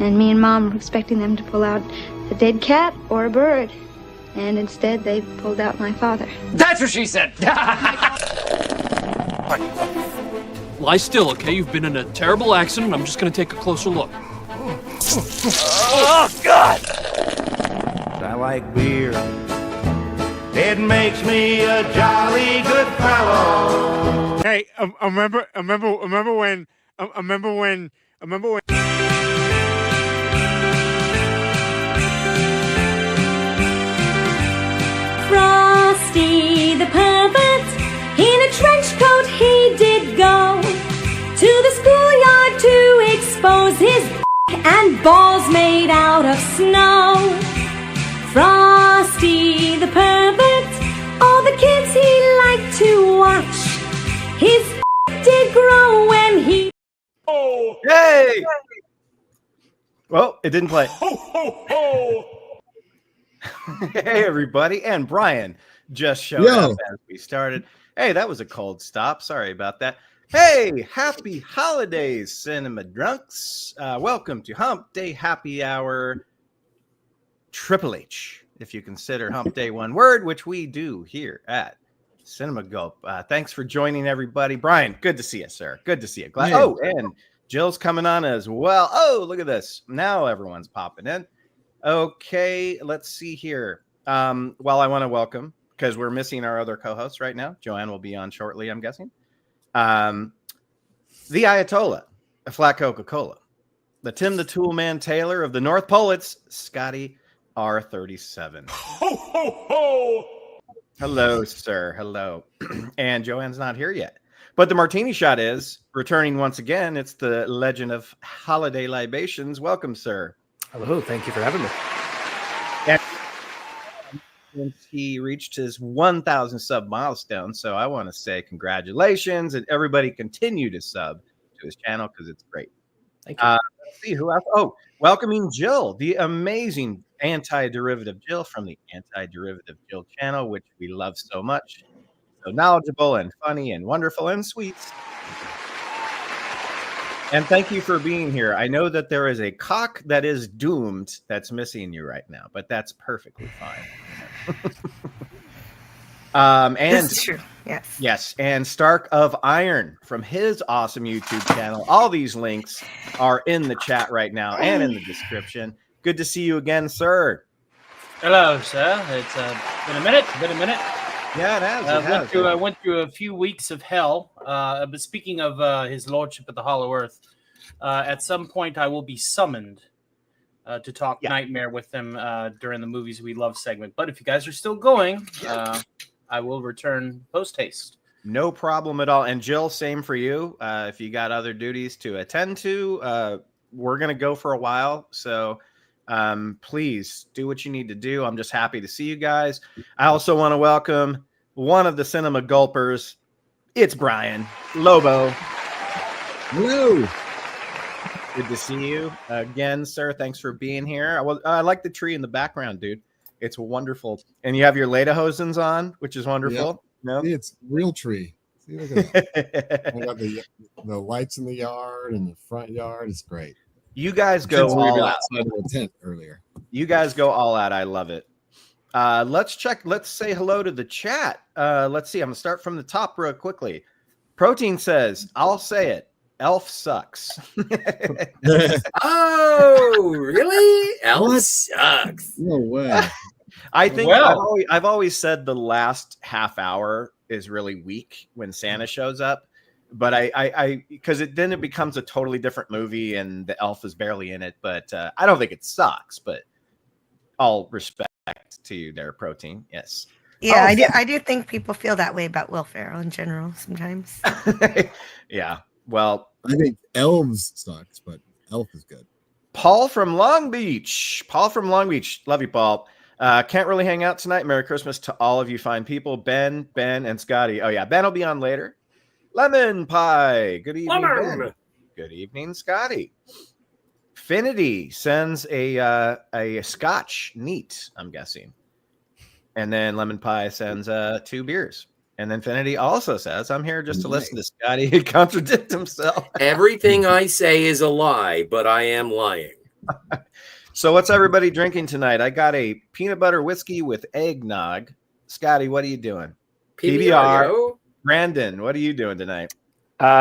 And me and Mom were expecting them to pull out a dead cat or a bird. And instead, they pulled out my father. That's what she said! Lie still, okay? You've been in a terrible accident. I'm just gonna take a closer look. Oh, God! I like beer. It makes me a jolly good fellow. Hey, I remember when. Frosty the pervert, in a trench coat he did go to the schoolyard to expose his and balls made out of snow. Frosty the pervert, all the kids he liked to watch. His did grow when he... Oh! Yay! Well, it didn't play. Ho, ho, ho! Hey, everybody. And Brian just showed up as we started. Hey, that was a cold stop. Sorry about that. Hey, happy holidays, Cinema Drunks. Welcome to Hump Day Happy Hour Triple H, if you consider Hump Day one word, which we do here at Cinema Gulp. Thanks for joining, everybody. Brian, good to see you, sir. Good to see you. Glad. Oh, and Jill's coming on as well. Oh, look at this. Now everyone's popping in. Okay, let's see here. Well, I want to welcome, because we're missing our other co-hosts right now. Joanne will be on shortly, I'm guessing. The Ayatollah, a flat Coca-Cola. The Tim the Tool Man Taylor of the North Pole, it's Scotty R37. Ho, ho, ho! Hello, sir. Hello. And Joanne's not here yet. But the martini shot is returning once again. It's the legend of holiday libations. Welcome, sir. Hello, thank you for having me. And he reached his 1,000 sub milestone, so I want to say congratulations, and everybody continue to sub to his channel because it's great. Thank you. Let's see who else. Oh, welcoming Jill, the amazing Antiderivative Jill from the Antiderivative Jill channel, which we love so much. So knowledgeable and funny and wonderful and sweet. And thank you for being here. I know that there is a cock that is doomed that's missing you right now, but that's perfectly fine. And That's true. Yes. And Stark of Iron from his awesome YouTube channel. All these links are in the chat right now and in the description. Good to see you again, sir. Hello, sir. It's been a minute. Yeah, it has. I went through a few weeks of hell. But speaking of his lordship at the Hollow Earth, at some point I will be summoned to talk Nightmare with them during the Movies We Love segment. But if you guys are still going, I will return post haste. No problem at all. And Jill, same for you. If you got other duties to attend to, we're going to go for a while. So please do what you need to do. I'm just happy to see you guys. I also want to welcome one of the Cinema Gulpers. It's Brian Lobo. Hello. Good to see you again, sir. Thanks for being here. I like the tree in the background, dude. It's wonderful. And you have your lederhosens on, which is wonderful. Yep. No? It's real tree. See, look at that. I got the lights in the yard and the front yard. It's great. You guys go all out. Outside of the tent earlier. You guys go all out. I love it. Let's check. Let's say hello to the chat. Let's see. I'm going to start from the top real quickly. Protein says, I'll say it. Elf sucks. Oh, really? Elf sucks. No way. I think I've always said the last half hour is really weak when Santa shows up. But I because then it becomes a totally different movie and the elf is barely in it. But I don't think it sucks. But all respect to you there, Protein. Yes. Yeah, I do think people feel that way about Will Ferrell in general sometimes. Yeah. Well, I think elves sucks, but elf is good. Paul from Long Beach. Love you, Paul. Can't really hang out tonight. Merry Christmas to all of you fine people. Ben, and Scotty. Oh, yeah. Ben will be on later. Lemon Pie. Good evening, Ben. Good evening, Scotty. Finity sends a Scotch neat, I'm guessing. And then Lemon Pie sends 2 beers. And then Finity also says, I'm here just to listen to Scotty contradict himself. Everything I say is a lie, but I am lying. So what's everybody drinking tonight? I got a peanut butter whiskey with eggnog. Scotty, what are you doing? PBR. Brandon, what are you doing tonight?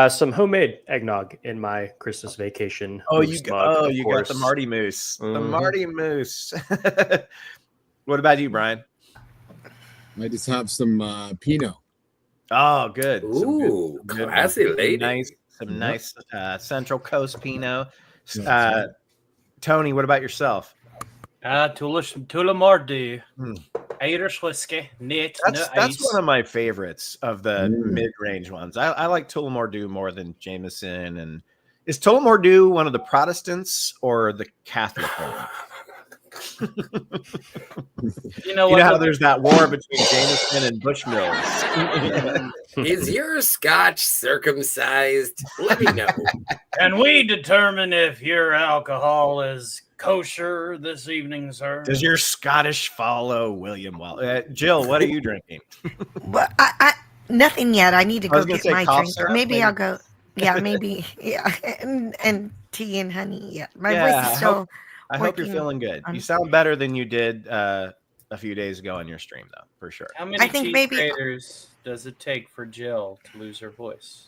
Some homemade eggnog in my Christmas vacation. Oh, you got course. the Marty Moose. The Marty Moose. What about you, Brian? I just have some Pinot. Oh, good. Ooh, classy lady. Some nice Central Coast Pinot. Tony, what about yourself? Tullamore Irish whiskey. That's one of my favorites of the mid-range ones. I like Tullamore Dew more than Jameson. And is Tullamore Dew one of the Protestants or the Catholic one? You know how there's that war between Jameson and Bushmills. Is your Scotch circumcised? Let me know. Can we determine if your alcohol is kosher this evening, sir? Does your Scottish follow William Well? Jill, what are you drinking? Well, I nothing yet. I need to go gonna get say my cough drink. syrup, Maybe maybe. I'll go. Yeah, maybe. Yeah, and tea and honey. Yeah, my Yeah, voice is still. I hope you're feeling good. You sound better than you did a few days ago on your stream, though, for sure. How many I think cheese maybe- graters does it take for Jill to lose her voice?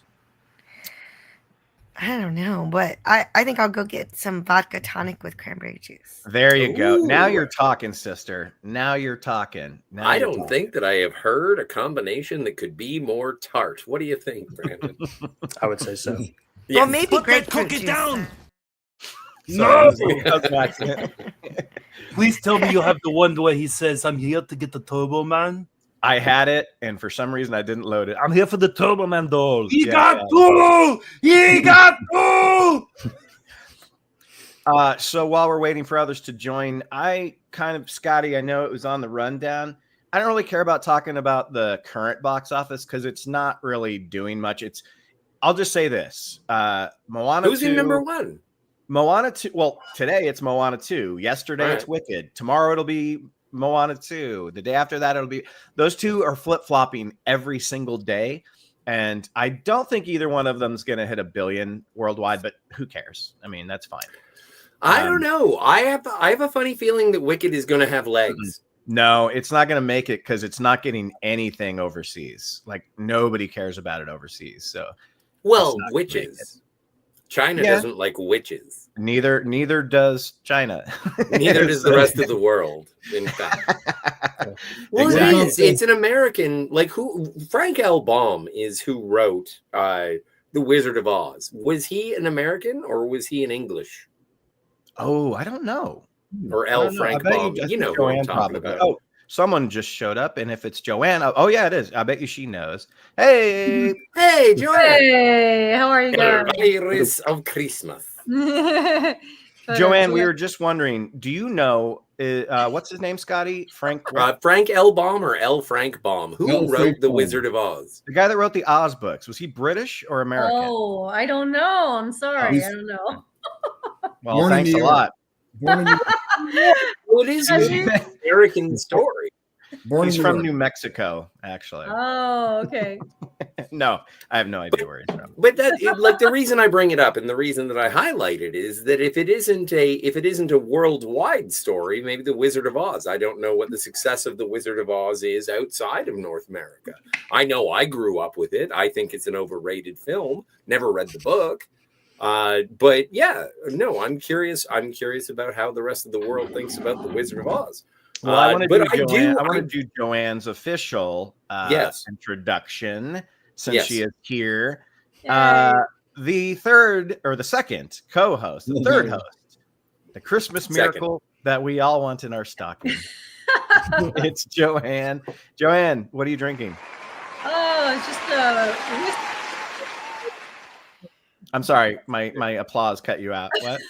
I don't know, but I think I'll go get some vodka tonic with cranberry juice. There you go. Now Ooh. you're talking, sister. Now you're talking. Now I you're don't talking. think that I have heard a combination that could be more tart. What do you think, Brandon? I would say so. Well, maybe Put that grapefruit cookie juice. down. Sorry, that was an accident. Please tell me you have the one where he says, "I'm here to get the Turbo Man." I had it, and for some reason I didn't load it. I'm here for the Turbo Man doll. He Yeah, got yeah. two. He got two. So while we're waiting for others to join, Scotty, I know it was on the rundown. I don't really care about talking about the current box office because it's not really doing much. I'll just say this. Moana Who's 2, in number one? Moana 2. Well, today it's Moana 2. Yesterday it's Wicked. Tomorrow it'll be Moana 2. The day after that it'll be. Those two are flip-flopping every single day. And I don't think either one of them is going to hit 1 billion worldwide, but who cares? I mean, that's fine. I don't know. I have a funny feeling that Wicked is going to have legs. No, it's not going to make it because it's not getting anything overseas. Like nobody cares about it overseas. So, Well, witches. China doesn't like witches. Neither does China. Neither does the rest of the world. In fact, well, Exactly. it's an American. Like who? Frank L. Baum is who wrote The Wizard of Oz. Was he an American or was he an English? Oh, I don't know. Or L. Frank Baum? You know who I'm talking about. Oh, someone just showed up, and if it's Joanne, oh yeah, it is. I bet you she knows. Hey, Hey, Joanne. Hey, how are you guys? Virus of Christmas. Joanne, we were just wondering, do you know what's his name, Scotty? Frank L. Baum or L. Frank Baum? Who L. wrote Frank The Baum. Wizard of Oz? The guy that wrote the Oz books. Was he British or American? Oh, I don't know. I'm sorry. I don't know. Well, Born in thanks New a York. lot. Born in New Well, it is an American story. Born He's in New from York. New Mexico, actually. Oh, okay. No, I have no idea where he's from. But like the reason I bring it up and the reason that I highlight it is that if it isn't a worldwide story, maybe The Wizard of Oz. I don't know what the success of The Wizard of Oz is outside of North America. I know I grew up with it. I think it's an overrated film. Never read the book. But yeah, no, I'm curious. I'm curious about how the rest of the world thinks about The Wizard of Oz. Well, I want but to do Joanne's official introduction since she is here. The second co-host, the third host, the Christmas miracle that we all want in our stocking. It's Joanne. Joanne, what are you drinking? Oh, it's just I'm sorry, my applause cut you out. What?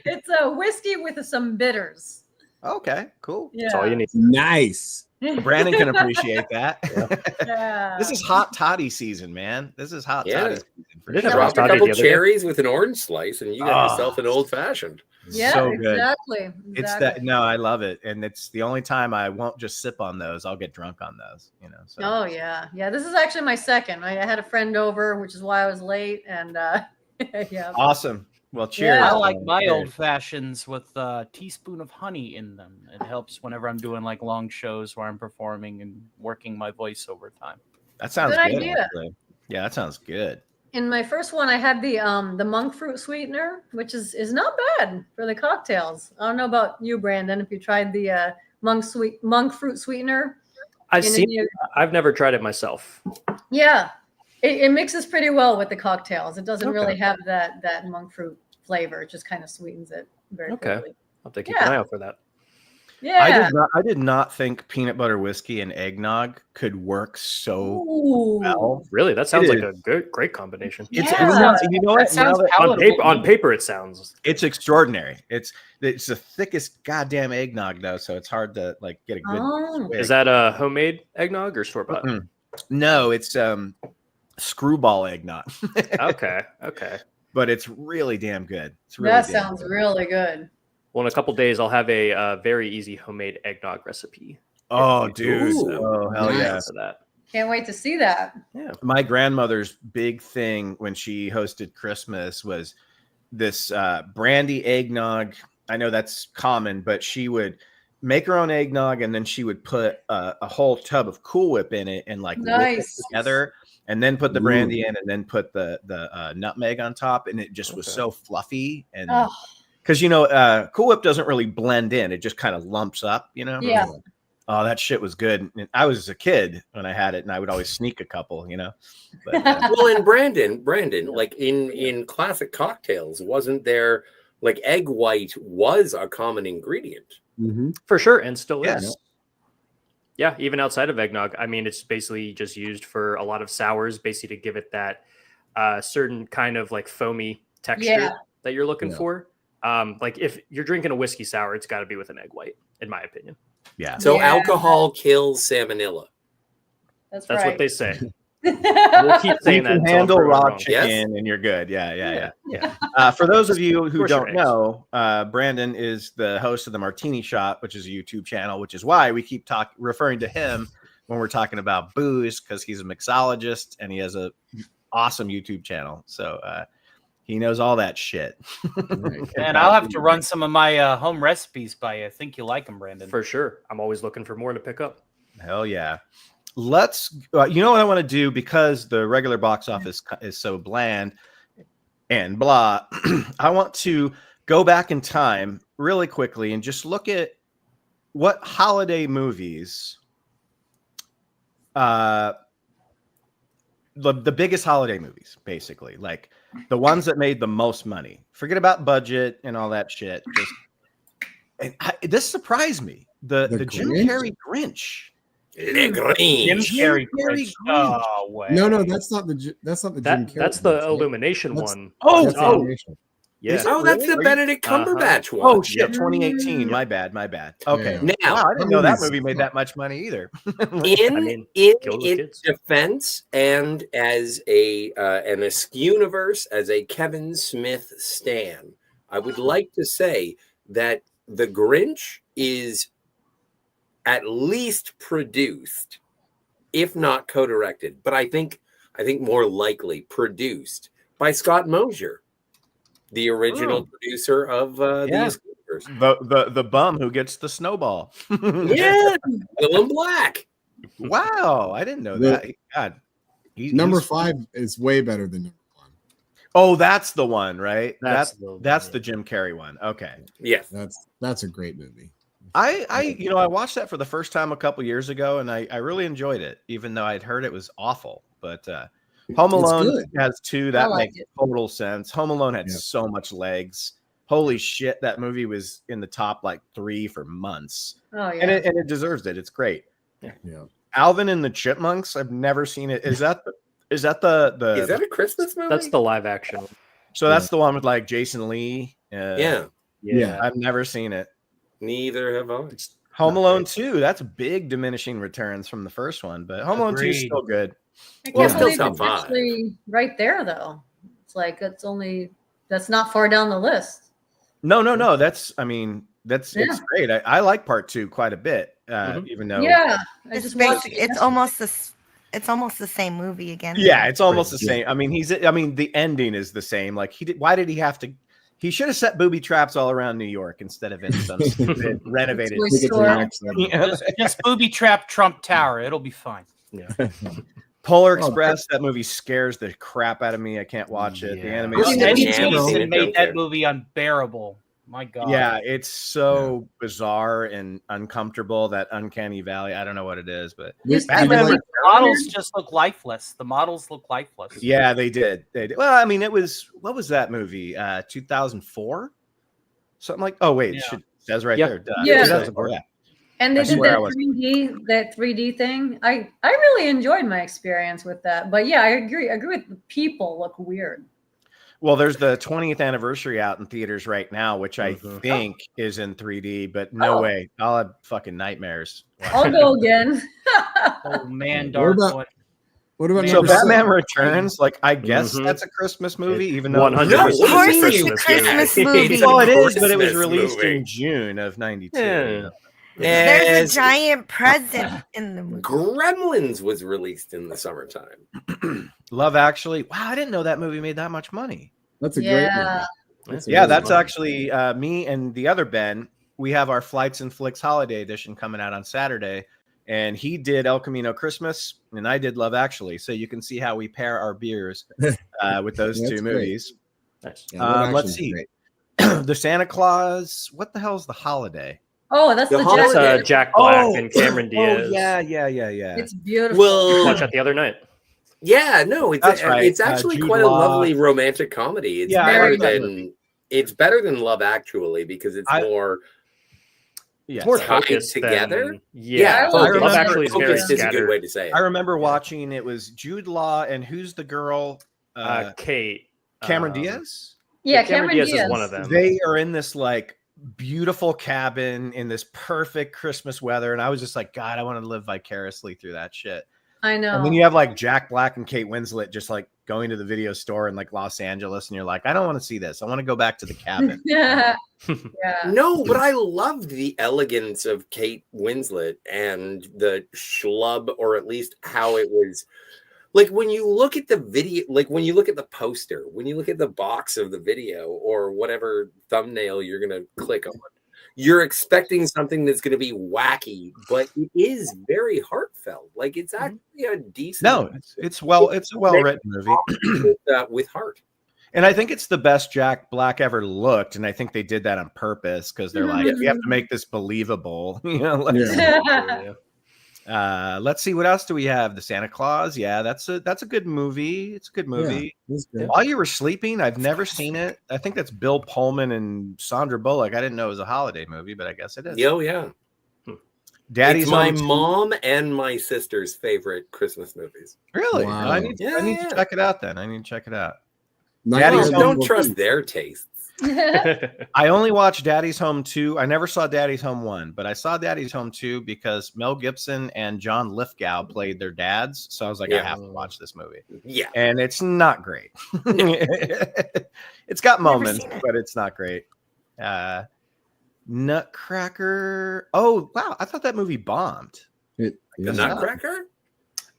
it's a whiskey with some bitters. Okay, cool. Yeah. That's all you need. Nice. Brandon can appreciate that. Yeah. This is hot toddy season, man. This is hot toddy season. For Didn't sure. have Drop a Toddy couple the other day. cherries with an orange slice, and you got yourself an old fashioned. Yeah, So good. exactly. It's that no, I love it, and it's the only time I won't just sip on those. I'll get drunk on those, you know. So. Oh yeah, yeah. This is actually my second. I had a friend over, which is why I was late, and yeah. Awesome. Well, cheers. I like my Cheers. old fashions with a teaspoon of honey in them. It helps whenever I'm doing like long shows where I'm performing and working my voice over time. That sounds Good good. idea. Actually. Yeah, that sounds good. In my first one, I had the monk fruit sweetener, which is not bad for the cocktails. I don't know about you, Brandon, if you tried the monk fruit sweetener. I've never tried it myself. Yeah, it mixes pretty well with the cocktails. It doesn't Okay. really have that monk fruit flavor. It just kind of sweetens it very quickly. I'll have to keep an eye out for that. Yeah. I did not think peanut butter whiskey and eggnog could work so Ooh. well. Really, that sounds It like is. a great combination. It's Yeah. you know what? That sounds On paper, it sounds. It's extraordinary. It's the thickest goddamn eggnog though, so it's hard to like get a good. Oh. Is that a homemade eggnog or store bought? No, it's screwball eggnog. Okay. But it's really damn good. It's really That damn sounds good. really good. Well, in a couple days, I'll have a very easy homemade eggnog recipe. Oh, dude! Ooh, Oh, hell yeah! nice. For that. Can't wait to see that. Yeah. My grandmother's big thing when she hosted Christmas was this brandy eggnog. I know that's common, but she would make her own eggnog and then she would put a whole tub of Cool Whip in it and like whip it Nice. together and then put the brandy in and then put the nutmeg on top. And it just was so fluffy. And Oh, because, Cool Whip doesn't really blend in. It just kind of lumps up, yeah. Oh, that shit was good. And I was a kid when I had it, and I would always sneak a couple, But, Well, and Brandon, like in classic cocktails, wasn't there like egg white was a common ingredient? For sure, and still Yeah. is. Yeah, even outside of eggnog. I mean, it's basically just used for a lot of sours, basically to give it that certain kind of like foamy texture that you're looking for. Like if you're drinking a whiskey sour, it's got to be with an egg white, in my opinion. Yeah. So alcohol kills salmonella. That's That's right. what they say. We'll keep saying You that. can until handle I'm proven raw wrong. chicken and you're good. Yeah. Yeah. For those of you who course don't your know, Brandon is the host of the Martini Shot, which is a YouTube channel, which is why we keep referring to him when we're talking about booze, because he's a mixologist and he has a awesome YouTube channel. So he knows all that shit. And I'll have to run some of my home recipes by you. I think you like them, Brandon. For sure. I'm always looking for more to pick up. Hell yeah. Let's, you know what I want to do, because the regular box office is so bland and blah. I want to go back in time really quickly and just look at what holiday movies, the biggest holiday movies, basically, like the ones that made the most money. Forget about budget and all that shit. This surprised me. The Jim Carrey Grinch. Jim Carrey. Oh, way. No, that's not the Jim Carrey. That's the Grinch, right? Illumination That's- one. that's Illumination. Yeah. Oh, that's the Benedict Cumberbatch one. Oh shit, 2018. My bad. Okay. Yeah. Wow, I didn't know that movie made Yeah. that much money either. In its defense, and as an askew universe, as a Kevin Smith stan, I would like to say that The Grinch is at least produced, if not co-directed, but I think more likely produced by Scott Mosier, the original producer of the Escapers. The bum who gets the snowball. Yeah, Willem Black. Wow, I didn't know that. God, Number 5 is way better than number 1. Oh, that's the one, right? That's That's the Jim Carrey one. Okay. Yes, that's a great movie. I watched that for the first time a couple years ago, and I really enjoyed it, even though I'd heard it was awful. But Home Alone has 2. That makes total sense. Home Alone had so much legs. Holy shit, that movie was in the top like 3 for months. Oh yeah. And it deserves it. It's great. Yeah. Alvin and the Chipmunks. I've never seen it. Is that the is that a Christmas movie? That's the live action. So that's the one with like Jason Lee. Yeah. I've never seen it. Neither have I. Home Alone 2. That's big diminishing returns from the first one, but Home Alone 2 is still good. I Well, can't still believe top it's 5. actually right there though. It's like that's not far down the list. No. That's it's great. I like part 2 quite a bit, even though I It's just basic. watched It's almost the same movie again. yeah, it's almost the same. I mean, the ending is the same. Like why did he have to He should have set booby traps all around New York instead of in some stupid renovated. Just booby trap Trump Tower. It'll be fine. Yeah. Polar Express. That movie scares the crap out of me. I can't watch it. The animation. Eddie Jameson made that movie unbearable. My God. Yeah, it's so bizarre and uncomfortable. That uncanny valley. I don't know what it is, but the models just look lifeless. The models look lifeless. Yeah, they did. Well, I mean, it was what was that movie? 2004, something like. Oh wait, it says right there. Yeah. 2004. Yeah. And they did that 3D thing. I really enjoyed my experience with that. But yeah, I agree. I agree with the people look weird. Well, there's the 20th anniversary out in theaters right now, which I think is in 3D, but no way. I'll have fucking nightmares. I'll go again. Oh man, Dark One. What about so Batman Returns? Like, I guess that's a Christmas movie, even though 100% it's a Christmas movie. Well, it is, but it was released in June of '92. Yeah. There's a giant present in the movie. Gremlins was released in the summertime. Love Actually. Wow, I didn't know that movie made that much money. That's a great movie. That's actually me and the other Ben. We have our Flights and Flicks Holiday Edition coming out on Saturday, and he did El Camino Christmas, and I did Love Actually. So you can see how we pair our beers with those two movies. Nice. Let's see. The Santa Claus. What the hell is The Holiday? Oh, that's the Jack Black and Cameron Diaz. Oh, yeah. It's beautiful. Well, watch that the other night. Yeah, no, it's right. It's actually quite a lovely romantic comedy. It's better than Love Actually because it's more tied together. Love Actually is very is a good way to say it. I remember watching. It was Jude Law and who's the girl? Kate. Cameron Diaz. Yeah, Cameron Diaz is one of them. They are in this like beautiful cabin in this perfect Christmas weather, and I was just like, God, I want to live vicariously through that shit. I know. And then you have like Jack Black and Kate Winslet just like going to the video store in like Los Angeles, and you're like, I don't want to see this. I want to go back to the cabin. No, but I loved the elegance of Kate Winslet and the schlub, or at least how it was. Like when you look at the video, like when you look at the poster, when you look at the box of the video or whatever thumbnail you're going to click on, you're expecting something that's going to be wacky, but it is very heartfelt. Like it's actually a decent. No, it's a well-written movie with heart. And I think it's the best Jack Black ever looked, and I think they did that on purpose because they're like, we have to make this believable. You know, let's see, what else do we have? The Santa Claus. Yeah, that's a good movie. It's a good movie. Yeah, While You Were Sleeping, I've never seen it. I think that's Bill Pullman and Sandra Bullock. I didn't know it was a holiday movie, but I guess it is. Oh yeah. Daddy's it's my mom and my sister's favorite Christmas movies. Really? Wow. I need to check it out then. I need to check it out. Daddy's don't trust their tastes. I only watched Daddy's Home 2. I never saw Daddy's Home 1, but I saw Daddy's Home 2 because Mel Gibson and John Lithgow played their dads. So I was like, I have to watch this movie. Yeah. And it's not great. It's got moments, but it's not great. Nutcracker. Oh, wow. I thought that movie bombed. The Nutcracker?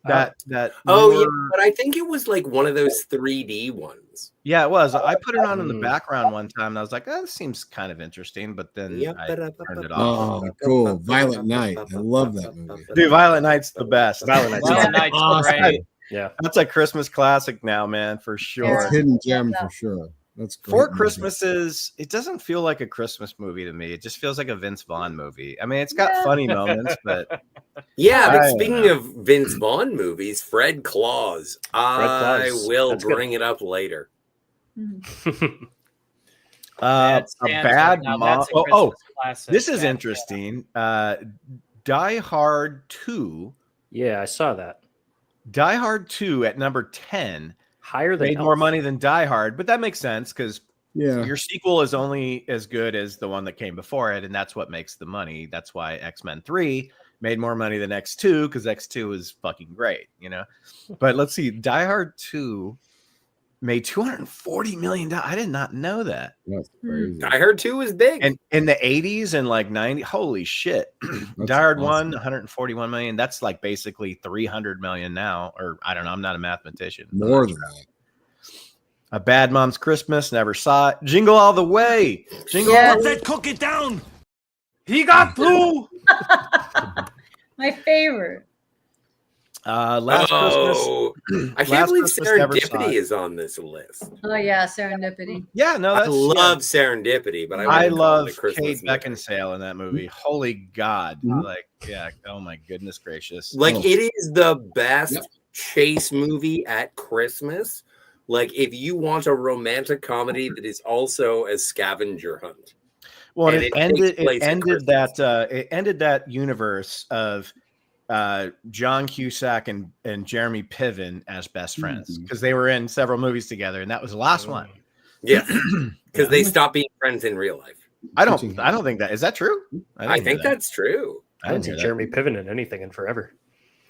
That yeah, but I think it was like one of those 3D ones. Yeah, it was. I put it on in the background one time, and I was like, "This seems kind of interesting," but then I turned it off. Oh, cool! Violet Night. I love that movie. Dude, Violet Night's the best. Violet Night's awesome. great. Yeah, that's a Christmas classic now, man, for sure. It's hidden gem for sure. That's great. Four Christmases. It doesn't feel like a Christmas movie to me. It just feels like a Vince Vaughn movie. I mean, it's got funny moments, but speaking of Vince Vaughn movies, Fred Claus. I will bring it up later. A bad mom. This is interesting. Die Hard 2. Yeah, I saw that. Die Hard 2 at number 10. Higher than made more money than Die Hard, but that makes sense because your sequel is only as good as the one that came before it, and that's what makes the money. That's why X-Men 3 made more money than X2 because X2 is fucking great, you know. But let's see, Die Hard 2 made $240 million. I did not know that. That's crazy. Die Hard 2 was big, and in the 80s and like 90. Holy shit! Die Hard 1, 141 million. That's like basically 300 million now, or I don't know. I'm not a mathematician. More than that. A Bad Mom's Christmas, never saw it. Jingle All the Way. Jingle Yes. All the Way. Let cook it down. He got through. My favorite. Last Christmas. I can't Last believe Christmas, never saw Serendipity it. is on this list. Oh yeah, Serendipity. Yeah, no, I that's love Serendipity, but I wouldn't call love it a Christmas Kate movie. Beckinsale in that movie. Holy God. Like, yeah. Oh my goodness gracious. Like, it is the best chase movie at Christmas. Like, if you want a romantic comedy that is also a scavenger hunt. Well, And it takes place at ended Christmas. it ended that universe of John Cusack and Jeremy Piven as best friends because they were in several movies together, and that was the last one. Yeah, because they stopped being friends in real life. I don't think that is that true. I think that's true. I haven't seen Jeremy Piven in anything in forever.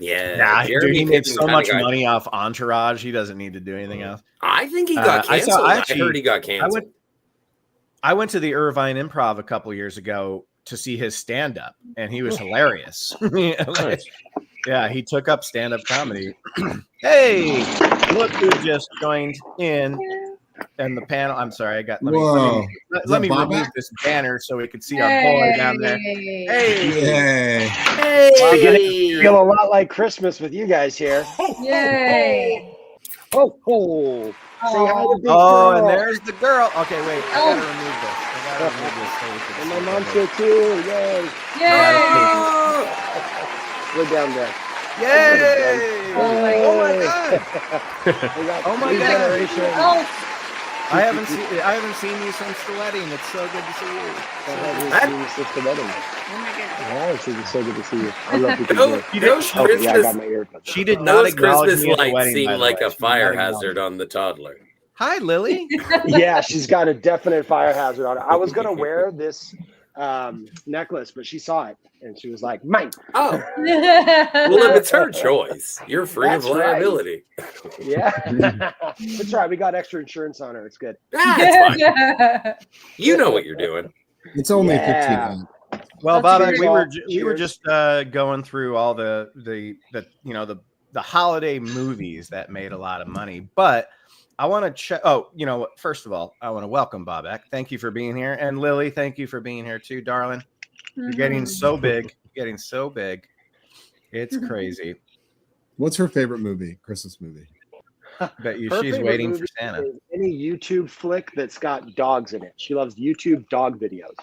Yeah, Nah, dude, he made Piven so kinda much got- money off Entourage. He doesn't need to do anything else. I think he got canceled. I heard he got canceled. I went to the Irvine Improv a couple years ago to see his stand-up, and he was hilarious. Yeah, he took up stand-up comedy. Hey, look who just joined in. And the panel, I'm sorry, I got. Let me remove this banner so we can see our boy down there. Hey, Hey, feel a lot like Christmas with you guys here. Yay! Oh, say hi to Big oh, Girl. and there's the girl. Okay, wait, I Oh. gotta remove this. I gotta remove this. So we can And see my mom's her. here too. Yay! Yay! We're down there. Yay! Oh my Oh my God. god! We got Oh my three God. generations. Oh, I haven't seen you since the wedding. It's so good to see you. I haven't seen you since the wedding. Oh, it's so good to see you. I love you. Those Oh, yeah, I got Christmas, my earbuds. She did not those acknowledge Christmas me at the lights wedding. by seem the like way. a She did not fire acknowledge hazard me. on the toddler. Hi, Lily. Yeah, she's got a definite fire hazard on it. I was gonna wear this necklace, but she saw it and she was like, "Mine." Oh, well, if it's her choice, you're free That's of right. liability. Yeah, that's right. We got extra insurance on her. It's good. That's fine. You know what you're doing. It's only Yeah. 15. Well, That's Bob, cheers, we all. were Cheers. just going through all the the holiday movies that made a lot of money, but I want to check. Oh, first of all, I want to welcome Bobak. Thank you for being here, and Lily, thank you for being here too, darling. You're getting so big. You're getting so big. It's crazy. What's her favorite movie? Christmas movie? Bet you Her she's favorite waiting for movie Santa. is any YouTube flick that's got dogs in it. She loves YouTube dog videos.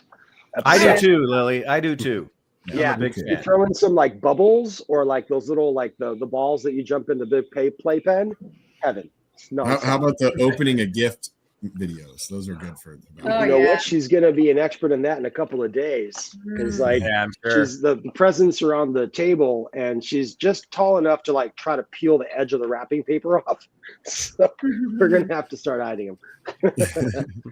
I do too, Lily. I do too. Yeah, I'm a big you fan. throw in some like bubbles or like those little like the balls that you jump in the big playpen. Heaven. No, How about the opening a gift videos? Those are good for. Oh, you know yeah. what? She's gonna be an expert in that in a couple of days. Because like Yeah, I'm sure. she's the presents are on the table and she's just tall enough to like try to peel the edge of the wrapping paper off. So we're gonna have to start hiding them.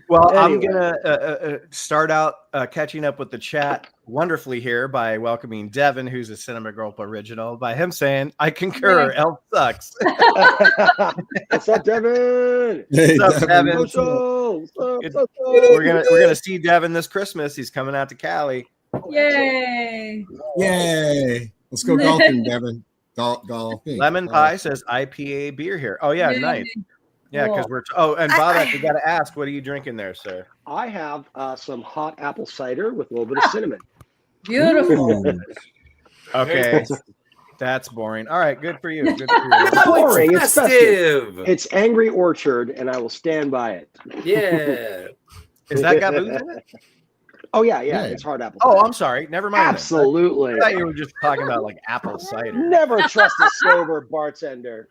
Well, I'm Anyway. gonna start out catching up with the chat wonderfully here by welcoming Devin, who's a Cinema Gulp original, by him saying, "I concur, Elf sucks." What's up, Devin? Hey, What's up, Devin. Devin? Social. What's up, Good. social? We're gonna see Devin this Christmas. He's coming out to Cali. Yay! Yay! Let's go golfing, Devin. Golfing. Lemon Pie says IPA beer here. Oh yeah, Yay. nice. Yeah, because Cool. and Bob, you got to ask, what are you drinking there, sir? I have some hot apple cider with a little bit of cinnamon. Beautiful. Ooh. Okay, that's boring. All right, good for you. Good for you. It's boring. It's festive. Festive. It's Angry Orchard, and I will stand by it. Yeah. Is that got booze in it? Oh yeah, Yeah. it's hard apple. Oh, cider. I'm sorry. Never mind. then. Absolutely. I thought you were just talking about like apple cider. Never trust a sober bartender.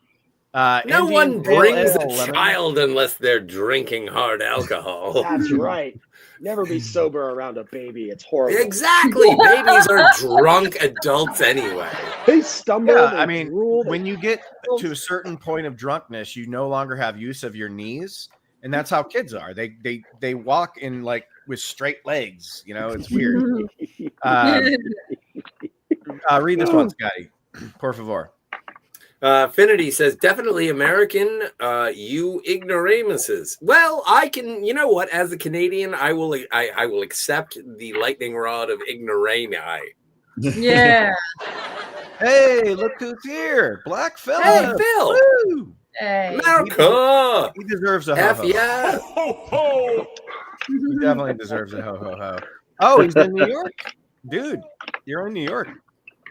No Indian one pale brings ale, a lemon. child unless they're drinking hard alcohol. That's right. Never be sober around a baby. It's horrible. Exactly. Babies are drunk adults anyway. They stumble. Yeah, they I mean, drool, they- when you get to a certain point of drunkenness, you no longer have use of your knees, and that's how kids are. They walk in like with straight legs. You know, it's weird. Read this one, Scotty. Por favor. Finity says, definitely American, you ignoramuses. Well, I can, you know what? As a Canadian, I will accept the lightning rod of ignoramii. Yeah. Hey, look who's here. Black fella. Hey, Phil. Woo! Hey. America. Oh, He deserves a F ho-ho. yeah. He definitely deserves a ho-ho-ho. Oh, he's in New York? Dude, you're in New York.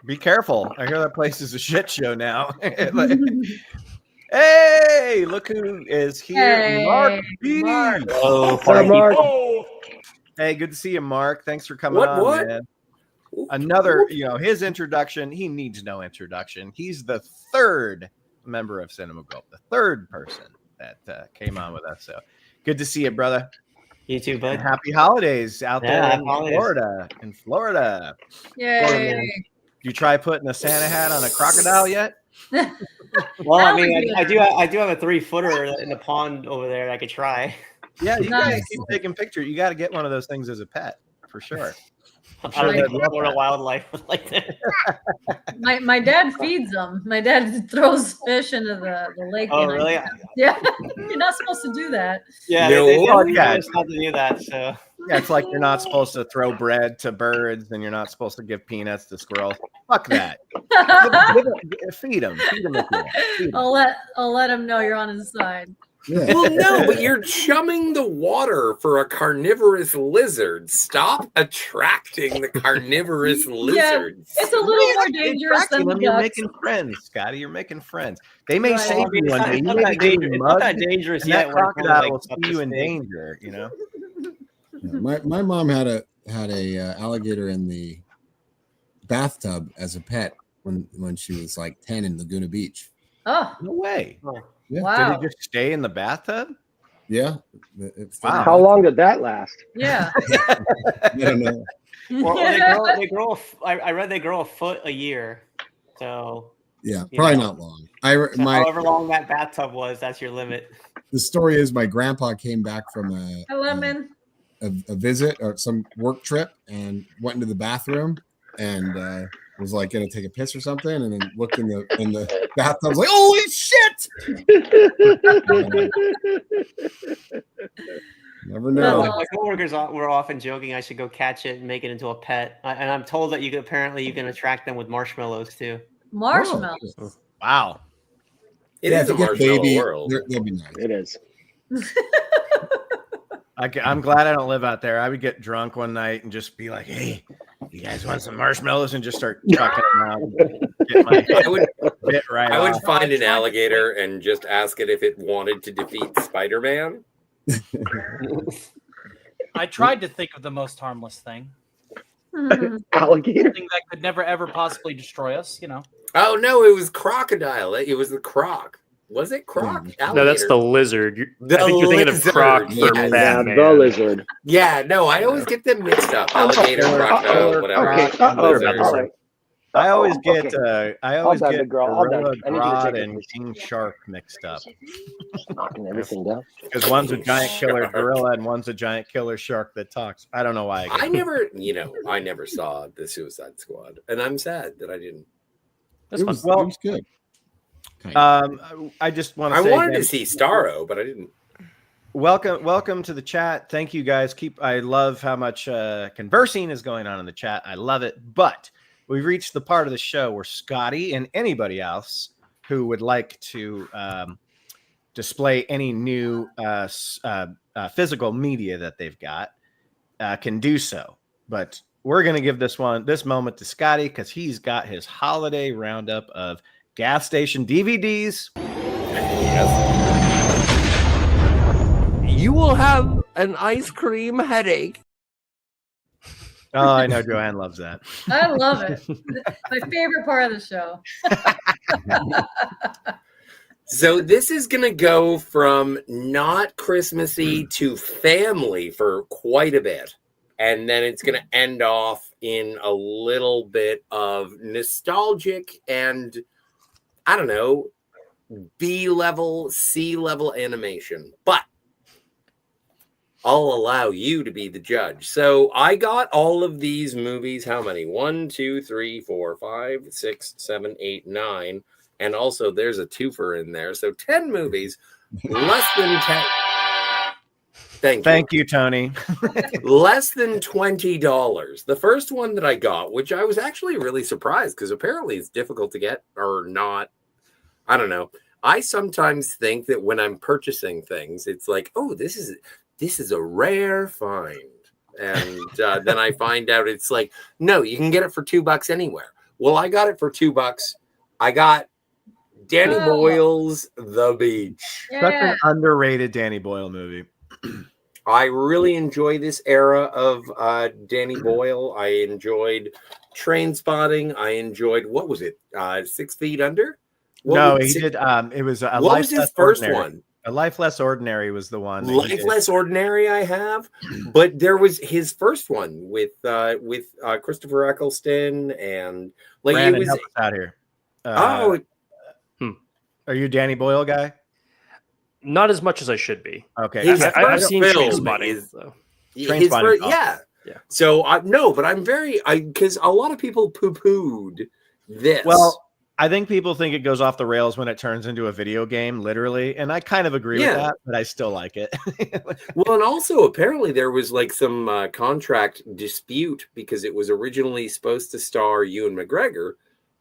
Be careful. I hear that place is a shit show now. Like, hey, look who is here. Hey, Mark B. Mark. Oh, What's up, Mark? Hey, good to see you, Mark. Thanks for coming on, What? man. Another, his introduction, he needs no introduction. He's the third member of Cinema Gulp, the third person that came on with us. So good to see you, brother. You too, bud. And happy holidays out there in holidays. Florida. In Florida. Yay. You try putting a Santa hat on a crocodile yet? Well, I mean, I do have a 3-footer in the pond over there that I could try. Yeah, you Nice. guys keep taking pictures. You got to get one of those things as a pet for sure. I'm I don't they'd think love Florida that. wildlife would like that. My dad feeds them. My dad throws fish into the lake. Oh, behind really? him. Yeah, you're not supposed to do that. Yeah, No. they Well, yeah, yeah. it's not to do that. So Yeah, it's like you're not supposed to throw bread to birds and you're not supposed to give peanuts to squirrels. Fuck that. Feed them. Feed them if you want. Feed 'em. I'll let him know you're on his side. Yeah. Well, no, but you're chumming the water for a carnivorous lizard. Stop attracting the carnivorous lizards. It's a little more dangerous than the You're ducks. making friends, Scotty. You're making friends. They may Right. save Well, I mean, you one day. it's You not may that be getting dangerous. It's not that mugged, dangerous and yet. that when it's only, crocodile like, will up see you this in big. danger. My mom had a alligator in the bathtub as a pet when she was like 10 in Laguna Beach. Oh, No way. Yeah. wow. Did it just stay in the bathtub? Yeah. Wow. How long did that last? Yeah. I don't know. Well, they grow. I read they grow a foot a year. So Yeah, you probably know, not long. so however long that bathtub was, that's your limit. The story is my grandpa came back from a visit or some work trip and went into the bathroom and was like gonna take a piss or something, and then looked in the bathtub, was like, holy shit! Never know. My coworkers were often joking I should go catch it and make it into a pet, and I'm told that you can attract them with marshmallows too. Marshmallows. Oh, wow. It is a marshmallow world. They'll be nice. It is. I'm glad I don't live out there. I would get drunk one night and just be like, "Hey, you guys want some marshmallows?" and just start chucking them out. Get my I would bit right I would off. find an alligator and just ask it if it wanted to defeat Spider-Man. I tried to think of the most harmless thing. Alligator. Something that could never ever possibly destroy us, Oh no, it was crocodile. It was the croc. Was it croc? No, that's the lizard. The I think you're thinking of lizard, Croc for yes. Batman. The lizard. Yeah, no, I always get them mixed up. Alligator, crocodile, whatever. Okay. All right. I always get Okay. I always I'll dive get the girl. I'll dive. gorilla, I need you to grodd, take it, and please. king shark mixed up Knocking everything down. because one's a giant killer Shark. gorilla and one's a giant killer shark that talks. I don't know why. I never saw the Suicide Squad, and I'm sad that I didn't. It was good. I just want to I say wanted again, to see Starro, but I didn't. welcome to the chat. Thank you guys. I love how much conversing is going on in the chat. I love it. But we've reached the part of the show where Scotty and anybody else who would like to display any new physical media that they've got can do so. But we're going to give this moment to Scotty because he's got his holiday roundup of gas station DVDs. You will have an ice cream headache. Oh, I know Joanne loves that. I love it. My favorite part of the show. So this is going to go from not Christmassy to family for quite a bit. And then it's going to end off in a little bit of nostalgic and, I don't know, B-level, C-level animation. But I'll allow you to be the judge. So I got all of these movies. How many? 1, 2, 3, 4, 5, 6, 7, 8, 9. And also there's a twofer in there. So 10 movies, less than 10. Thank you, Tony. Less than $20. The first one that I got, which I was actually really surprised because apparently it's difficult to get or not. I don't know. I sometimes think that when I'm purchasing things, it's like, oh, this is a rare find. And then I find out it's like, no, you can get it for $2 anywhere. Well, I got it for $2. I got Danny Boyle's The Beach. Such an underrated Danny Boyle movie. I really enjoy this era of Danny Boyle. I enjoyed Train Spotting. I enjoyed, what was it? 6 Feet Under? He did. It was what was his first one? A Life Less Ordinary was the one. Life Less Ordinary, I have, but there was his first one with Christopher Eccleston and like Brandon, it was help us out here. Are you a Danny Boyle guy? Not as much as I should be. Okay, I've seen Train Spotting. Yeah. So but I'm because a lot of people poo-pooed this. Well, I think people think it goes off the rails when it turns into a video game, literally, and I kind of agree with that, but I still like it. Well, and also apparently there was like some contract dispute because it was originally supposed to star Ewan McGregor,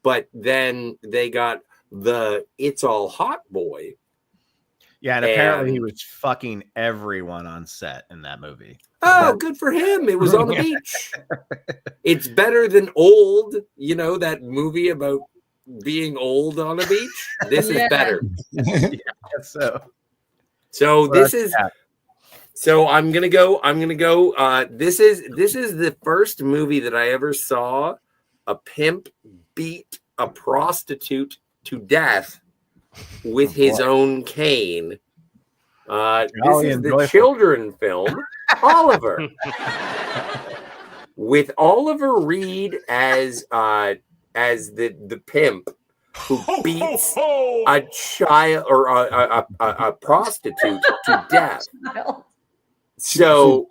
but then they got the It's All Hot boy. Yeah, and apparently he was fucking everyone on set in that movie. Oh, good for him. It was on the beach. It's better than Old, that movie about being old on a beach. This is better. So this is so I'm gonna go this is the first movie that I ever saw a pimp beat a prostitute to death with his own cane. This is the children film Oliver with Oliver Reed as the pimp who beats a child or a prostitute to death. So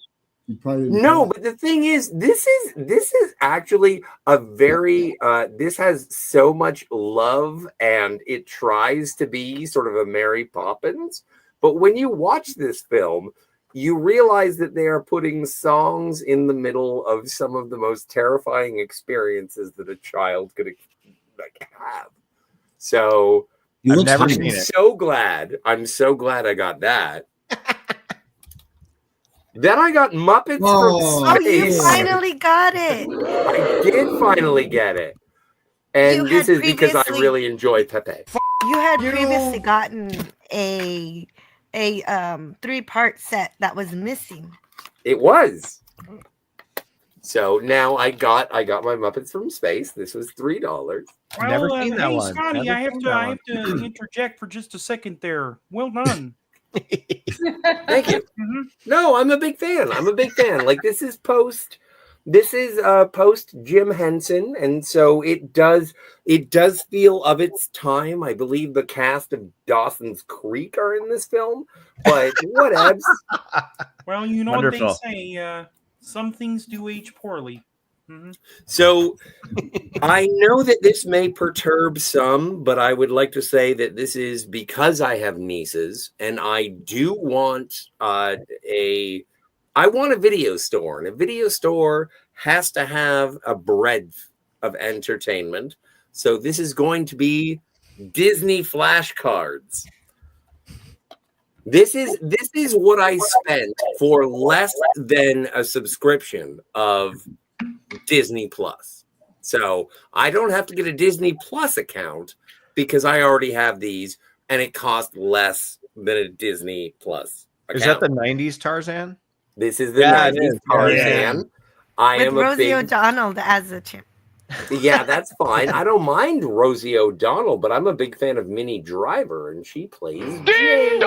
no, but the thing is, this is actually a very this has so much love, and it tries to be sort of a Mary Poppins. But when you watch this film, you realize that they are putting songs in the middle of some of the most terrifying experiences that a child could have. So I'm so glad I got that. Then I got Muppets from Space. You finally got it. I did finally get it. And this is because I really enjoy Pepe. You had previously gotten a 3-part set that was missing. It was. So now I got my Muppets from Space. This was $3. Well, Never seen that one. Scotty, Never I have seen to that I one. have to interject for just a second there. Well done. Thank you. No, I'm a big fan. Like this is post Jim Henson, and so it does feel of its time. I believe the cast of Dawson's Creek are in this film, but whatevs. Well, you know Wonderful. what they say, some things do age poorly. So I know that this may perturb some, but I would like to say that this is because I have nieces, and I do want I want a video store, and a video store has to have a breadth of entertainment. So this is going to be Disney flashcards. This is what I spent for less than a subscription of Disney Plus. So I don't have to get a Disney Plus account because I already have these, and it costs less than a Disney Plus account. Is that the 90s Tarzan? This is the 90s Tarzan. I With am Rosie a big O'Donnell as a chimp. Yeah, that's fine. I don't mind Rosie O'Donnell, but I'm a big fan of Minnie Driver, and she plays Jane.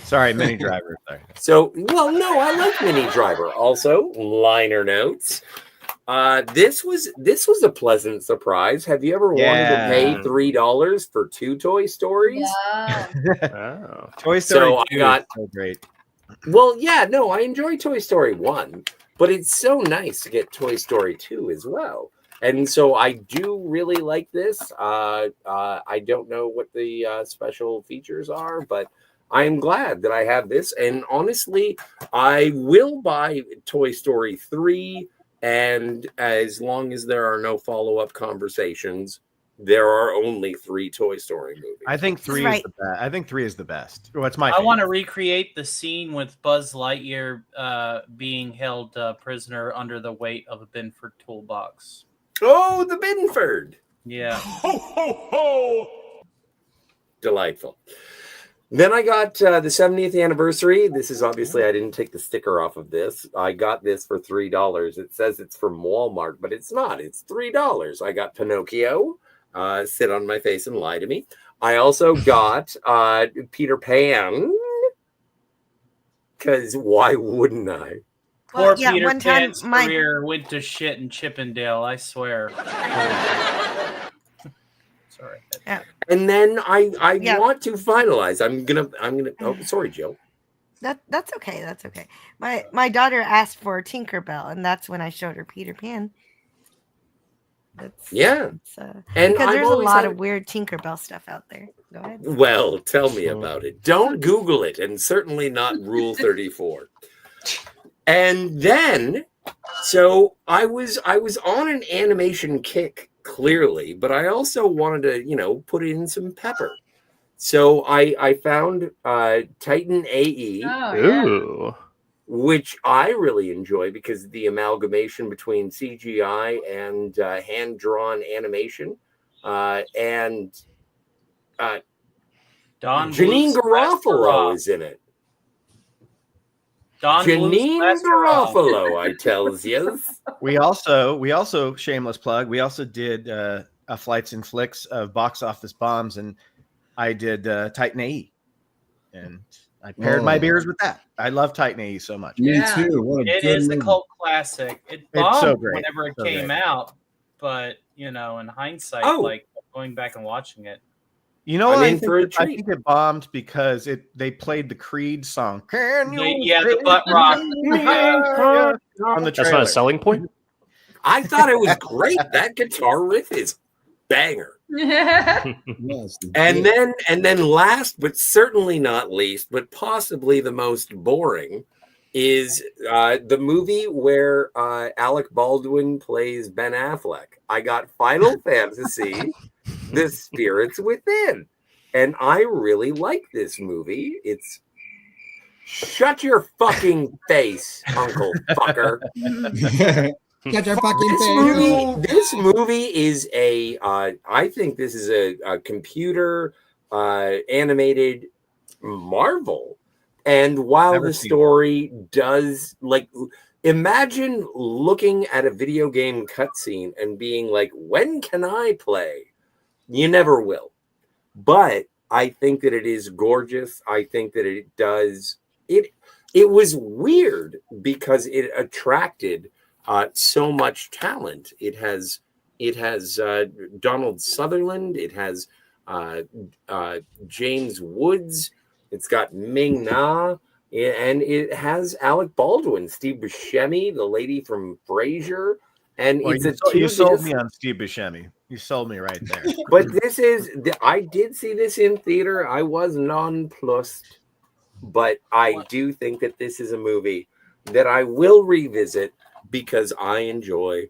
Sorry, Minnie Driver. Sorry. So, well, no, I like Minnie Driver. Also, liner notes. This was a pleasant surprise. Have you ever wanted to pay $3 for 2 Toy Stories? Oh. Toy Story So 2 I got is so great. Well, yeah, no, I enjoy Toy Story 1, but it's so nice to get Toy Story 2 as well. And so I do really like this. I don't know what the special features are, but I'm glad that I have this. And honestly, I will buy Toy Story 3. And as long as there are no follow-up conversations, there are only 3 Toy Story movies. I think 3 is the best. I think 3 is the best. What's my? I want to recreate the scene with Buzz Lightyear being held prisoner under the weight of a Binford toolbox. Oh, the Binford. Yeah. Ho, ho, ho. Delightful. Then I got the 70th anniversary. This is obviously, I didn't take the sticker off of this. I got this for $3. It says it's from Walmart, but it's not. It's $3. I got Pinocchio, Sit on My Face and Lie to Me. I also got Peter Pan, because why wouldn't I? Poor yeah, Peter one time Pan's my- career went to shit in Chippendale, I swear. Sorry. Yeah. And then I want to finalize. I'm gonna. Oh, sorry, Jill. That's okay. That's okay. My daughter asked for Tinkerbell, and that's when I showed her Peter Pan. Yeah. And And because I've there's a always lot had- of weird Tinkerbell stuff out there. Go ahead. Well, tell me about it. Don't Google it, and certainly not Rule 34. And then, so I was on an animation kick, clearly, but I also wanted to, put in some pepper. So I found Titan AE, which I really enjoy because the amalgamation between CGI and hand-drawn animation, and Don Janine Bluth's Garofalo is in it. Janine Garofalo, I tells you. We also shameless plug. We also did a Flights and Flicks of box office bombs, and I did Titan AE, and I paired my beers with that. I love Titan AE so much. Me too. What a It good is a movie. cult classic. It It's bombed so great. whenever it So came great. out, but in hindsight, Oh. like going back and watching it. You know, I'm what? in for a I treat. think it bombed because they played the Creed song. Can you The butt rock. on the That's not trailer. a selling point. I thought it was great. That guitar riff is banger. Yes, And then last but certainly not least, but possibly the most boring, is the movie where Alec Baldwin plays Ben Affleck. I got Final Fantasy, The Spirits Within. And I really like this movie. It's shut your fucking face, Uncle Fucker. Shut your fucking face. This movie is I think this is a computer animated marvel. And while Never the seen story does, like, imagine looking at a video game cutscene and being like, when can I play? You never will. But I think that it is gorgeous. I think that it does. It was weird because it attracted so much talent. It has Donald Sutherland. It has James Woods. It's got Ming Na, and it has Alec Baldwin, Steve Buscemi, the lady from Frasier, and Well, it's you sold me on Steve Buscemi. You sold me right there. But this is I did see this in theater. I was nonplussed, but I do think that this is a movie that I will revisit because I enjoy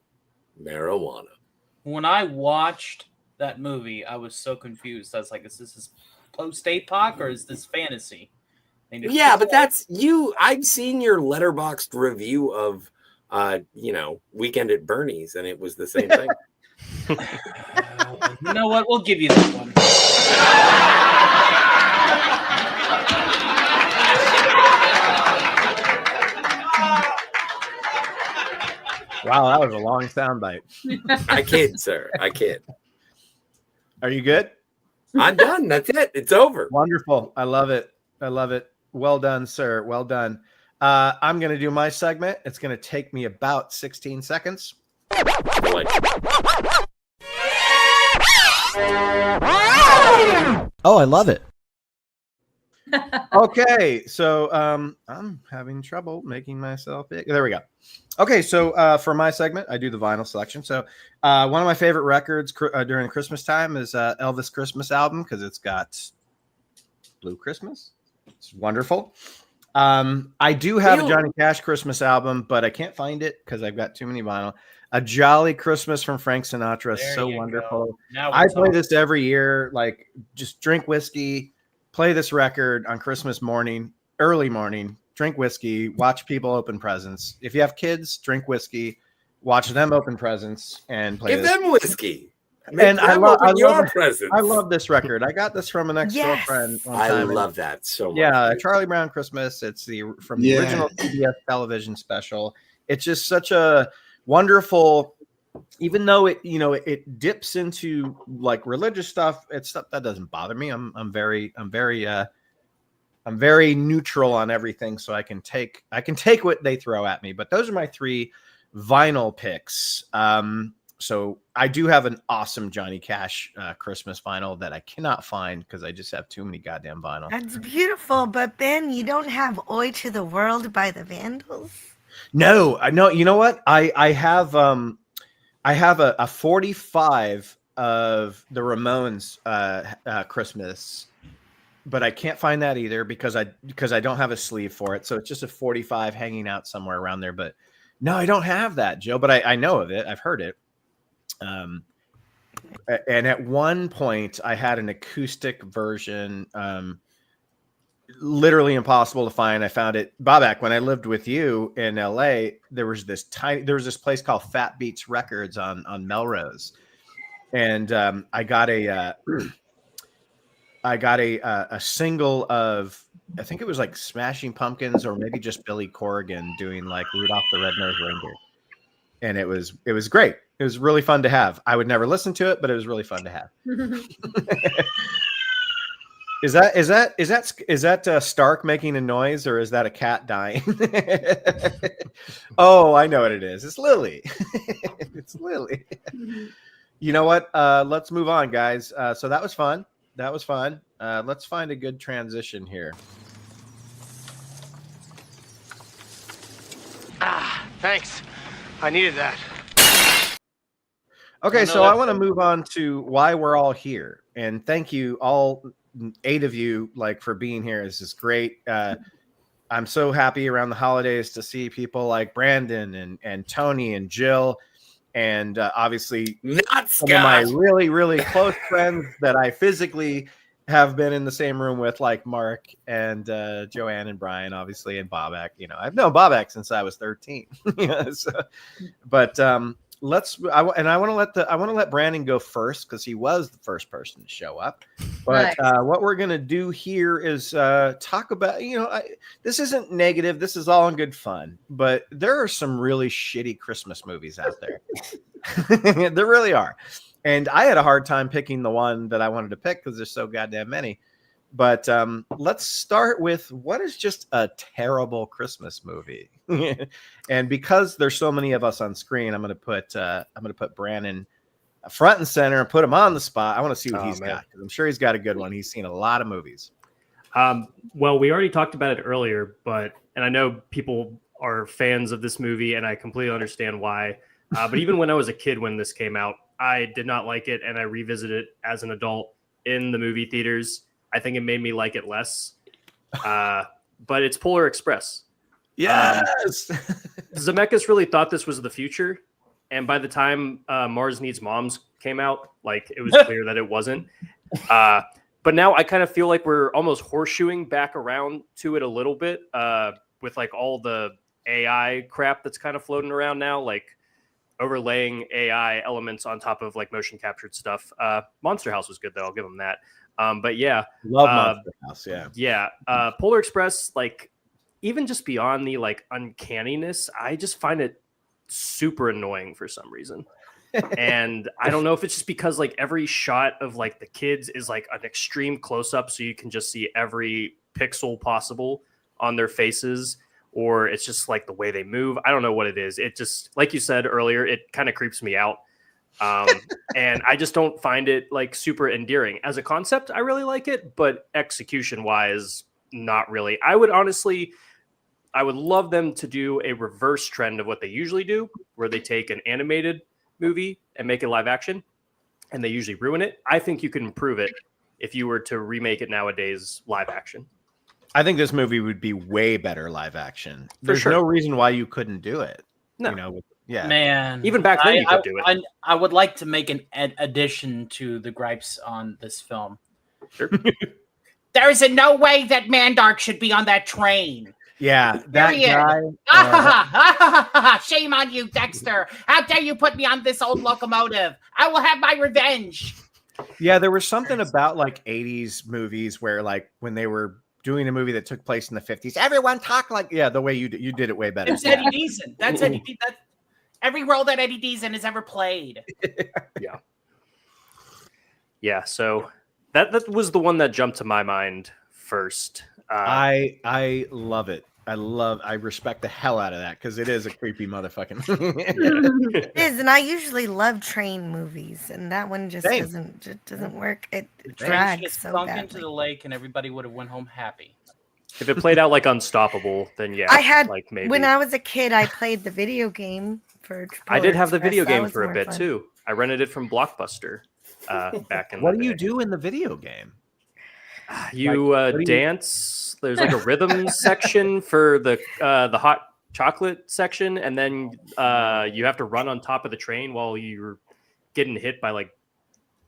marijuana. When I watched that movie, I was so confused. I was like, is this post-APOC or is this fantasy? Yeah, but that's you. I've seen your Letterboxd review of Weekend at Bernie's, and it was the same thing. You know what? We'll give you that one. Wow, that was a long soundbite. I kid, sir. I kid. Are you good? I'm done. That's it. It's over. Wonderful. I love it. I love it. Well done, sir. Well done. I'm going to do my segment. It's going to take me about 16 seconds. Oh, I love it. Okay, so I'm having trouble making myself big. There we go. Okay, so for my segment, I do the vinyl selection. So one of my favorite records during Christmas time is Elvis Christmas album because it's got Blue Christmas. It's wonderful. I do have a Johnny Cash Christmas album, but I can't find it because I've got too many vinyl. A Jolly Christmas from Frank Sinatra. There So you wonderful. go. Now we're I play talking. this every year. Like, just drink whiskey, play this record on Christmas morning, early morning, drink whiskey, watch people open presents. If you have kids, drink whiskey, watch them open presents, and play Give this. them whiskey. And I love presents. I love this record. I got this from an ex-girlfriend one I time. love that so much. Yeah, Charlie Brown Christmas. It's from the Yeah. original CBS television special. It's just such a wonderful, even though it dips into like religious stuff. It's stuff that doesn't bother me. I'm very neutral on everything, so I can take what they throw at me. But those are my 3 vinyl picks. So I do have an awesome Johnny Cash Christmas vinyl that I cannot find because I just have too many goddamn vinyl. That's beautiful, but Ben, you don't have "Oi to the World" by the Vandals? No, I know. You know what? I have a 45 of the Ramones Christmas, but I can't find that either because I don't have a sleeve for it. So it's just a 45 hanging out somewhere around there. But no, I don't have that, Jill. But I know of it. I've heard it. And at one point, I had an acoustic version. Literally impossible to find. I found it, Bobak, when I lived with you in LA. There was this place called Fat Beats Records on Melrose, and I got a single of, I think it was like Smashing Pumpkins or maybe just Billy Corrigan doing like Rudolph the Red-Nosed Reindeer, and it was great. It was really fun to have. I would never listen to it, but it was really fun to have. Is that Stark making a noise, or is that a cat dying? Oh, I know what it is. It's Lily. It's Lily. You know what? Let's move on, guys. So that was fun. Let's find a good transition here. Thanks. I needed that. Okay, so I want to move on to why we're all here, and thank you all 8 of you for being here. This is great. I'm so happy around the holidays to see people like Brandon and Tony and Jill, and obviously some of my really, really close friends that I physically have been in the same room with, like Mark and Joanne and Brian, obviously, and Bobak. I've known Bobak since I was 13. But I want to let Brandon go first because he was the first person to show up. But Nice. what we're gonna do here is talk about, this isn't negative. This is all in good fun. But there are some really shitty Christmas movies out there. There really are. And I had a hard time picking the one that I wanted to pick because there's so goddamn many. But let's start with what is just a terrible Christmas movie. And because there's so many of us on screen, I'm gonna put Brandon front and center and put him on the spot. I want to see what he's got, because I'm sure he's got a good one. He's seen a lot of movies. Well, we already talked about it earlier, and I know people are fans of this movie, and I completely understand why. But even when I was a kid, when this came out, I did not like it, and I revisited it as an adult in the movie theaters. I think it made me like it less. But it's Polar Express. Yes. Zemeckis really thought this was the future. And by the time Mars Needs Moms came out, it was clear that it wasn't. But now I kind of feel like we're almost horseshoeing back around to it a little bit with all the AI crap that's kind of floating around now, overlaying AI elements on top of motion captured stuff. Monster House was good though, I'll give them that. But yeah, love Monster House. Yeah. Polar Express, even just beyond the uncanniness, I just find it super annoying for some reason. And I don't know if it's just because every shot of the kids is an extreme close-up, so you can just see every pixel possible on their faces, or it's just the way they move. I don't know what it is. It just, like you said earlier, it kind of creeps me out. And I just don't find it super endearing. As a concept, I really like it, but execution wise, not really. I would love them to do a reverse trend of what they usually do, where they take an animated movie and make it live action, and they usually ruin it. I think you can improve it if you were to remake it nowadays live action. I think this movie would be way better live action. There's sure. no reason why you couldn't do it. No. Yeah, Man, even back then you could do it. I would like to make an addition to the gripes on this film. Sure. There is no way that Mandark should be on that train. Yeah, that Period. guy. Shame on you, Dexter. How dare you put me on this old locomotive? I will have my revenge. Yeah, there was something about like 80s movies where like when they were doing a movie that took place in the 50s, everyone talked like the way you did it way better. It's Eddie Deason. That's Eddie. That's every role that Eddie Deason has ever played. Yeah. Yeah. So that was the one that jumped to my mind first. I love it. I respect the hell out of that because it is a creepy motherfucking. It is, and I usually love train movies, and that one just doesn't work. It drags so sunk badly. into the lake, and everybody would have went home happy. If it played out like Unstoppable, then yeah. I had like maybe. When I was a kid, I played the video game for. I did have the Express. video That game was for a more bit fun. too. I rented it from Blockbuster back in. What do you do in the video game? You dance. There's like a rhythm section for the hot chocolate section, and then you have to run on top of the train while you're getting hit by like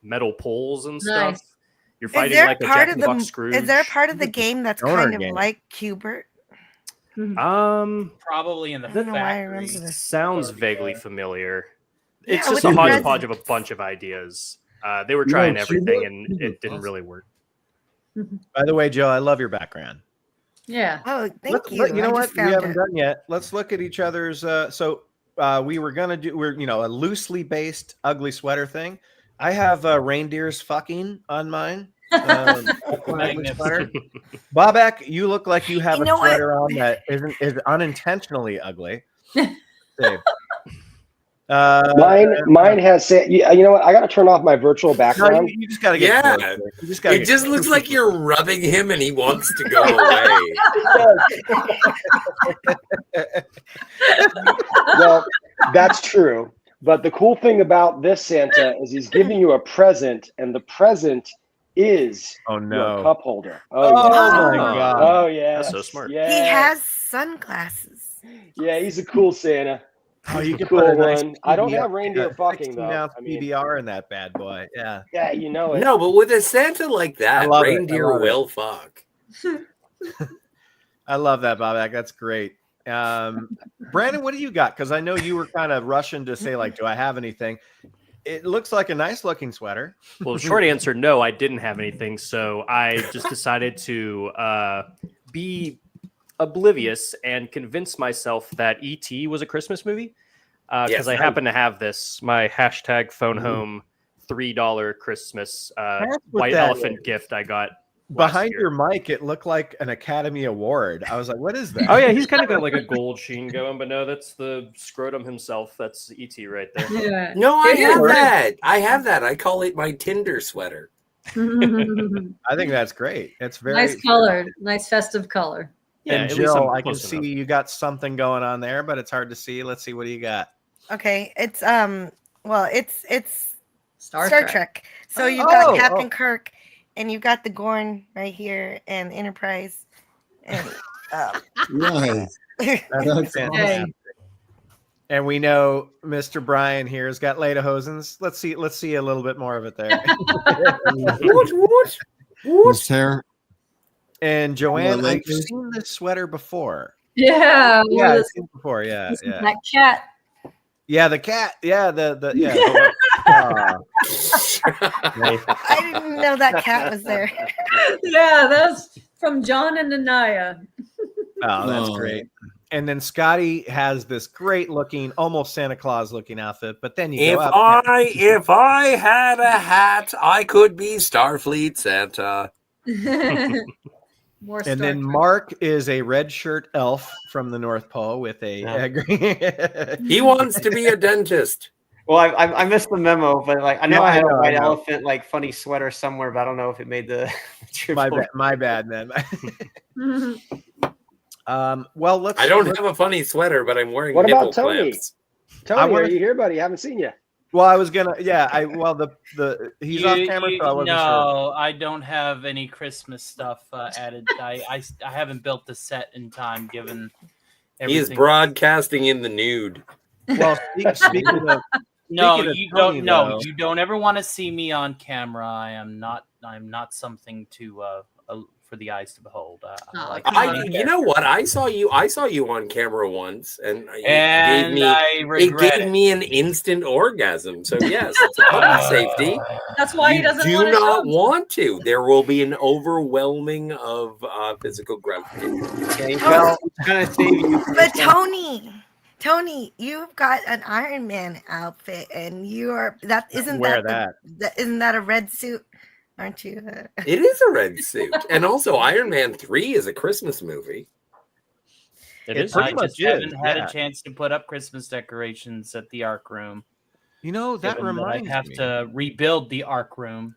metal poles and stuff. Nice. You're fighting like a Jack in the Box Scrooge. Is there a part of the game that's kind of like Qbert? Probably in the I don't know why I factory. remember this. Sounds vaguely familiar. Yeah, It's just with a the hodgepodge of a bunch of ideas. They were trying everything, and it didn't really work. By the way, Joe, I love your background. Yeah. Oh, thank you. You know I what? just We found haven't it. done yet. Let's look at each other's. We were gonna do. We're a loosely based ugly sweater thing. I have reindeers fucking on mine. Ugly sweater. Bobak, you look like you have You a know what? sweater on that is unintentionally ugly. Dave. Mine has you know what? I got to turn off my virtual background. You just got to get. Yeah, it just looks like you're rubbing him and he wants to go away. Well, that's true. But the cool thing about this Santa is he's giving you a present, and the present is your cup holder. Oh my God. Oh yeah. That's so smart. Yeah. He has sunglasses. Yeah, he's a cool Santa. Oh, you He's a can cool put a nice one. I don't PBR have reindeer fucking though. 16-ounce I mean, PBR in that bad boy. Yeah. yeah, you know it. No, but with a Santa like that, love it. I reindeer love it. will fuck. I love that, Bobak. That's great. Brandon, what do you got? Because I know you were kind of rushing to say, like, do I have anything? It looks like a nice looking sweater. Well, short answer, no, I didn't have anything. So I just decided to be oblivious and convince myself that E.T. was a Christmas movie. Because Yes, I happen to have this, my hashtag phone home $3 Christmas white that elephant gift I got. Behind your mic, it looked like an Academy Award. I was like, what is that? Oh, yeah, he's kind of got like a gold sheen going, but no, that's the scrotum himself. That's E.T. right there. Yeah. No, I have that. I have that. I call it my Tinder sweater. I think that's great. It's very Nice color, nice festive color. Yeah, And at least I'm Jill, I can close see enough. you got something going on there, but it's hard to see. Let's see, what do you got? Okay, it's it's Star Trek. So you got Captain oh. Kirk, and you got the Gorn right here, and Enterprise, and Nice. That's fantastic. And we know Mr. Brian here has got lederhosens. Let's see a little bit more of it there. This hair. And Joanne, More I've Lakers? seen this sweater before. Yeah. Yeah, this- I've seen it before. Yeah, this is yeah. That cat. Yeah, the cat. Yeah, the yeah. I didn't know that cat was there. Yeah, that's from John and Anaya. Oh, that's Oh. great. And then Scotty has this great looking, almost Santa Claus looking outfit. But then you If go up. if I had a hat, I could be Starfleet Santa. More And Star then Trek. Mark is a red shirt elf from the North Pole with a. He wants to be a dentist. Well, I missed the memo, but like I know No, I had I know, a white I know. elephant like funny sweater somewhere, but I don't know if it made the. my bad, man. Well, let's. I don't have a funny sweater, but I'm wearing What nipple about Tony? clamps. Tony, wanna- are you here, buddy? I haven't seen you. Well, I was gonna. Yeah, he's off camera, so I wasn't no, sure. I don't have any Christmas stuff added. I haven't built the set in time, given He is everything. broadcasting in the nude. Well, speaking of No, speaking of you Tony, don't. No, though- you don't ever want to see me on camera. I'm not something to for the eyes to behold. You know what? I saw you on camera once, and And I regret gave it. me an instant orgasm. So yes, it's a public safety. That's why he doesn't do want to not show. want to. There will be an overwhelming of physical gratification. Well, it's gonna save you. But Tony, you've got an Iron Man outfit, and you are isn't that a red suit? Aren't you? It is a red suit, and also Iron Man 3 is a Christmas movie. It is. I just haven't had a chance to put up Christmas decorations at the Arc Room. You know, that reminds me. I have to rebuild the Arc Room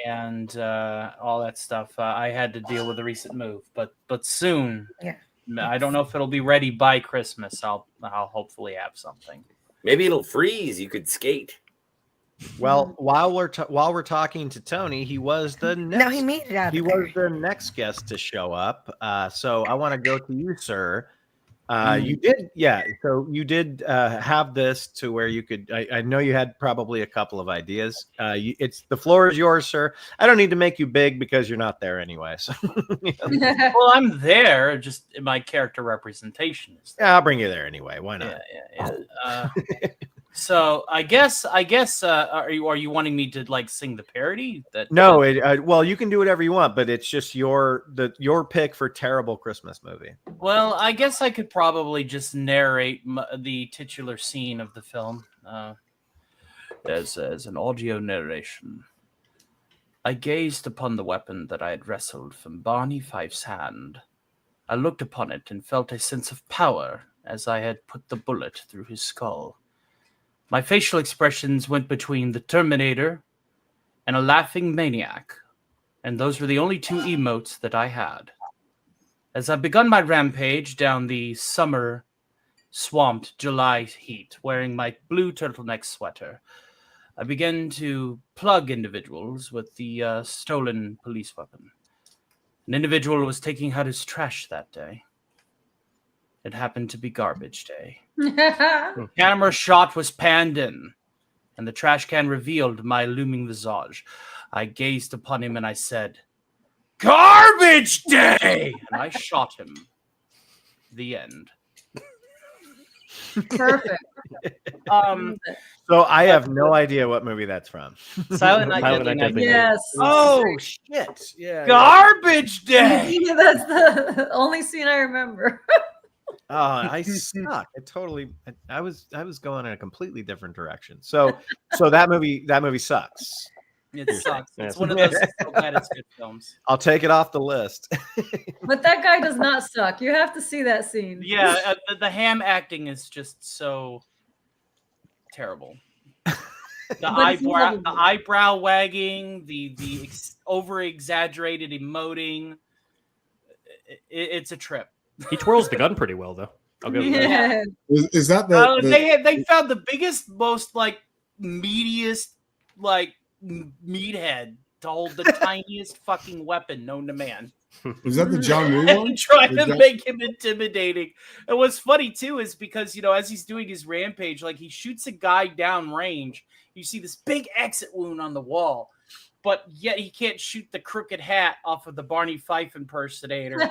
and all that stuff. I had to deal with a recent move, but soon. Yeah. I don't know if it'll be ready by Christmas. I'll hopefully have something. Maybe it'll freeze. You could skate. Well, while we're talking to Tony, he was the next. No, he made it out. He was the next guest to show up. So I want to go to you, sir. You did, yeah. So you did have this to where you could. I know you had probably a couple of ideas. The floor is yours, sir. I don't need to make you big because you're not there anyway. So. Well, I'm there. Just my character representation is there. Yeah, I'll bring you there anyway. Why not? Yeah. So I guess are you wanting me to like sing the parody? No, well, you can do whatever you want, but it's just your pick for terrible Christmas movie. Well, I guess I could probably just narrate the titular scene of the film as an audio narration. I gazed upon the weapon that I had wrestled from Barney Fife's hand. I looked upon it and felt a sense of power as I had put the bullet through his skull. My facial expressions went between the Terminator and a laughing maniac, and those were the only two emotes that I had. As I begun my rampage down the summer swamped July heat, wearing my blue turtleneck sweater, I began to plug individuals with the stolen police weapon. An individual was taking out his trash that day. It happened to be garbage day. Camera shot was panned in, and the trash can revealed my looming visage. I gazed upon him and I said, "Garbage day!" And I shot him. The end. Perfect. So I have no idea what movie that's from. Silent Night, Deadly Night. Yes. Oh shit! Yeah. Garbage day. Yeah, that's the only scene I remember. Oh, I suck. I was going in a completely different direction. So that movie sucks. It sucks. It's one of those so bad it's good films. I'll take it off the list. But that guy does not suck. You have to see that scene. Yeah, the ham acting is just so terrible. The eyebrow wagging, the over exaggerated emoting. It's a trip. He twirls the gun pretty well, though. I'll give him that. Is that They found the biggest, most like meatiest, like meathead to hold the tiniest fucking weapon known to man. Is that the John Woo one? And trying to make him intimidating. And what's funny too is because as he's doing his rampage, like he shoots a guy down range, you see this big exit wound on the wall. But yet he can't shoot the crooked hat off of the Barney Fife impersonator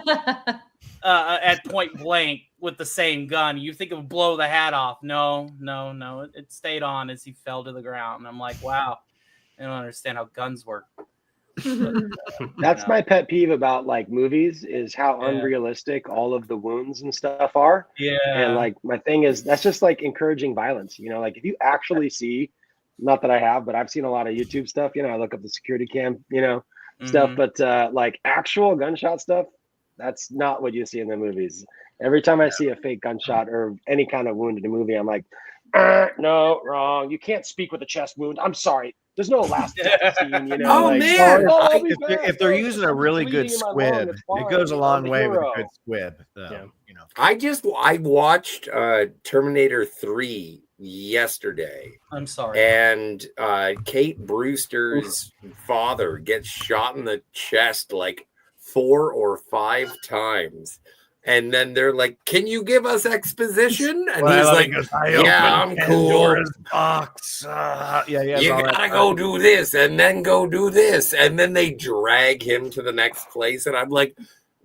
at point blank with the same gun. You think it would blow the hat off. No. It stayed on as he fell to the ground. And I'm like, wow, I don't understand how guns work. But, that's my pet peeve about like movies is how unrealistic all of the wounds and stuff are. Yeah. And like my thing is that's just like encouraging violence. Like if you actually see, not that I have, but I've seen a lot of YouTube stuff. I look up the security cam, stuff. But like actual gunshot stuff, that's not what you see in the movies. Every time I see a fake gunshot or any kind of wound in a movie, I'm like, no, wrong. You can't speak with a chest wound. I'm sorry. There's no last scene, Oh, like, man. If they're using a really good squib, it goes a long way with a good squib. I watched Terminator 3 yesterday. I'm sorry. And Kate Brewster's father gets shot in the chest like 4 or 5 times. And then they're like, "Can you give us exposition?" And Well, he's I like, goes, I "Yeah, opened I'm cool. Pandora's box. Yeah, You all that gotta stuff. go do this and then go do this." And then they drag him to the next place. And I'm like,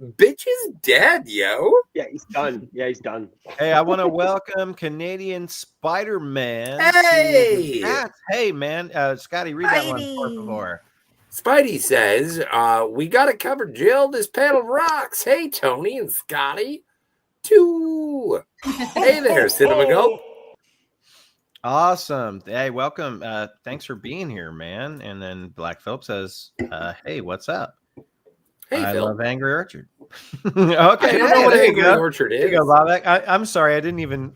"Bitch is dead, yo." Yeah, he's done. Yeah, he's done. Hey, I want to welcome Canadian Spider-Man. Hey! Hey, man. Scotty, read that one, por favor. Spidey says, "We got to cover Jill. This panel rocks. Hey, Tony and Scotty. Two. Hey there, Cinema Go." Awesome. Hey, welcome. Thanks for being here, man. And then Black Phillip says, hey, what's up? Hey, I Phil. love Angry Orchard. Okay. I don't know what there you Angry go. Orchard There you is. go, Bobak. I'm sorry. I didn't even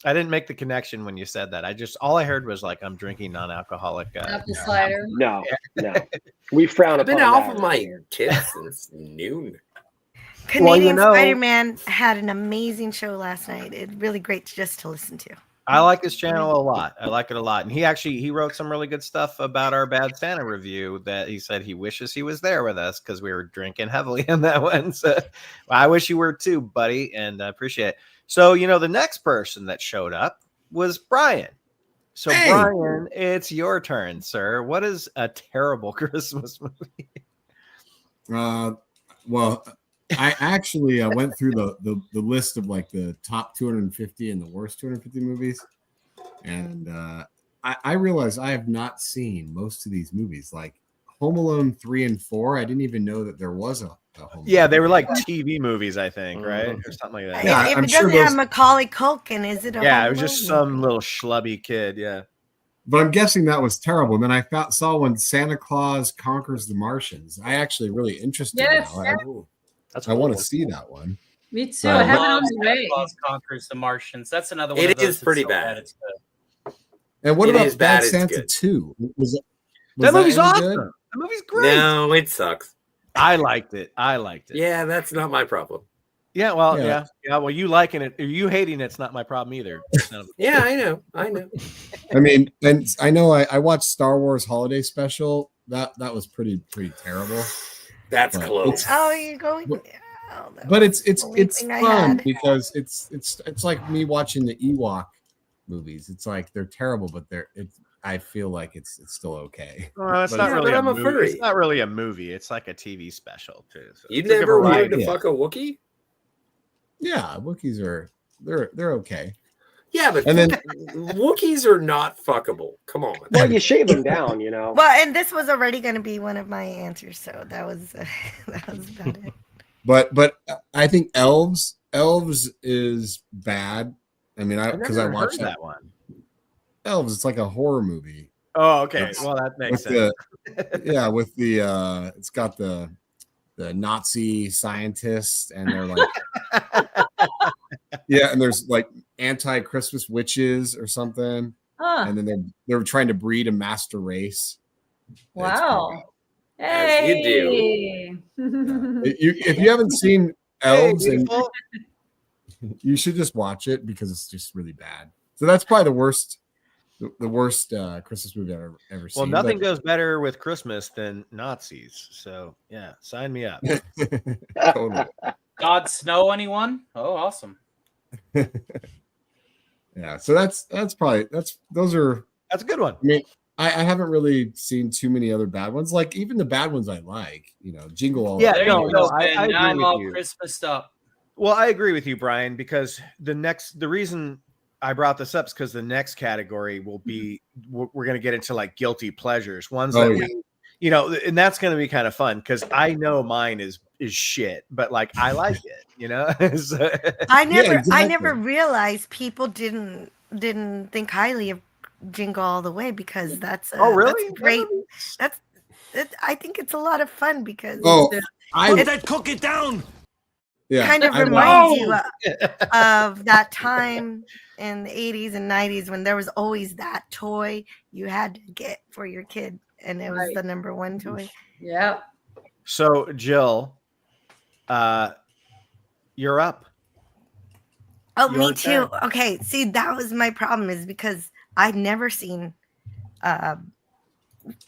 I didn't make the connection when you said that. All I heard was I'm drinking non-alcoholic apple cider. No. We frown I've been upon off that. of my tits since noon. Canadian Spider-Man had an amazing show last night. It's really great just to listen to. I like his channel a lot. I like it a lot. And he wrote some really good stuff about our Bad Santa review that he said he wishes he was there with us because we were drinking heavily in that one. So I wish you were too, buddy, and I appreciate it. So, the next person that showed up was Brian. So, Hey. Brian, it's your turn, sir. What is a terrible Christmas movie? Well, I actually went through the list of the top 250 and the worst 250 movies, and I realized I have not seen most of these movies. Like Home Alone 3 and 4, I didn't even know that there was a Home Yeah, Alone. they were like TV movies, I think, right, or something like that. Yeah, if I'm it sure doesn't have those- Macaulay Culkin, is it? Yeah, it was just some little schlubby kid. Yeah. But I'm guessing that was terrible. And then I saw when Santa Claus Conquers the Martians. I actually really interested. Yes, now. yes. I want to see that one. Me too. I have it on the Santa way. Claus Conquers the Martians. That's another one. It of those is that's pretty so bad. It's good. And what It about is Bad bad, it's Santa good. 2? Was That movie's any awesome. good? That movie's great. No, it sucks. I liked it. Yeah, that's not my problem. Yeah, well, Yeah. yeah. Well, you liking it or you hating it's not my problem either. Yeah, I know. I mean, and I know I watched Star Wars Holiday Special. That was pretty terrible. That's But close. Oh, you're going. But it's the only thing I fun had. because it's like me watching the Ewok movies. It's like they're terrible, but I feel like it's still okay. Well, it's But not it's- really but a I'm a movie. furry. It's not really a movie. It's like a TV special too. So You it's a good never wanted variety. to Yeah. fuck a Wookiee? Yeah, Wookiees they're okay. Yeah, but And then Wookiees are not fuckable. Come on. Well, you shave them down, Well, and this was already going to be one of my answers, so that was about it. but I think Elves is bad. I mean, because I never watched heard that one. Elves. It's like a horror movie. Oh, okay. That's- Well, that makes with sense. with the it's got the Nazi scientists, and they're like yeah, and there's like anti-Christmas witches or something, Huh. and then they're trying to breed a master race. Wow. As you Hey. If you haven't seen Elves, and you should just watch it because it's just really bad. So that's probably the worst Christmas movie I've ever seen. Well, nothing but- goes better with Christmas than Nazis. So yeah, sign me up. Totally. God Snow, anyone? Oh, awesome. Yeah, so that's probably That's a good one. I mean, I haven't really seen too many other bad ones. Like even the bad ones I like, Jingle All Yeah, the Way. no, I And agree I'm with all you. Christmased up. Well, I agree with you, Brian, because the reason I brought this up is because the next category will be we're going to get into like guilty pleasures, ones Oh, that we, and that's going to be kind of fun because I know mine is shit, but like I like it, So- I never exactly. realized people didn't think highly of Jingle All the Way because that's Oh, really? that's great. I think it's a lot of fun because Oh, Put that cookie down. yeah, kind of I reminds you of that time in the 80s and 90s when there was always that toy you had to get for your kid, and it was Right. the number one toy. Yep. So, Jill, you're up. Oh, Your me too. turn. Okay, see, that was my problem is because I'd never seen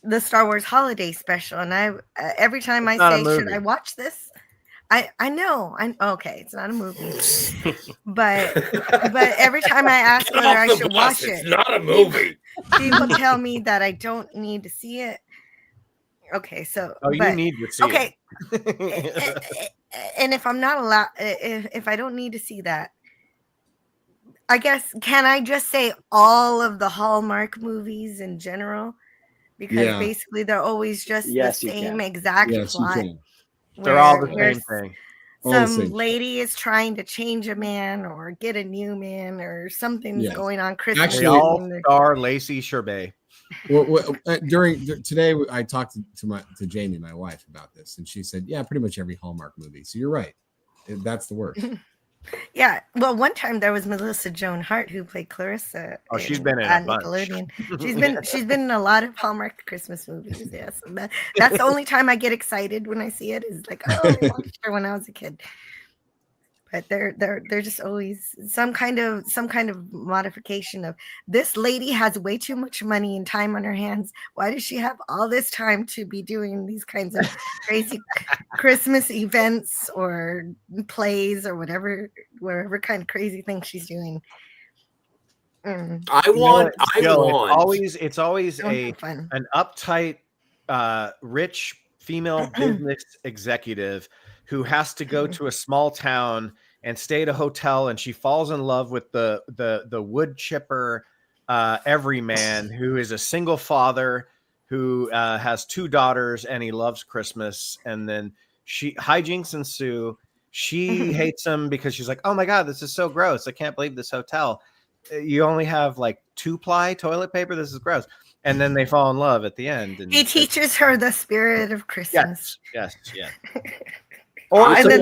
the Star Wars Holiday Special, and I every time I It's not a say, should movie. I watch this? I know. Okay, it's not a movie, but every time I ask whether I should watch it's it, not a movie. People tell me that I don't need to see it. Okay, so you need to see it. And if I'm not allowed, if I don't need to see that, I guess can I just say all of the Hallmark movies in general? Because basically they're always just the same exact plot. They're all the same thing. Some lady is trying to change a man or get a new man or something's going on. Christmas. Actually, all star Lacey Sherbet. Well, during today, I talked to Jamie, my wife, about this, and she said, "Yeah, pretty much every Hallmark movie." So you're right. That's the worst. Yeah. Well, one time there was Melissa Joan Hart who played Clarissa. Oh, she's been in a bunch. Nickelodeon. She's been in a lot of Hallmark Christmas movies. Yes, that's the only time I get excited when I see it. Is like, oh, I watched her when I was a kid. But they're just always some kind of modification of this lady has way too much money and time on her hands. Why does she have all this time to be doing these kinds of crazy Christmas events or plays or whatever kind of crazy thing she's doing? It's always an uptight, rich female business executive who has to go to a small town and stay at a hotel, and she falls in love with the wood chipper everyman who is a single father who has 2 daughters, and he loves Christmas. And then hijinks ensue. She hates him because she's like, "Oh my God, this is so gross! I can't believe this hotel. You only have like 2-ply toilet paper. This is gross." And then they fall in love at the end. And he teaches her the spirit of Christmas. Yes. Here's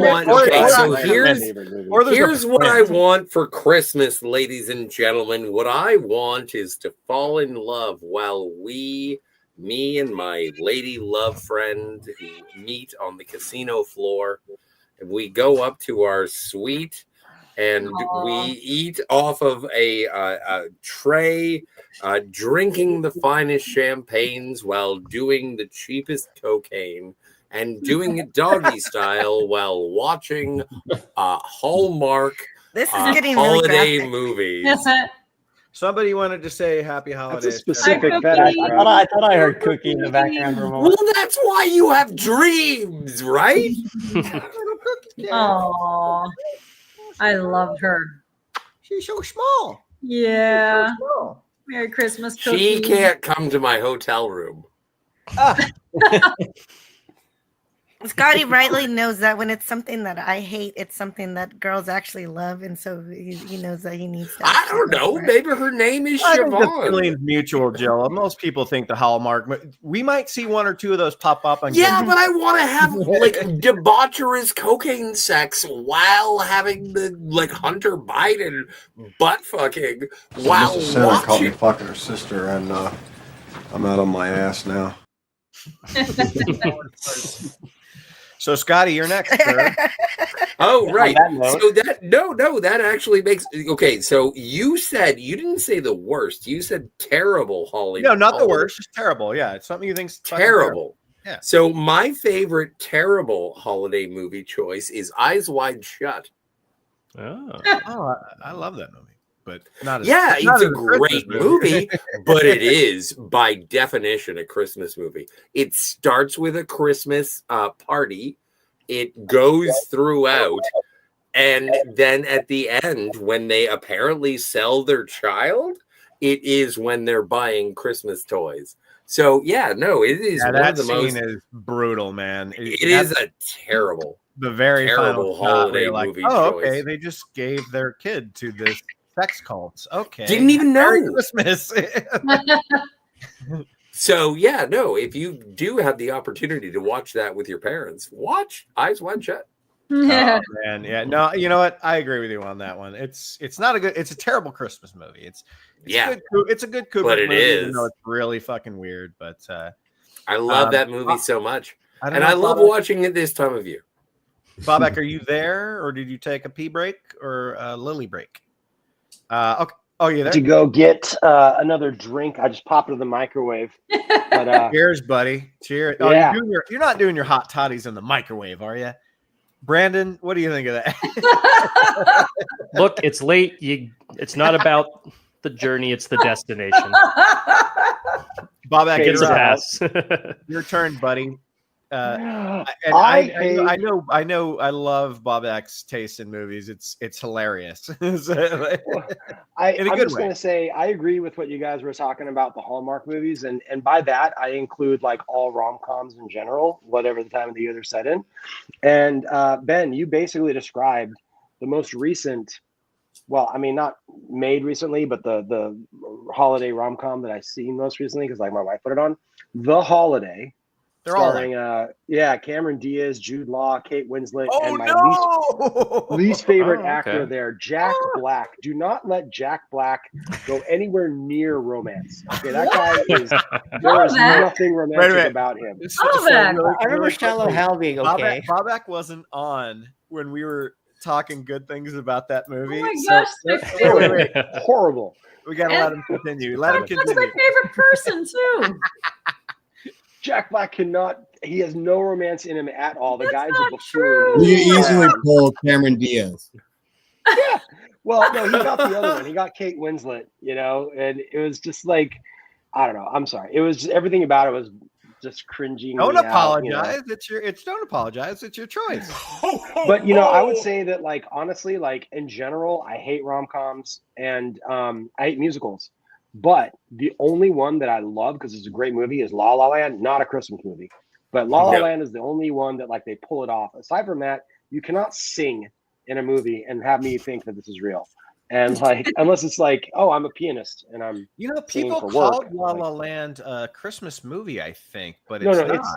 what I want for Christmas, ladies and gentlemen. What I want is to fall in love while me and my lady love friend who meet on the casino floor, and we go up to our suite and we eat off of a tray, drinking the finest champagnes while doing the cheapest cocaine, and doing it doggy style while watching Hallmark holiday movies. Somebody wanted to say happy holidays. That's a specific fetish. I thought I heard Cookie in the background for a moment. Well, that's why you have dreams, right? Oh, I loved her. She's so small. Yeah. So small. Merry Christmas, Cookie. She can't come to my hotel room. Scotty rightly knows that when it's something that I hate, it's something that girls actually love, and so he knows that he needs to. I don't know. Maybe her name is Siobhan. The feeling's mutual, Jill. Most people think the Hallmark. We might see 1 or 2 of those pop up on. Yeah, but I want to have like debaucherous cocaine sex while having the like Hunter Biden butt fucking while Mrs. Center caught me fucking her sister, and I'm out on my ass now. So, Scotty, you're next, sir. Oh, right. So that actually makes okay. So you said you didn't say the worst. You said terrible Hollywood. No, not the worst. Just terrible. Yeah, it's something you think's terrible. Yeah. So my favorite terrible holiday movie choice is Eyes Wide Shut. Oh, I love that movie, but not as it's a great movie, but it is by definition a Christmas movie. It starts with a Christmas party. It goes throughout, and then at the end, when they apparently sell their child, it is when they're buying Christmas toys. So it is one of the most. That scene is brutal, man. It is a terrible. The very terrible holiday movie. Choice. Okay, they just gave their kid to this sex cults. Okay, didn't even know. Merry Christmas. So if you do have the opportunity to watch that with your parents, watch Eyes Wide Shut. Yeah. Oh, man, yeah. No, you know what? I agree with you on that one. It's not a good. It's a terrible Christmas movie. It's a good Kubrick but it movie, is. even though it's really fucking weird. But I love that movie so much, and I love watching it this time of year. Bobak, are you there, or did you take a pee break or a lily break? Okay. Oh, you there? To go get another drink. I just popped it in the microwave. But, cheers, buddy. Cheers. Oh, yeah. You're not doing your hot toddies in the microwave, are you? Brandon, what do you think of that? Look, it's late. It's not about the journey; it's the destination. Bob, that gets a pass. Your turn, buddy. I love Bobak's taste in movies. It's hilarious. I'm just going to say I agree with what you guys were talking about, the Hallmark movies, and by that I include like all rom-coms in general, whatever the time of the year they're set in. And Ben, you basically described the most recent, well, I mean not made recently, but the holiday rom-com that I've seen most recently because like my wife put it on, The Holiday. They're all starring, Cameron Diaz, Jude Law, Kate Winslet, and my least favorite actor there, Jack Black. Do not let Jack Black go anywhere near romance. Okay, that guy is. There is nothing romantic about him. I remember Shallow Hal being okay. Bobak wasn't on when we were talking good things about that movie. Oh my gosh, horrible. We gotta let him continue. Let him continue. That's my favorite person too. Jack Black he has no romance in him at all. The guy's a buffoon. You easily pull Cameron Diaz. Yeah. Well, no, he got the other one. He got Kate Winslet, and it was just like, I don't know. I'm sorry. It was just, everything about it was just cringy. Don't apologize. Don't apologize. It's your choice. But I would say that like honestly, like in general, I hate rom-coms and I hate musicals. But the only one that I love because it's a great movie is La La Land, not a Christmas movie. But La La Land is the only one that like they pull it off. Aside from that, you cannot sing in a movie and have me think that this is real. And like unless it's like, oh, I'm a pianist and I'm people for called work. La La Land a Christmas movie, I think, but No, it's no, not. it's-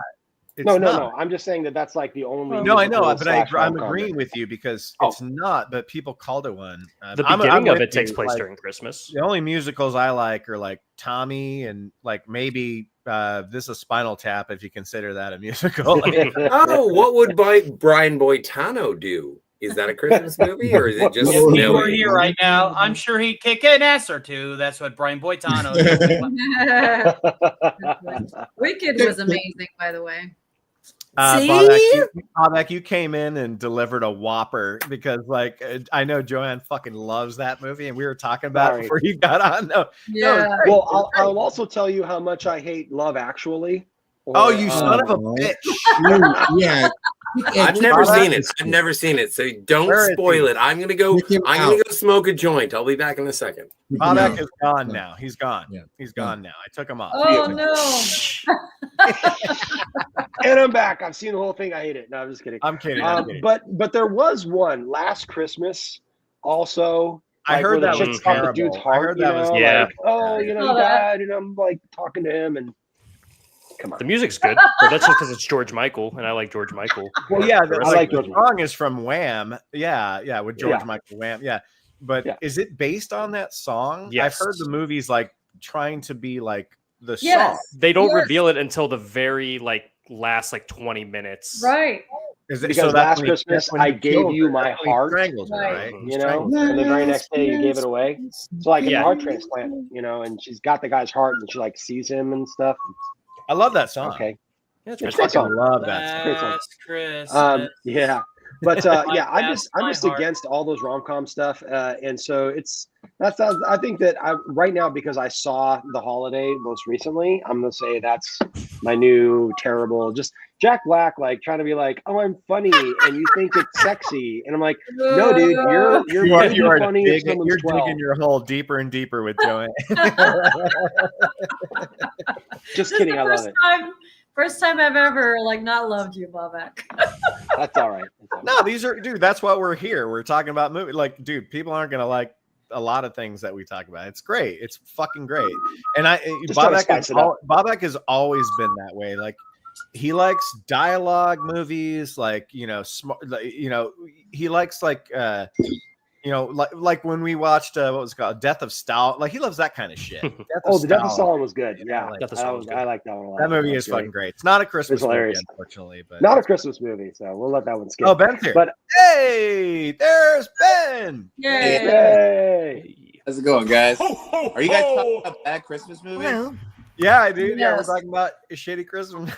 It's No. not. I'm just saying that's like the only. No, I know, musical but slash I'm rom-com agreeing that- with you because it's not. But people called it one. The I'm beginning of with it takes you, place like, during Christmas. The only musicals I like are like Tommy and like maybe This is Spinal Tap if you consider that a musical. Oh, what would Brian Boitano do? Is that a Christmas movie or is it just If he snowy? were here right now, I'm sure he'd kick an ass or two. That's what Brian Boitano did. Wicked was amazing, by the way. Bobak, you came in and delivered a whopper because, like, I know Joanne fucking loves that movie, and we were talking about it before you got on. No, Well, I'll also tell you how much I hate Love Actually. You son of a bitch! Yeah, I've never seen it. I've never seen it, so don't spoil it. I'm gonna go smoke a joint. I'll be back in a second. Bobak is gone now. He's gone. Yeah. He's gone now. I took him off. Oh no! And I'm back. I've seen the whole thing. I hate it. No, I'm just kidding. I'm kidding. But there was one Last Christmas also. I heard that was terrible. The dude's heart, I heard that was like, he died, and I'm like talking to him and. Come on. The music's good, but that's just because it's George Michael, and I like George Michael. Well, yeah, I like the song is from Wham. Yeah, with George Yeah. Michael Wham. Yeah, but is it based on that song? Yes. I've heard the movie's like trying to be like the Yes. song. They don't Yes. reveal it until the very last 20 minutes. Right. Is it, Because so that's last when Christmas when I he gave killed you her. my That's when he heart, strangled her, right? and the very next day you gave it away. So like a heart transplant, and she's got the guy's heart and she like sees him and stuff. I love that song. Okay. Yeah, it's I a great fucking song. love that song. Last Christmas. Yeah. But yeah, I'm my just heart. against all those rom-com stuff, and so I think that right now because I saw The Holiday most recently, I'm gonna say that's my new terrible. Just Jack Black like trying to be like, oh, I'm funny, and you think it's sexy, and I'm like, no, dude, you're You are funny. If digging, someone's you're 12. digging your hole deeper and deeper with Joanne. Just kidding, I love it. First time I've ever not loved you, Bobak. That's all right. No, dude, that's why we're here. We're talking about movie. Like, dude, people aren't gonna like a lot of things that we talk about. It's great. It's fucking great. And Bobak has always been that way. Like, he likes dialogue movies, he likes like when we watched what was it called, Death of Stalin. Like, he loves that kind of shit. The Death of Stalin was good. Yeah, I like that one a lot. That movie is fucking great. It's not a Christmas movie, hilarious. Unfortunately, but Not a Christmas movie, so we'll let that one skip. Oh, Ben's here. But hey, there's Ben. Yay! How's it going, guys? Are you guys talking about bad Christmas movies? Hello. Yeah, dude. Yeah, we're Yes. talking about a shitty Christmas.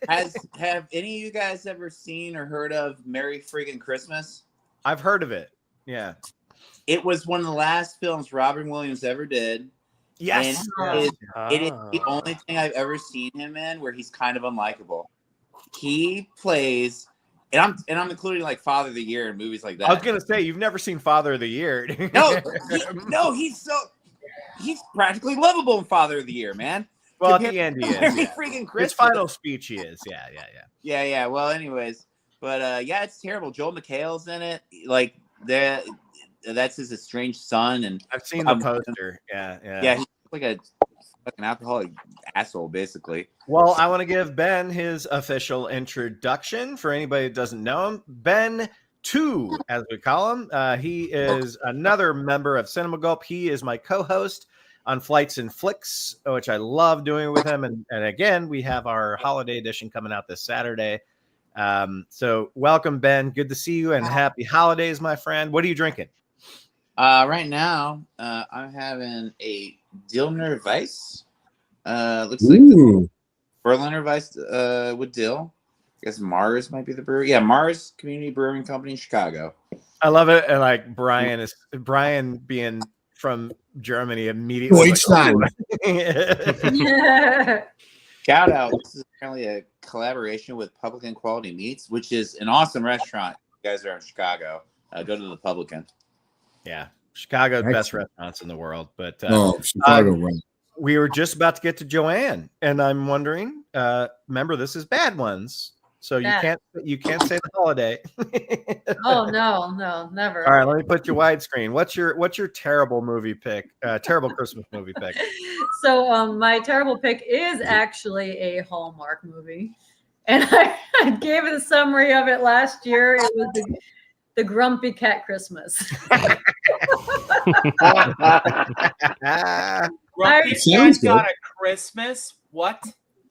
Have any of you guys ever seen or heard of Merry Freaking Christmas? I've heard of it. Yeah. It was one of the last films Robin Williams ever did. Yes. And it is the only thing I've ever seen him in where he's kind of unlikable. He plays, and I'm including like Father of the Year and movies like that. I was gonna say you've never seen Father of the Year. No, he's practically lovable in Father of the Year, man. Well, at the end he is. Merry Yeah. freaking His Christmas. final speech he is. Yeah. Well, anyways, but yeah, it's terrible. Joel McHale's in it. Like that's his estranged son, and I've seen the poster. Yeah. He's like a fucking alcoholic asshole, basically. Well, I want to give Ben his official introduction for anybody that doesn't know him. Ben 2, as we call him. He is another member of Cinema Gulp. He is my co-host on Flights and Flicks, which I love doing with him. And again, we have our holiday edition coming out this Saturday. So welcome, Ben. Good to see you, and happy holidays, my friend. What are you drinking? Right now, I'm having a Dillner Weiss. Looks like the Berliner Weiss with dill. I guess Mars might be the brewery. Yeah, Mars Community Brewing Company in Chicago. I love it. And like Brian being from Germany immediately. Shout out. This is apparently a collaboration with Publican Quality Meats, which is an awesome restaurant. If you guys are in Chicago, go to the Publican. Yeah, Chicago's best restaurants in the world. But Chicago, right? We were just about to get to Joanne, and I'm wondering. Remember, this is Bad Ones, so you can't say the holiday. Oh no, never. All right, let me put your widescreen. What's your terrible movie pick? Terrible Christmas movie pick. So my terrible pick is actually a Hallmark movie, and I gave a summary of it last year. It was the Grumpy Cat Christmas. Grumpy Cat's got a Christmas. What?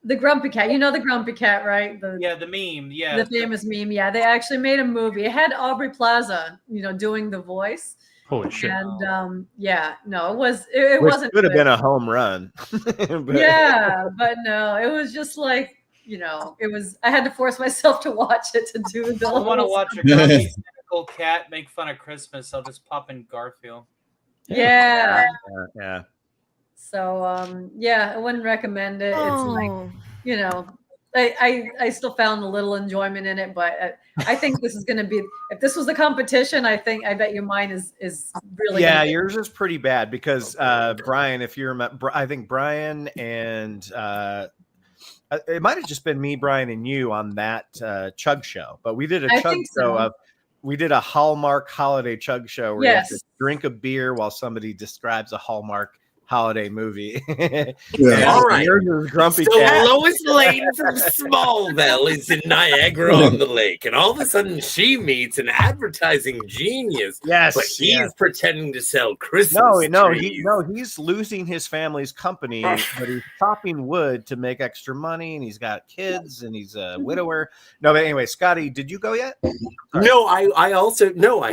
The Grumpy Cat. You know the Grumpy Cat, right? The meme. Yeah. The famous meme. Yeah. They actually made a movie. It had Aubrey Plaza, doing the voice. Holy shit. And it Which wasn't could have good. been a home run. Yeah, but no, it was just like, it was, I had to force myself to watch it to do the I want to whole watch a stuff. grumpy, cynical cat make fun of Christmas. I'll just pop in Garfield. Yeah. Yeah. So I wouldn't recommend it. It's like, I still found a little enjoyment in it, but I think this is going to be, if this was the competition, I bet you mine is really. Yeah, yours is pretty bad because Brian, if you remember, I think Brian and it might have just been me, Brian, and you on that Chug show, but we did a Chug show we did a Hallmark holiday Chug show where you have to drink a beer while somebody describes a Hallmark holiday movie. All right. Grumpy so Cat. Lois Lane from Smallville is in Niagara on the Lake, and all of a sudden she meets an advertising genius. Yes, but he's pretending to sell Christmas trees. He's losing his family's company, but he's chopping wood to make extra money, and he's got kids, and he's a widower. No, but anyway, Scotty, did you go yet? No, I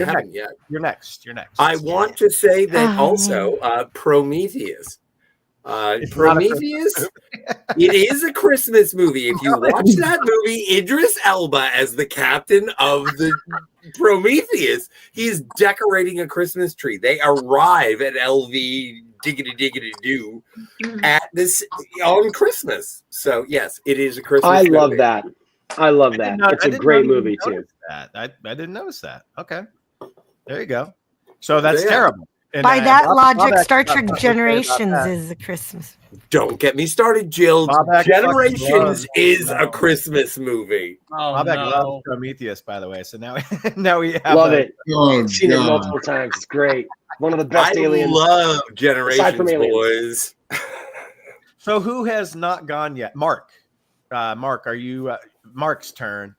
haven't yet. You're next. I want to say that also Prometheus. Prometheus, it is a Christmas movie. If you watch that movie, Idris Elba as the captain of the Prometheus, he's decorating a Christmas tree. They arrive at LV diggity doo at this on Christmas. So yes, it is a Christmas I love movie. that. I love that. It's a great movie too. I didn't notice that. Okay, there you go. So that's terrible. And By that logic, Bob Star X Trek talked Generations about that. is a Christmas. Don't get me started, Jill. Bob X Generations loves- is a Christmas movie. Bob X loves Prometheus, by the way. So now we have Love it. I've seen it multiple times. It's great. One of the best aliens. I love aside Generations, from aliens. boys. So who has not gone yet? Mark. Mark, are you? Mark's turn.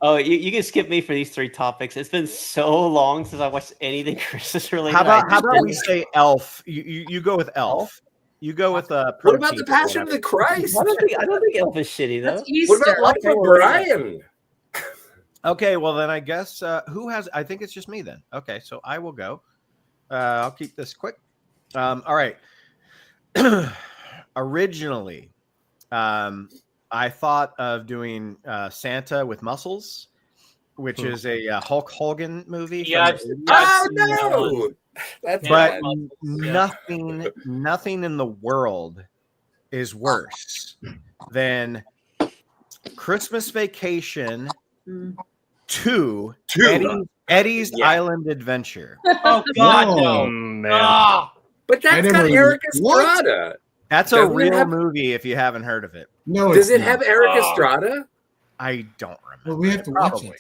Oh, you can skip me for these three topics. It's been so long since I watched anything Christmas related. How about we say Elf? You go with Elf. You go with What about the Passion of the Christ? I don't think Elf is shitty though. What about Life of Brian? Okay, well then I guess who has? I think it's just me then. Okay, so I will go. I'll keep this quick. All right. originally, I thought of doing Santa with Muscles, which is a Hulk Hogan movie. Yeah, oh no, that's but bad. nothing in the world is worse than Christmas Vacation 2, Eddie's Island Adventure. Oh God, Oh, no! man. Ah! But that's got Eric Estrada. That's a Doesn't it real have- movie if you haven't heard of it. No, Does it's it have not. Eric Estrada? I don't remember. Well, we have to watch it.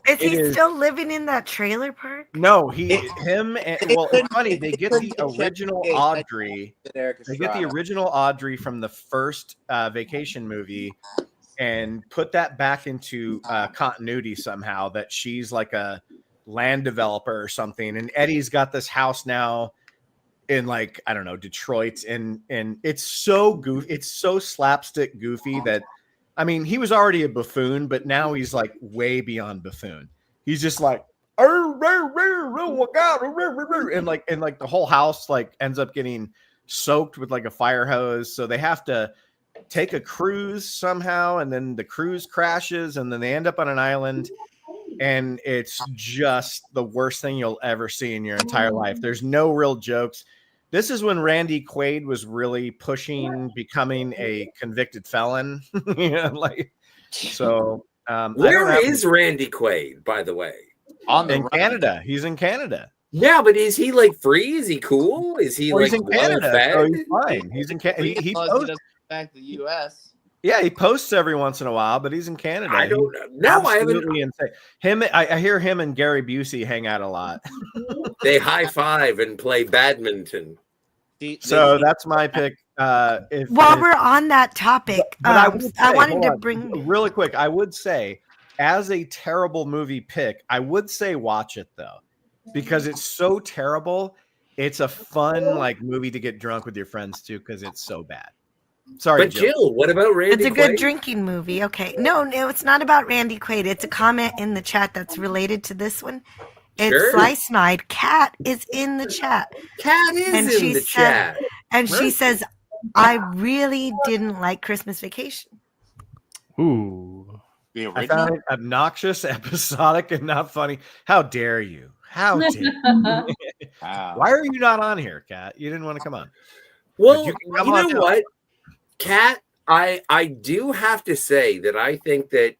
Is he It is- still living in that trailer park? No, him, and well, it's funny. They get the original Audrey. They get the original Audrey from the first Vacation movie, and put that back into continuity somehow. That she's like a land developer or something, and Eddie's got this house now in like I don't know Detroit, and it's so goofy. It's so slapstick goofy that. I mean, he was already a buffoon, but now he's like way beyond buffoon. He's just like, and like the whole house like ends up getting soaked with like a fire hose. So they have to take a cruise somehow, and then the cruise crashes, and then they end up on an island, and it's just the worst thing you'll ever see in your entire life. There's no real jokes. This is when Randy Quaid was really pushing becoming a convicted felon. So where is Randy Quaid, by the way? In Canada. He's in Canada. Yeah, but is he like free? Is he cool? Is he like he's in Canada? well-fed? So he's fine. He's in Canada. He doesn't back to the U.S. Yeah, he posts every once in a while, but he's in Canada. I don't know. No, I haven't. Insane. Him, I hear him and Gary Busey hang out a lot. They high five and play badminton. So that's my pick. While we're on that topic, I wanted to bring really quick. I would say, as a terrible movie pick, I would say watch it though, because it's so terrible. It's a fun like movie to get drunk with your friends too, because it's so bad. Sorry, but Jill, what about Randy? It's a good Quaid? drinking movie. Okay, no, it's not about Randy Quaid. It's a comment in the chat that's related to this one. It's Sure. Slice Night. Kat is in the chat. Kat is in the chat. And she says, I really didn't like Christmas Vacation. Ooh. I found it obnoxious, episodic, and not funny. How dare you? How dare you? Why are you not on here, Kat? You didn't want to come on. Well, you you know what, Kat, I do have to say that I think that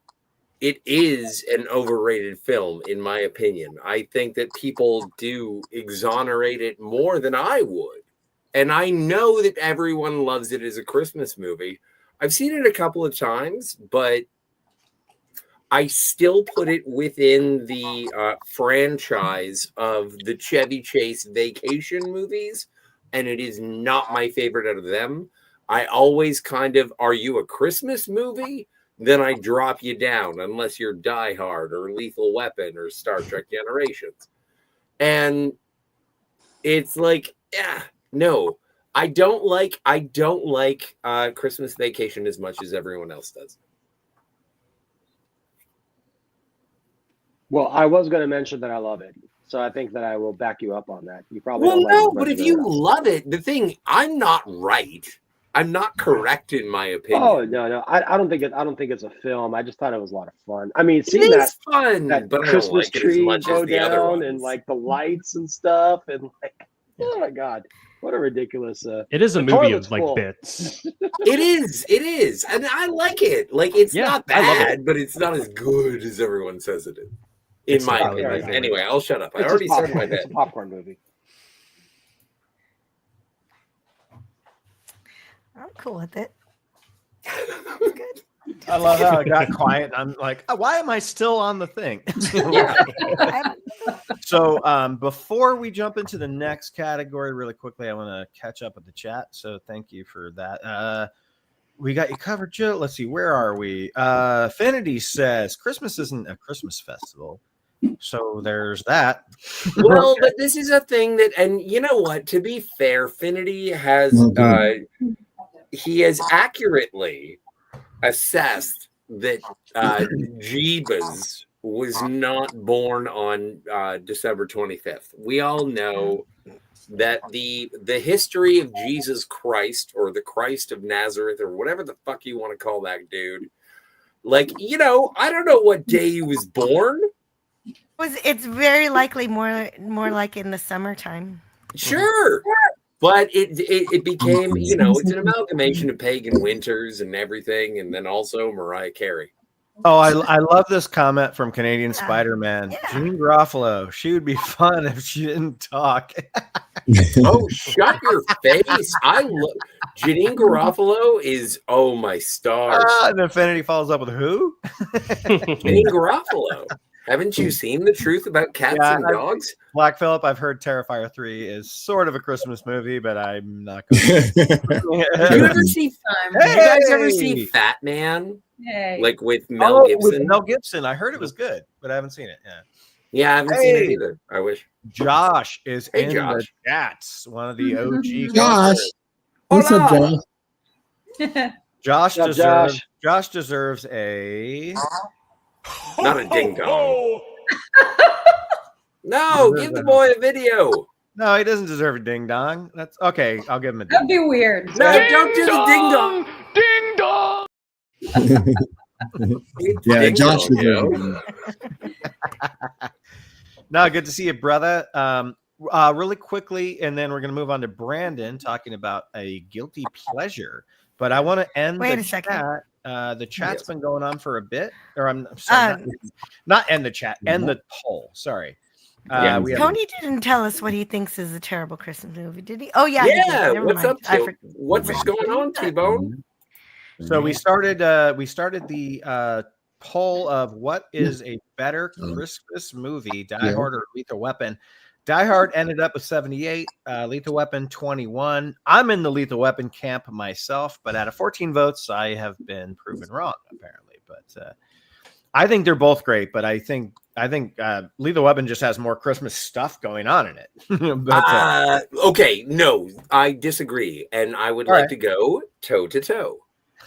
it is an overrated film, in my opinion. I think that people do exonerate it more than I would. And I know that everyone loves it as a Christmas movie. I've seen it a couple of times, but I still put it within the franchise of the Chevy Chase Vacation movies, and it is not my favorite out of them. I always kind of, are you a Christmas movie? Then I drop you down, unless you're Die Hard or Lethal Weapon or Star Trek Generations. And it's like, yeah, no, I don't like Christmas Vacation as much as everyone else does. Well, I was going to mention that I love it, so I think that I will back you up on that. You probably Well, don't like it no, as much but if as you everyone else. love it, the thing, I'm not right. I'm not correct in my opinion. Oh no, I don't think it's a film. I just thought it was a lot of fun. I mean, It seeing is that fun, that but I don't Christmas like it as tree much go as the other down and ones. like the lights and stuff, and like, oh my god, what a ridiculous! It is a the movie toilet's of like full. bits. It is, and I like it. Like it's Yeah, not I love it. bad, but it's not as good as everyone says it is. In It's my probably opinion. my favorite. Anyway, I'll shut up. I It's already just started my popcorn. It's a bit. popcorn movie. I'm cool with it. I love how it got quiet. I'm like, oh, why am I still on the thing? So before we jump into the next category really quickly, I want to catch up with the chat. So thank you for that. We got you covered, Joe. Let's see, where are we? Finity says Christmas isn't a Christmas festival. So there's that. Well, but this is a thing that, and you know what? To be fair, Finity has he has accurately assessed that Jeebus was not born on December 25th. We all know that the history of Jesus Christ, or the Christ of Nazareth, or whatever the fuck you want to call that dude, like, you know, I don't know what day he was born. It's very likely more like in the summertime. Sure. But it became, you know, it's an amalgamation of pagan winters and everything, and then also Mariah Carey. Oh, I love this comment from Canadian Spider-Man. Jean Garofalo, she would be fun if she didn't talk. Oh, shut your face. I love Janine Garofalo is, oh my stars. And Infinity follows up with who? Janine Garofalo. Haven't you seen The Truth About Cats and Dogs? Black Phillip, I've heard Terrifier 3 is sort of a Christmas movie, but I'm not going to. You guys ever see Fat Man? Hey. Like with Mel Gibson? With Mel Gibson. I heard it was good, but I haven't seen it. Yeah, I haven't seen it either. I wish. Josh is in Josh. the chats. One of the OG. Josh. What's up, Josh? Josh deserves a... Not a ding dong. No, give the boy a video. No, he doesn't deserve a ding dong. That's okay. I'll give him a ding. That'd be weird. No, don't do the ding dong. Ding dong. Yeah, Josh. No, good to see you, brother. Really quickly, and then we're going to move on to Brandon talking about a guilty pleasure. But I want to end the chat. The chat's been going on for a bit, or I'm sorry, not end the chat, end the poll. Sorry. Tony didn't tell us what he thinks is a terrible Christmas movie, did he? Oh yeah. Yeah. What's up? What's going on, T-Bone? So we started the poll of what is a better Christmas movie, Die Hard or Lethal Weapon. Die Hard ended up with 78, Lethal Weapon 21. I'm in the Lethal Weapon camp myself, but out of 14 votes, I have been proven wrong apparently. But I think they're both great, but I think Lethal Weapon just has more Christmas stuff going on in it. But, okay, no, I disagree, and I would like to go toe to toe.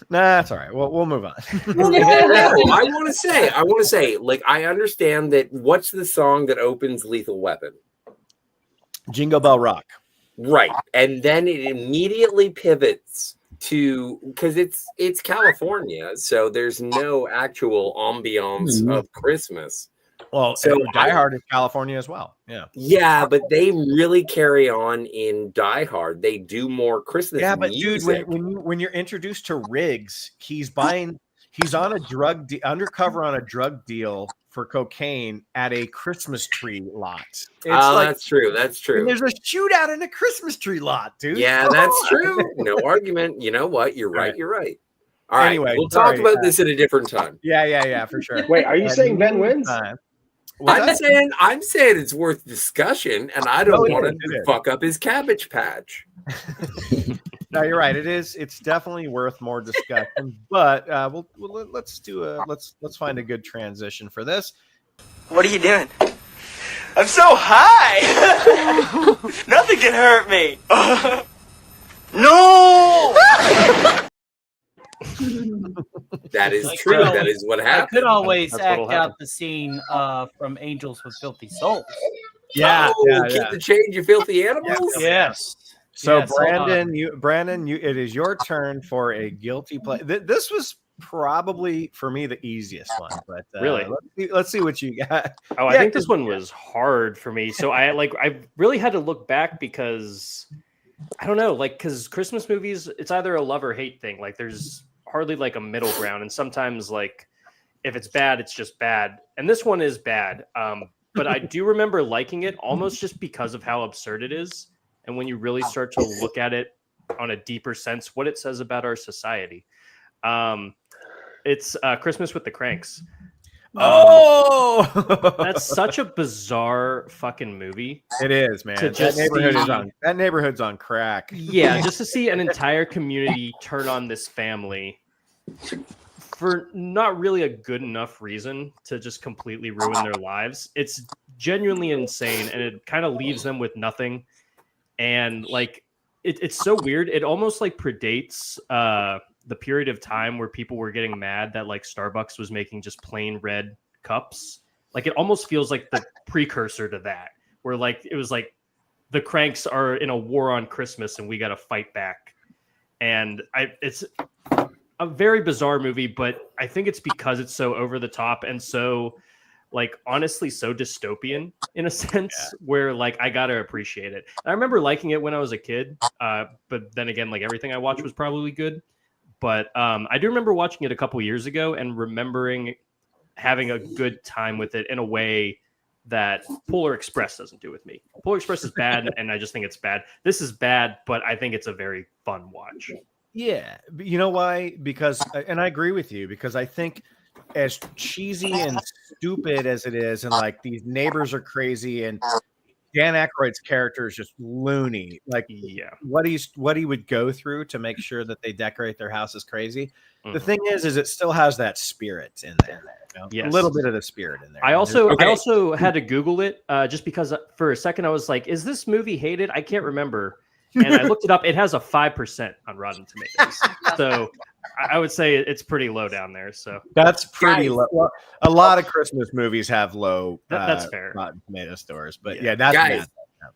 Nah, that's all right. We'll move on. No, I want to say, like, I understand that. What's the song that opens Lethal Weapon? Jingle Bell Rock. Right. And then it immediately pivots to, because it's California, so there's no actual ambiance of Christmas. Well, so Die Hard is California as well. Yeah. Yeah, but they really carry on in Die Hard. They do more Christmas. Yeah, but music. dude, when you're introduced to Riggs, he's on a undercover on a drug deal for cocaine at a Christmas tree lot. That's true. That's true. And there's a shootout in a Christmas tree lot, dude. Yeah, that's true. No argument. You know what? You're right. You're right. All right. Anyway, we'll talk about this at a different time. Yeah, for sure. Wait, are you saying Ben wins? I'm saying it's worth discussion, and I don't want to fuck up his Cabbage Patch. No, you're right. It's definitely worth more discussion. But let's find a good transition for this. What are you doing? I'm so high. Nothing can hurt me. No. That is true. That is what happened. I could always act out the scene from Angels with Filthy Souls. Yeah, keep the change, you filthy animals. Yes. So yes, Brandon, it is your turn for a guilty pleasure. This was probably for me the easiest one, but really, let's see what you got. Oh, I think this one was hard for me. So I really had to look back because I don't know, because Christmas movies, it's either a love or hate thing. Like there's hardly like a middle ground, and sometimes like if it's bad, it's just bad. And this one is bad. But I do remember liking it almost just because of how absurd it is. And when you really start to look at it on a deeper sense, what it says about our society. It's Christmas with the Cranks. That's such a bizarre fucking movie. It is, man. That neighborhood's on crack. Yeah, just to see an entire community turn on this family for not really a good enough reason to just completely ruin their lives. It's genuinely insane, and it kind of leaves them with nothing. And like it's so weird. It almost like predates the period of time where people were getting mad that like Starbucks was making just plain red cups Like it almost feels like the precursor to that, where like it was like the cranks are in a war on Christmas and we got to fight back. And it's a very bizarre movie, but I think it's because it's so over the top and so like honestly so dystopian in a sense where like I gotta appreciate it. I remember liking it when I was a kid, but then again, like everything I watched was probably good. But I do remember watching it a couple years ago and remembering having a good time with it in a way that Polar Express doesn't do with me. Polar Express is bad, and I just think it's bad. This is bad, but I think it's a very fun watch. Yeah, but you know why? Because, and I agree with you, because I think as cheesy and stupid as it is, and like these neighbors are crazy, and Dan Aykroyd's character is just loony. Like, what he would go through to make sure that they decorate their house is crazy. The thing is it still has that spirit in there. You know? Yes. A little bit of the spirit in there. I also had to Google it just because for a second I was like, is this movie hated? I can't remember. And I looked it up. It has a 5% on Rotten Tomatoes. So I would say it's pretty low down there. So that's pretty low. Well, a lot of Christmas movies have low that's fair. Rotten Tomato scores. But yeah, that's bad.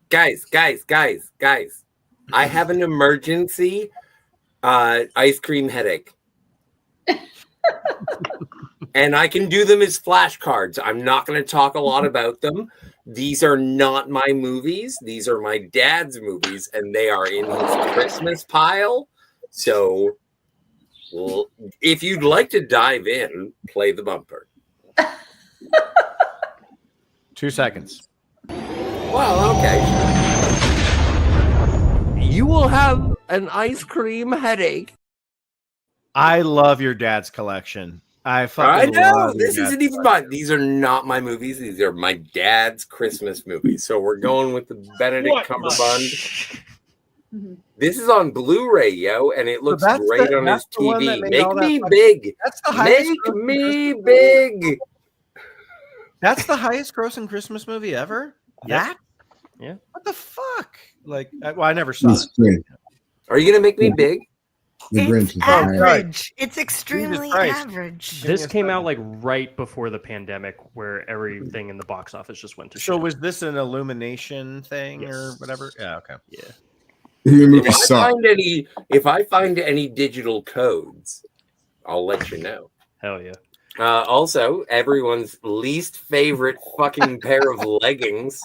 Guys. I have an emergency ice cream headache. And I can do them as flashcards. I'm not going to talk a lot about them. These are not my movies. These are my dad's movies, and they are in his Christmas pile. So, well, if you'd like to dive in, play the bumper. 2 seconds. Well, okay. You will have an ice cream headache. I love your dad's collection. I know this isn't even mine. These are not my movies. These are my dad's Christmas movies. So we're going with the Benedict Cumberbatch. This is on Blu-ray, yo, and it looks great on his TV. Make me big. That's the highest. Make me big. That's the highest grossing Christmas movie ever. That? Yeah. What the fuck? Like, well, I never saw it. Great. Are you gonna make me big? The Grinch It's is average. It's extremely average. This came out like right before the pandemic, where everything in the box office just went to shit. So was this an Illumination thing or whatever? Yeah. Okay. Yeah. If I find any digital codes, I'll let you know. Hell yeah. Also, everyone's least favorite fucking pair of leggings.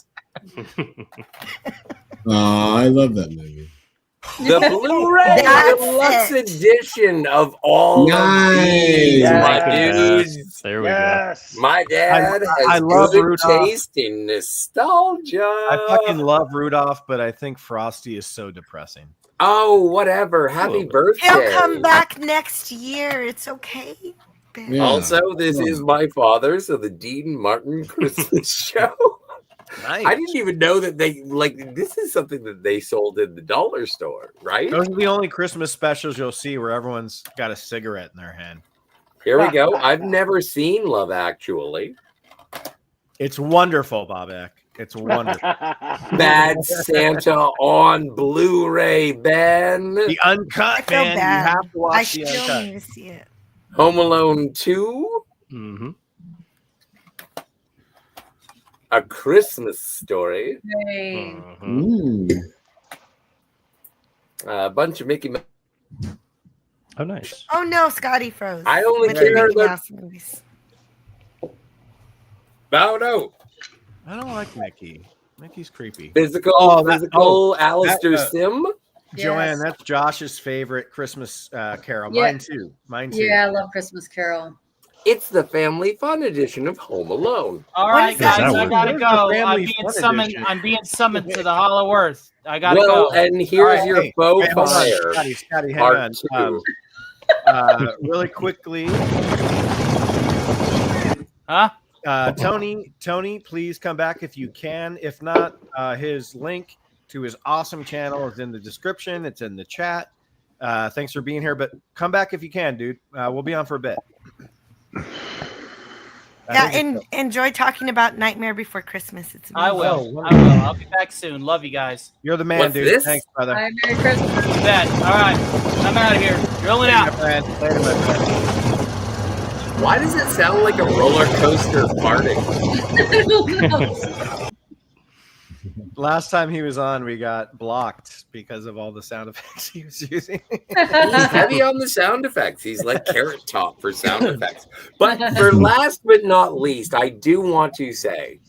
Oh, I love that movie. The Blu-ray Deluxe edition of all of these, my dudes. There we go. My dad has love good Rudolph. taste in nostalgia. I fucking love Rudolph, but I think Frosty is so depressing. Oh, whatever. Happy birthday. He'll come back next year. It's okay. Yeah. Also, this is my father's, so the Dean Martin Christmas show. Nice. I didn't even know that they this is something that they sold in the dollar store, right? Those are the only Christmas specials you'll see where everyone's got a cigarette in their hand. Here we go. I've never seen Love Actually. It's wonderful, Bobek. It's wonderful. Bad Santa on Blu-ray, Ben. The uncut, man. bad. You have to watch I the still uncut. need to see it. Home Alone 2. Mm-hmm. A Christmas Story. Hey. A bunch of Mickey Mouse. Oh, nice. Oh no, Scotty froze. I only With care the Mickey about- Mouse movies. No. I don't like Mickey. Mickey's creepy. Physical, Alistair Sim. Joanne, Yes. that's Josh's favorite Christmas carol. Yeah. Mine too. Mine too. Yeah, I love Christmas Carol. It's the family fun edition of Home Alone. All right, guys, I gotta Where's go. the I'm family being fun summoned. edition? I'm being summoned to the Hollow Earth. I gotta Well, go. and here's All right, your hey, faux hold on, fire. Scotty, hang Part on. 2. Really quickly. Huh? Tony, please come back if you can. If not, his link to his awesome channel is in the description. It's in the chat. Thanks for being here, but come back if you can, dude. We'll be on for a bit. Yeah, and enjoy talking about Nightmare Before Christmas. It's I amazing. will. I'll be back soon. Love you guys. You're the man, What's dude. this? Thanks, brother. Hi, Merry Christmas. You bet. All right. I'm out of here. Drilling Later, out. my friend. Later, my friend. Why does it sound like a roller coaster farting? Last time he was on, we got blocked because of all the sound effects he was using. He's heavy on the sound effects. He's like Carrot Top for sound effects. But for last but not least, I do want to say,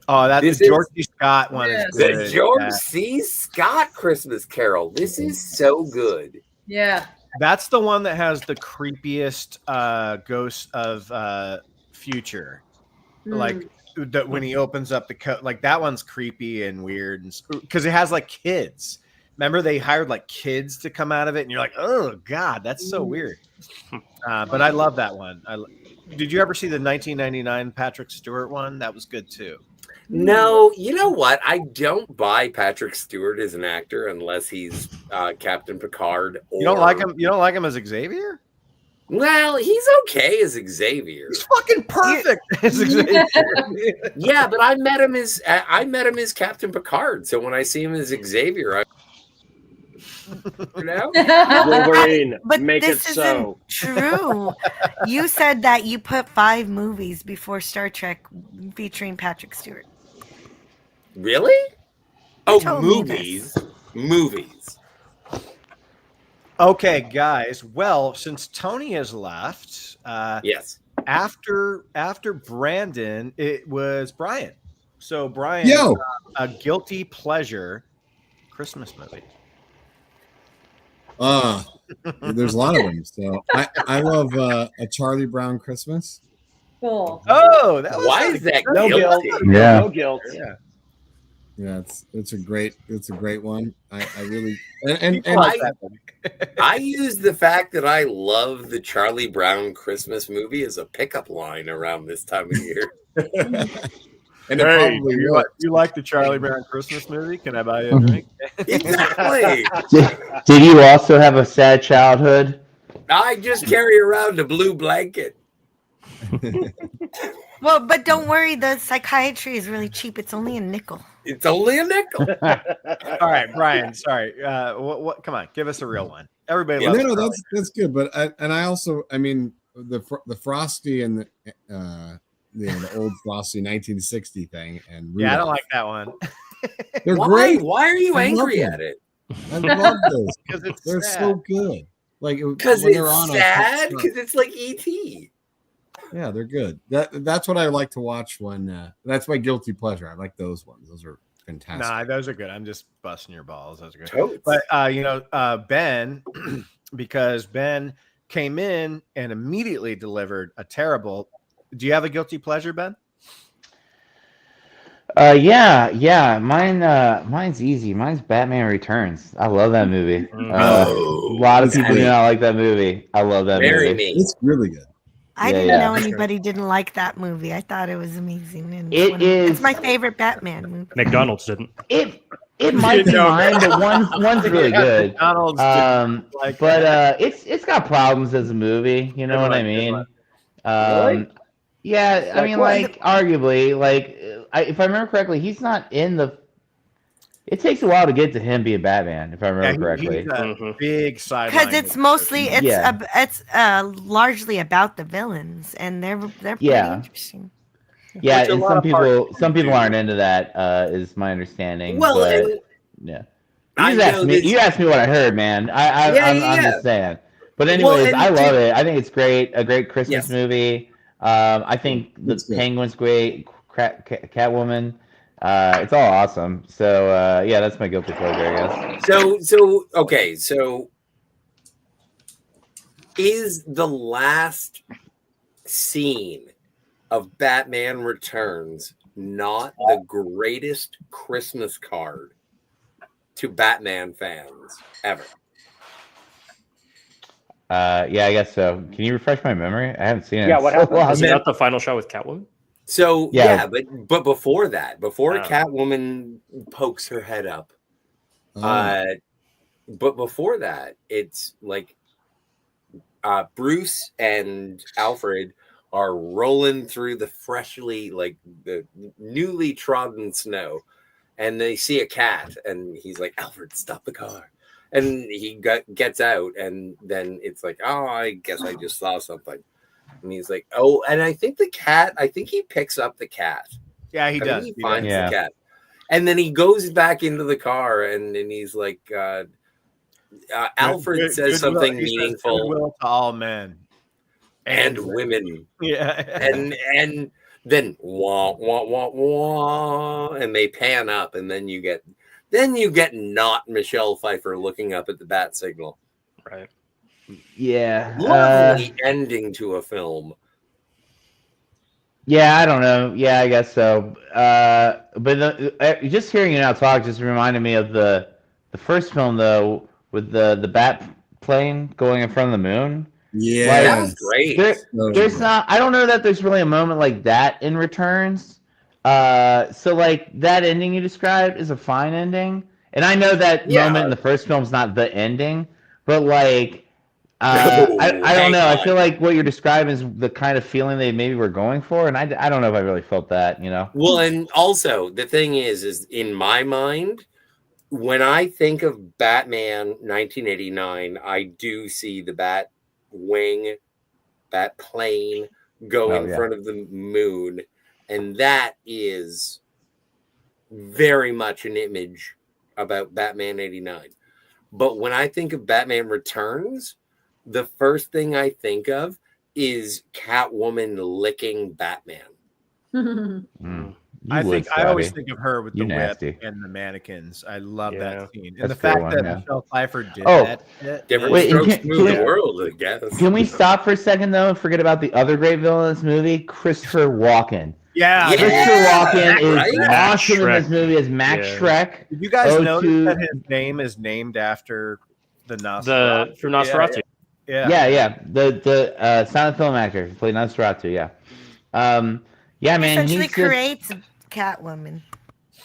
the George C. Scott one is good. The George C. Scott Christmas Carol. This is so good. Yeah. That's the one that has the creepiest ghost of future. Like when he opens up the coat, like that one's creepy and weird, and because it has like kids. Remember, they hired like kids to come out of it, and you're like, oh god, that's so weird. But I love that one. Did you ever see the 1999 Patrick Stewart one? That was good too. No, you know what? I don't buy Patrick Stewart as an actor unless he's Captain Picard. Or... You don't like him? You don't like him as Xavier? Well, he's okay as Xavier. He's fucking perfect as Xavier. Yeah, but I met him as Captain Picard. So when I see him as Xavier, Wolverine, but make this it so. isn't true. You said that you put 5 movies before Star Trek featuring Patrick Stewart. Really? Oh, told me movies. Okay, guys. Well, since Tony has left, yes. After Brandon, it was Brian. So Brian, a guilty pleasure Christmas movie. There's a lot of them. So I love A Charlie Brown Christmas. Cool. Oh, that was why is that no guilty? guilt? Yeah. No guilt. Yeah, it's a great one. I really I use the fact that I love the Charlie Brown Christmas movie as a pickup line around this time of year. And hey, you like the Charlie Brown Christmas movie? Can I buy you a drink? Exactly. Did you also have a sad childhood? I just carry around a blue blanket. Well, but don't worry, the psychiatry is really cheap. It's only a nickel. It's only a nickel. All right, Brian. Sorry. What? Come on, give us a real one. Everybody loves. No, that's good. But I mean, the Frosty and the old Frosty 1960 thing and Rudolph. Yeah, I don't like that one. They're great. Why are you angry at it? I love those because they're so good. Like because it's sad. Because it's like E.T. Yeah, they're good. That's what I like to watch when. That's my guilty pleasure. I like those ones. Those are fantastic. Nah, those are good. I'm just busting your balls. Those are good. Totes. But Ben, because Ben came in and immediately delivered a terrible. Do you have a guilty pleasure, Ben? Yeah. Mine's easy. Mine's Batman Returns. I love that movie. A lot of people do not like that movie. I love that movie. It's really good. I didn't know anybody didn't like that movie. I thought it was amazing. And it's my favorite Batman movie. McDonald's didn't. It might be mine, but one's really good. But it's got problems as a movie. You know what I mean? Really? Yeah, I mean, like arguably, like if I remember correctly, he's not in the. It takes a while to get to him being Batman, if I remember correctly. He's a big side. Because it's mostly it's largely about the villains, and they're pretty interesting. Yeah, and some people aren't into that. Is my understanding. Well, but, yeah. You asked me what I heard, man. I'm just saying. But anyways, I love it. I think it's great. A great Christmas movie. I think the Penguin's great. Catwoman. It's all awesome. So yeah, that's my guilty pleasure, I guess. So is the last scene of Batman Returns not the greatest Christmas card to Batman fans ever? Yeah, I guess so. Can you refresh my memory? I haven't seen it. Yeah, what happened? Is that the final shot with Catwoman? So but before that, Catwoman pokes her head up, but before that, it's like Bruce and Alfred are rolling through the the newly trodden snow, and they see a cat, and he's like, "Alfred, stop the car." And he gets out, and then it's like, "Oh, I guess I just saw something." And he's like, oh, and I think he picks up the cat. Yeah, he does. He finds the cat. And then he goes back into the car and he's like, Alfred says something meaningful. Goodwill to all men. And women. Yeah. and then wah, wah, wah, wah, and they pan up, and then you get not Michelle Pfeiffer looking up at the bat signal. Right. Yeah. Lovely ending to a film. Yeah, I don't know. Yeah, I guess so. But just hearing you now talk just reminded me of the first film though, with the bat plane going in front of the moon. Yeah, that was great. There's not. I don't know that there's really a moment like that in Returns. So like that ending you described is a fine ending, and I know that moment in the first film is not the ending, but like. I don't know. I feel like what you're describing is the kind of feeling they maybe were going for, and I don't know if I really felt that, you know. Well, and also the thing is in my mind, when I think of Batman 1989, I do see the bat plane go in front of the moon, and that is very much an image about Batman 89. But when I think of Batman Returns, the first thing I think of is Catwoman licking Batman. I always think of her with the whip and the mannequins. I love that scene. And the fact that Michelle Pfeiffer did that. Different strokes move the world, I guess. Can we stop for a second, though, and forget about the other great villain in this movie, Christopher Walken? Yeah. Christopher Walken is awesome in this movie as Max Shrek. Did you guys notice that his name is named after the Nosferatu? From Nosferatu. Yeah. The silent film actor who played Nosferatu. Yeah. Yeah, man. Essentially creates Catwoman.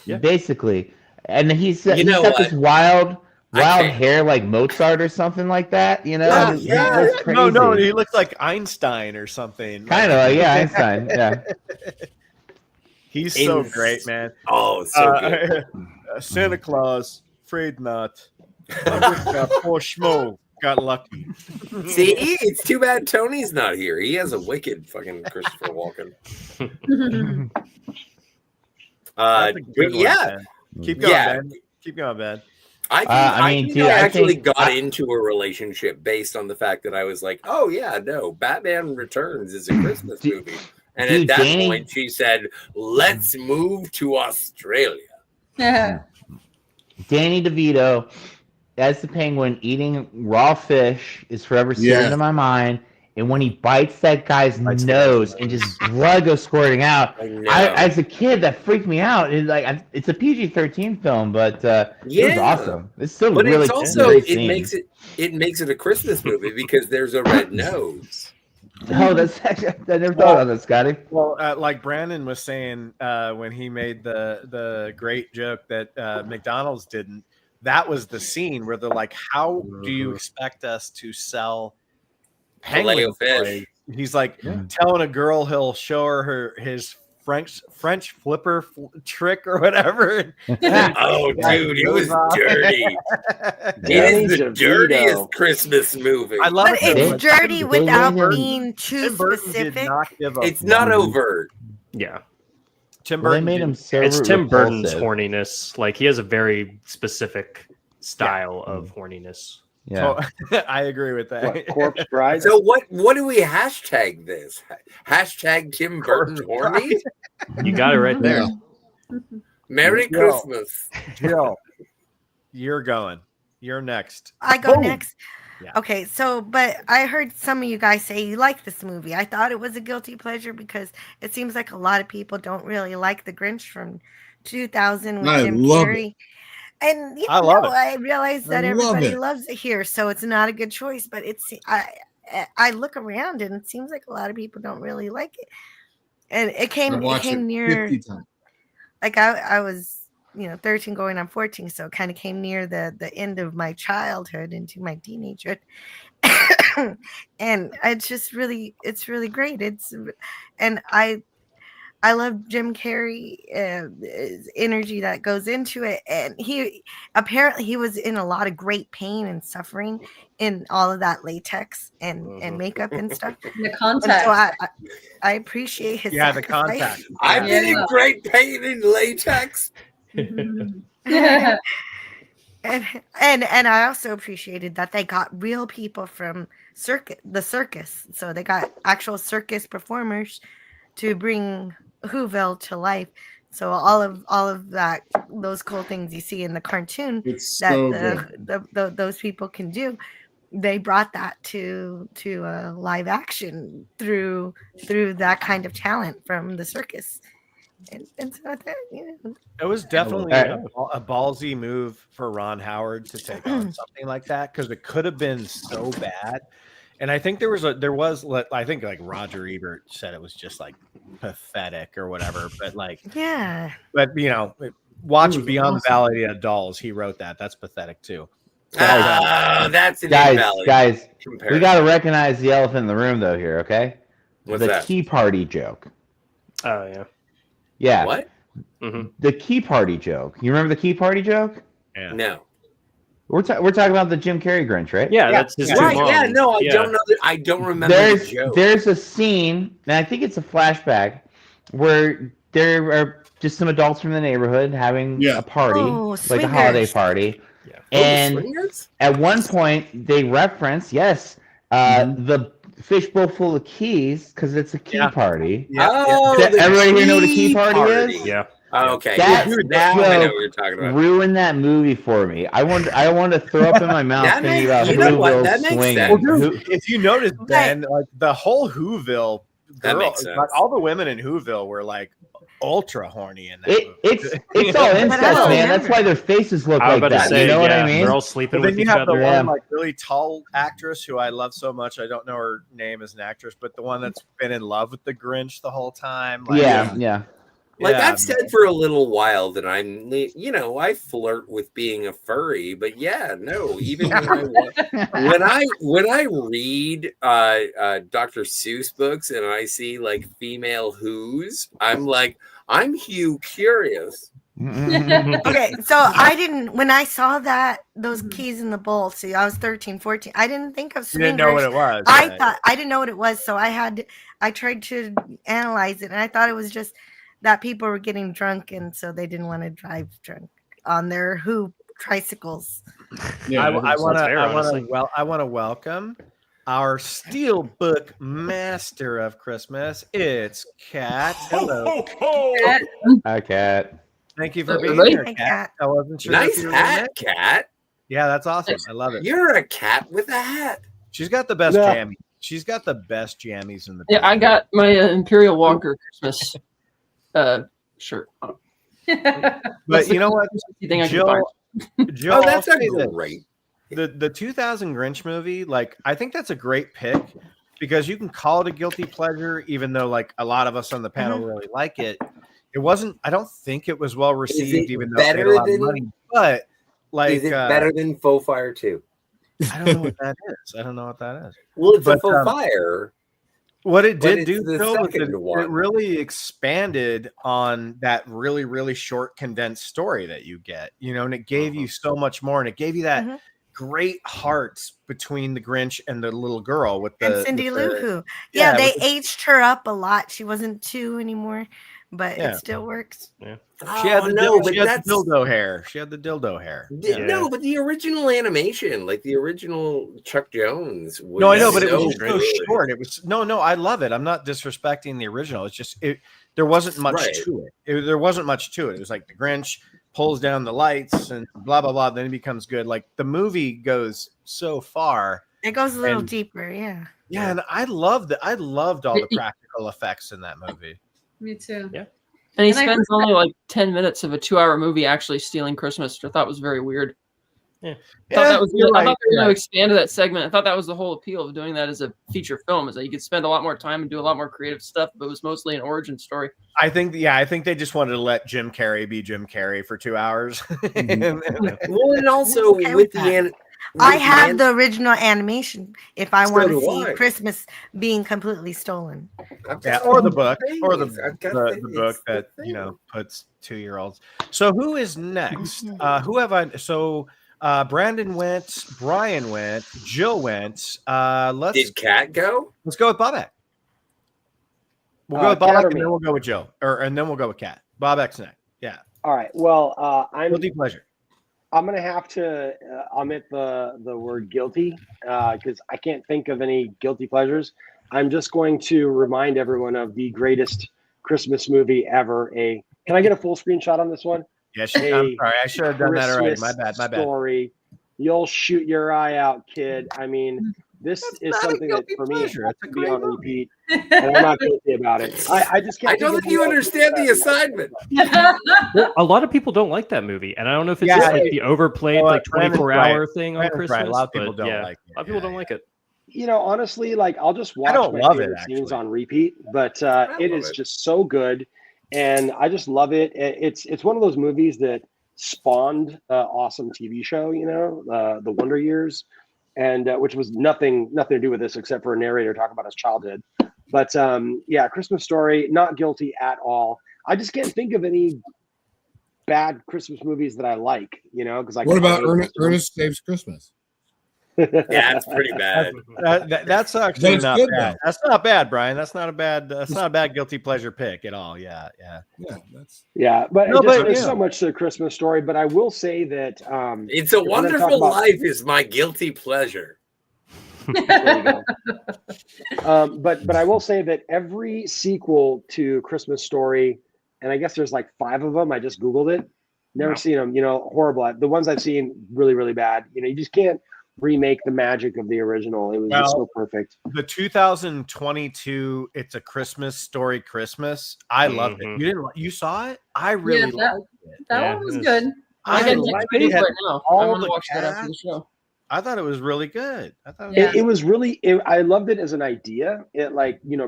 Yeah. Basically, and he's got this wild hair like Mozart or something like that. You know? No, he looks like Einstein or something. Kind of like Einstein. Yeah. He's so great, man. Oh, so good. Santa Claus, afraid not. Poor schmo got lucky. See, it's too bad Tony's not here. He has a wicked fucking Christopher Walken. Keep going, man. Keep going, man. I actually got into a relationship based on the fact that I was like, oh yeah, no, Batman Returns is a Christmas movie. And at that point, she said, let's move to Australia. Danny DeVito as the Penguin eating raw fish is forever seared into my mind. And when he bites that guy's nose and just blood goes squirting out, as a kid, that freaked me out. It's a PG-13 film, but it was awesome. It's still but really it's also it makes it a Christmas movie because there's a red nose. Oh, that's actually, I never thought of that, Scotty. Well, like Brandon was saying when he made the great joke that McDonald's didn't. That was the scene where they're like, "How do you expect us to sell penguin fish?" He's like telling a girl he'll show her his French flipper trick or whatever. Oh, dude, it was dirty. It is the dirtiest Christmas movie. I love it. It's dirty without being too specific. It's not overt. Yeah. Tim Burton made him so it's Tim Burton's horniness. Like he has a very specific style of horniness. Yeah, I agree with that. What, Corpse Bride. So what do we hashtag this? Hashtag Tim Burton horny? You got it right there. Merry Christmas. Jill, you're going. You're next. I go Boom. next. Yeah. Okay, but I heard some of you guys say you like this movie. I thought it was a guilty pleasure because it seems like a lot of people don't really like The Grinch from 2000 with Jim Carrey. And I realize that everybody loves it here, so it's not a good choice. But I look around and it seems like a lot of people don't really like it. And it came near. Like I was 13 going on 14, so it kind of came near the end of my childhood into my teenagehood. And it's really great. I love Jim Carrey, energy that goes into it, and he was in a lot of great pain and suffering in all of that latex and makeup and stuff. The contact. And so I appreciate his the sacrifice. contact. I've been in great pain in latex. Yeah. And I also appreciated that they got real people from the circus. So they got actual circus performers to bring Whoville to life. So all of that, those cool things you see in the cartoon those people can do, they brought that to live action through that kind of talent from the circus. And so it was definitely a ballsy move for Ron Howard to take on something like that, because it could have been so bad. And I think I think like Roger Ebert said it was just like pathetic or whatever. But like, yeah. But watch Beyond the Valley of Dolls. He wrote that. That's pathetic too. That's an guys. We got to recognize the elephant in the room though here. Okay, what's that? Key Party joke. Oh yeah. Yeah. What? Mm-hmm. The Key Party joke. You remember the Key Party joke? Yeah. No. We're talking about the Jim Carrey Grinch, right? Yeah, that's his right. Yeah, no, I don't know. I don't remember the joke. There's a scene, and I think it's a flashback, where there are just some adults from the neighborhood having a party, like a holiday party. Yeah. And at one point, they reference, the fishbowl full of keys, because it's a key party. Yeah. Oh, everybody here know what a key party is? Yeah. Oh, okay. That now I know what you're talking about. Ruined that movie for me. I want to throw up in my mouth thinking about Whoville swinging. Well, if you notice, Ben, like the whole Whoville girls, like all the women in Whoville were like ultra horny in that movie. It's all incest, man. That's why their faces look like that. You know what I mean? They're all sleeping with each other. other. Then you have the one like really tall actress who I love so much. I don't know her name as an actress, but the one that's been in love with the Grinch the whole time. Like, yeah. Like I've said for a little while that I'm, I flirt with being a furry, but even when I read Dr. Seuss books and I see like female who's, I'm like, I'm Hugh Curious. Okay, so when I saw those keys in the bowl, see, I was 13, 14. I didn't think of swingers. You didn't know what it was. I didn't know what it was, so I tried to analyze it, and I thought it was just that people were getting drunk, and so they didn't want to drive drunk on their tricycles. Yeah, I want to welcome our Steelbook Master of Christmas. It's Kat. Hello, Kat. Hi, Kat. Thank you for being here, Kat. I wasn't sure. Nice hat, Kat. Yeah, that's awesome. I love it. You're a cat with a hat. She's got the best jammies. She's got the best jammies in the. Yeah, I got my Imperial Walker Christmas shirt. But you know what, Jill, that's great. The 2000 Grinch movie, like I think that's a great pick because you can call it a guilty pleasure, even though like a lot of us on the panel really like it. It wasn't. I don't think it was well received, even though it made a lot of money. But like, is it better than Faux Fire 2? I don't know what that is. Well, it's a Faux Fire. What it did do, though, was it really expanded on that really, really short, condensed story that you get, and it gave you so much more, and it gave you that great heart between the Grinch and the little girl and Cindy Lou Who. Yeah, they aged her up a lot. She wasn't 2 anymore, but it still works. Yeah. She had the dildo hair. She had the dildo hair. No, but the original animation, like the original Chuck Jones. No, I know, but it was so short. It was no. I love it. I'm not disrespecting the original. It's just there wasn't much to it. There wasn't much to it. It was like the Grinch pulls down the lights and blah blah blah. Then it becomes good. Like the movie goes so far. It goes a little deeper. Yeah. Yeah, and I loved all the practical effects in that movie. Me too. Yeah. And he spends only like 10 minutes of a 2-hour movie actually stealing Christmas, which I thought was very weird. Yeah. I thought they were going to expand that segment. I thought that was the whole appeal of doing that as a feature film, is that you could spend a lot more time and do a lot more creative stuff, but it was mostly an origin story. I think they just wanted to let Jim Carrey be Jim Carrey for 2 hours. Well, and also with I have the original animation if I So want to do see I. Christmas being completely stolen. Yeah, or the book, or I've got the book that puts 2-year-olds. So who is next? Who have I? So Brandon went, Brian went, Jill went. Did Kat go? Let's go with Bobak. We'll go with Bobak, and then we'll go with Jill, and then we'll go with Kat. Bobak's next. Yeah. All right. Well, I'm guilty pleasure. I'm gonna have to omit the word guilty because I can't think of any guilty pleasures. I'm just going to remind everyone of the greatest Christmas movie ever. Can I get a full screenshot on this one? Yes, I'm sorry. I should have done that already. My bad. Story. You'll shoot your eye out, kid. I mean, this is something that for me has to be on repeat, and I'm not guilty about it. I just can't. I don't think you understand the assignment. Well, a lot of people don't like that movie, and I don't know if it's just like the overplayed like 24-hour thing on Christmas. A lot of people don't like like it. A lot of people don't like it. You know, honestly, like I'll just watch my favorite scenes on repeat, but it is just so good, and I just love it. It's one of those movies that spawned an awesome TV show. You know, the Wonder Years, and which was nothing to do with this except for a narrator talking about his childhood. But yeah, Christmas Story, not guilty at all. I just can't think of any bad Christmas movies that I like. You know, because what about Ernest Saves Christmas? Yeah, that's pretty bad. That's actually not bad. That's not bad, Brian. That's not a bad guilty pleasure pick at all. Yeah. But there's so much to the Christmas Story. But I will say that It's a Wonderful Life is my guilty pleasure. But I will say that every sequel to Christmas Story, and I guess there's like 5 of them. I just Googled it. Never seen them. You know, horrible. The ones I've seen, really, really bad. You know, you just can't remake the magic of the original. It was just so perfect. The 2022 It's a Christmas Story Christmas. I loved it. You saw it? I really liked it. That one was good. I liked it right now. I want to watch that after the show. I thought it was really good. It was really. I loved it as an idea. It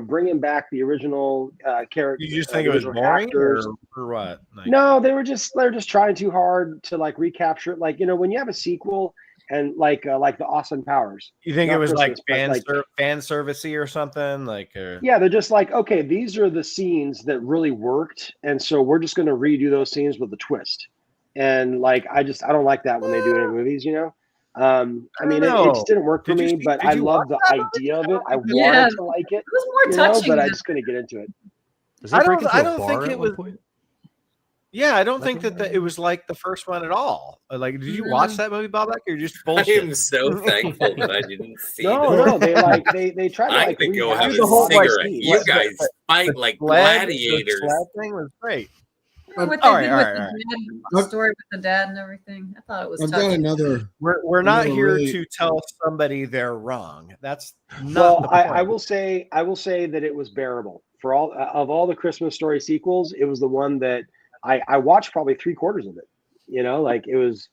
bringing back the original character. You just think it was boring, or what? Like, no, they're just trying too hard to like recapture it. Like when you have a sequel and like the Austin Powers. You think it was like fan servicey or something? Yeah, they're just like, okay, these are the scenes that really worked, and so we're just going to redo those scenes with a twist. And like, I don't like that when they do it in movies. You know. I mean, it just didn't work for me, but I love the idea of it. I wanted to like it. It was more touching, but I just couldn't get into it. I don't think it was. Yeah, I don't think that it was like the first one at all. Like, did you watch that movie, Bob? Or just bullshit? I am so thankful that I didn't see it. No, they try to I like could go have the a whole cigarette. You guys fight like gladiators. The sled thing was great. What they did with the story with the dad and everything. I thought it was touching. We're not here to tell somebody they're wrong. That's not the point. I will say that it was bearable. For all the Christmas Story sequels, it was the one that I watched probably 3/4 of it. You know, like it was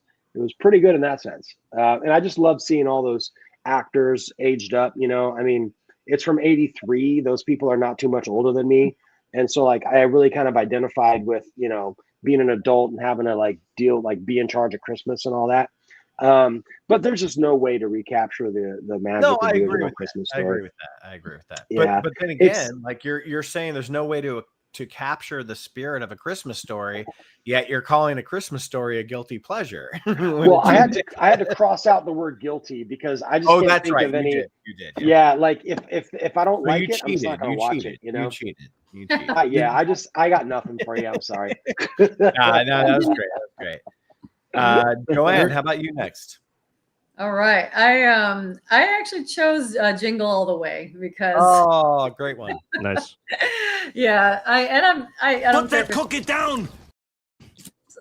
pretty good in that sense. And I just love seeing all those actors aged up. You know, I mean, it's from '83. Those people are not too much older than me. And so like I really kind of identified with, being an adult and having to be in charge of Christmas and all that. But there's just no way to recapture the magic of the original Christmas Story. I agree with that. Yeah. But then again, like you're saying there's no way to capture the spirit of a Christmas Story, yet you're calling a Christmas Story a guilty pleasure. Well, I had to cross out the word guilty because I just can't think of any. You did. Yeah, like if I don't like it, I'm just not gonna watch it. You know, you cheated. Yeah, I got nothing for you. I'm sorry. No, that was great. Joanne, how about you next? All right, I actually chose Jingle All the Way because great one. Nice. Yeah, I Put that cookie down.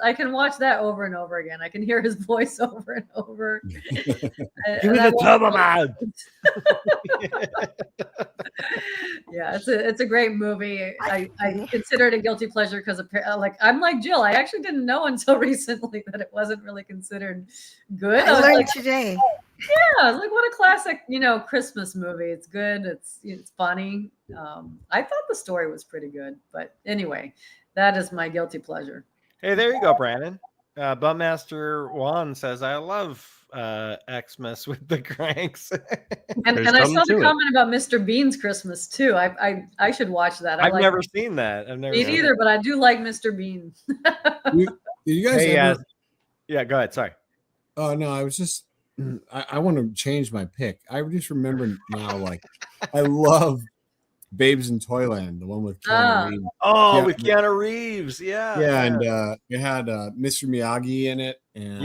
I can watch that over and over again. I can hear his voice over and over. Give me the Turbo Man. Yeah, it's a great movie. I consider it a guilty pleasure because I'm like Jill. I actually didn't know until recently that it wasn't really considered good. I learned today. Yeah, I was like, what a classic, Christmas movie. It's good. It's funny. I thought the story was pretty good, but anyway, that is my guilty pleasure. Hey, there you go, Brandon. Bummaster Juan says, I love Xmas with the cranks. And I saw the comment about Mr. Bean's Christmas too. I should watch that. I've never seen that. I've never Me seen neither, it. but I do like Mr. Bean. Did you guys ever? Yeah, go ahead. Sorry. Oh no, I was just. I want to change my pick. I just remember now, like I love Babes in Toyland, the one with Keanu Reeves. Oh, with Keanu Reeves, yeah. And it had Mr. Miyagi in it, and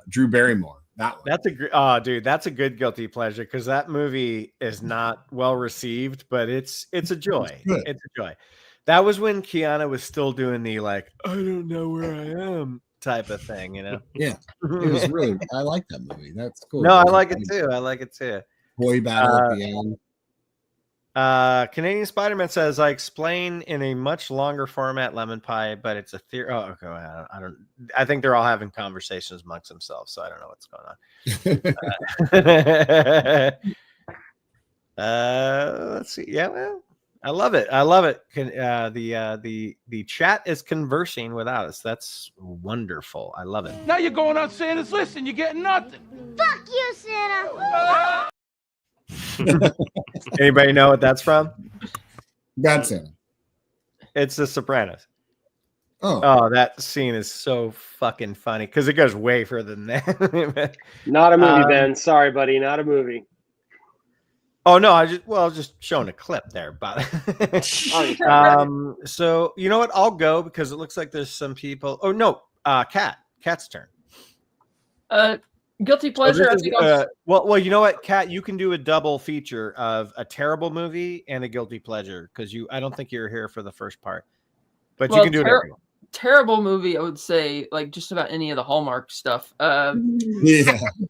Drew Barrymore. That one. That's a good guilty pleasure because that movie is not well received, but it's a joy. It's a joy. That was when Keanu was still doing the like, I don't know where I am type of thing, you know? Yeah, it was really. I like that movie. That's cool. No, I like it too. I like it too. Boy battle at the end. Canadian Spider-Man says, I explain in a much longer format lemon pie, but it's a theory. Oh, okay. I think they're all having conversations amongst themselves, so I don't know what's going on. Let's see. Yeah, well, I love it. I love it. The chat is conversing without us. That's wonderful. I love it. Now you're going on Santa's list and you're getting nothing. Fuck you, Santa. Anybody know what that's from? Bad Santa. It's The Sopranos. Oh, that scene is so fucking funny because it goes way further than that. Not a movie, Ben. Sorry, buddy. Not a movie. Oh no, I was just showing a clip there, but so you know what? I'll go because it looks like there's some people. Oh no, Kat's turn. Guilty pleasure. Well, you know what, Kat, you can do a double feature of a terrible movie and a guilty pleasure because I don't think you're here for the first part, but you can do it. Terrible movie, I would say, like just about any of the Hallmark stuff. Yeah.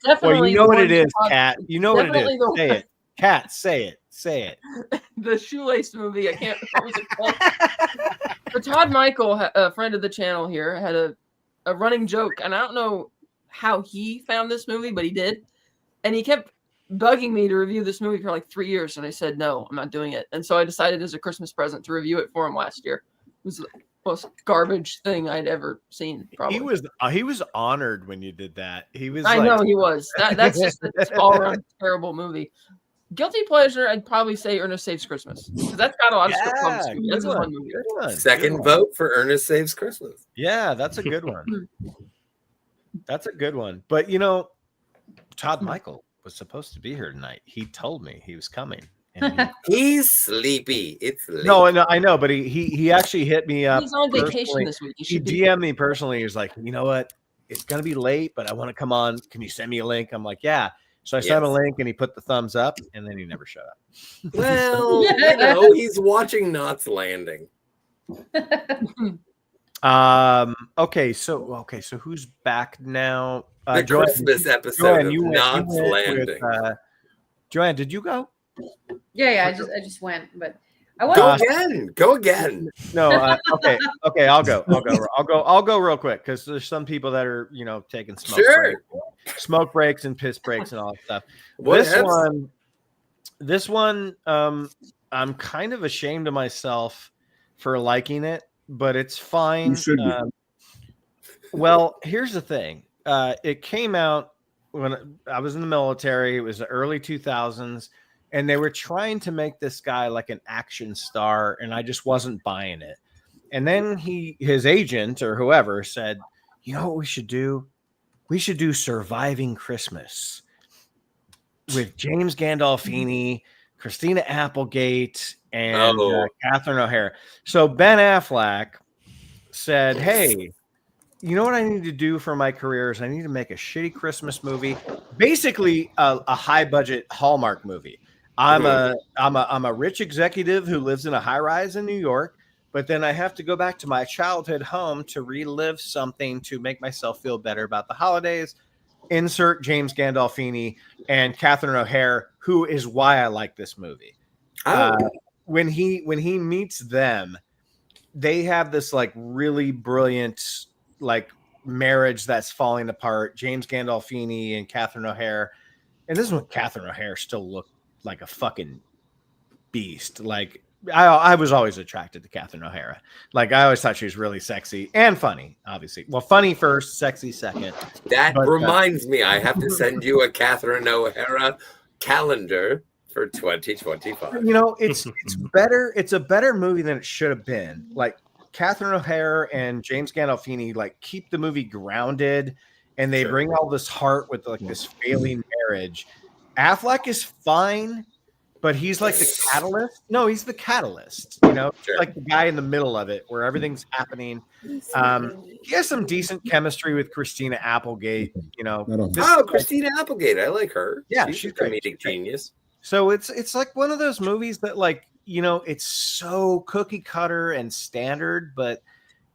Definitely. Well, you know what it is, Kat. You know what it is. Say it, Kat. Say it. Say it. The shoelace movie. I can't. What was it called? But Todd Michael, a friend of the channel here, had a running joke, and I don't know how he found this movie, but he did, and he kept bugging me to review this movie for like 3 years, and I said no, I'm not doing it. And so I decided as a Christmas present to review it for him last year. It was the most garbage thing I'd ever seen. Probably he was honored when you did that. He was. I know he was. That's just an all-around terrible movie. Guilty pleasure, I'd probably say Ernest Saves Christmas because that's got a lot of script bumps. That's a fun movie. Second vote for Ernest Saves Christmas. Yeah, that's a good one. That's a good one. But you know, Todd Michael was supposed to be here tonight. He told me he was coming. And He's sleepy. It's late. No, I know, but he actually hit me up. He's on vacation this week. He DM'd me personally. He was like, you know what? It's gonna be late, but I want to come on. Can you send me a link? I'm like, yeah. So I sent him a link and he put the thumbs up and then he never showed up. Well, you know, he's watching Knots Landing. Okay, so who's back now? The Christmas episode of Knots Landing. Joanne, did you go? Yeah, I just went, but I want Go again. No, okay, I'll go real quick because there's some people that are taking smoke breaks and piss breaks and all that stuff. This one, I'm kind of ashamed of myself for liking it, but it's fine. You should be. Well, here's the thing. It came out when I was in the military. It was the early 2000s. And they were trying to make this guy like an action star, and I just wasn't buying it. And then his agent or whoever said, you know what we should do? We should do Surviving Christmas with James Gandolfini, Christina Applegate, and Catherine O'Hara. So Ben Affleck said, hey, you know what I need to do for my career is I need to make a shitty Christmas movie, basically a high budget Hallmark movie. I'm a rich executive who lives in a high rise in New York, but then I have to go back to my childhood home to relive something to make myself feel better about the holidays. Insert James Gandolfini and Catherine O'Hara, who is why I like this movie. When he meets them, they have this like really brilliant like marriage that's falling apart. James Gandolfini and Catherine O'Hara, and this is when Catherine O'Hara still looked like a fucking beast. Like I was always attracted to Catherine O'Hara. Like I always thought she was really sexy and funny, obviously. Well, funny first, sexy second. That reminds me, I have to send you a Catherine O'Hara calendar for 2025. You know, it's better. It's a better movie than it should have been. Like Catherine O'Hara and James Gandolfini like keep the movie grounded, and they bring all this heart with like this failing marriage. Affleck is fine, but he's like the catalyst. No, he's the catalyst. You know, like the guy in the middle of it where everything's happening. He has some decent chemistry with Christina Applegate. You know, Christina Applegate, I like her. Yeah, she's a comedic genius. So it's like one of those movies that like, you know, it's so cookie cutter and standard, but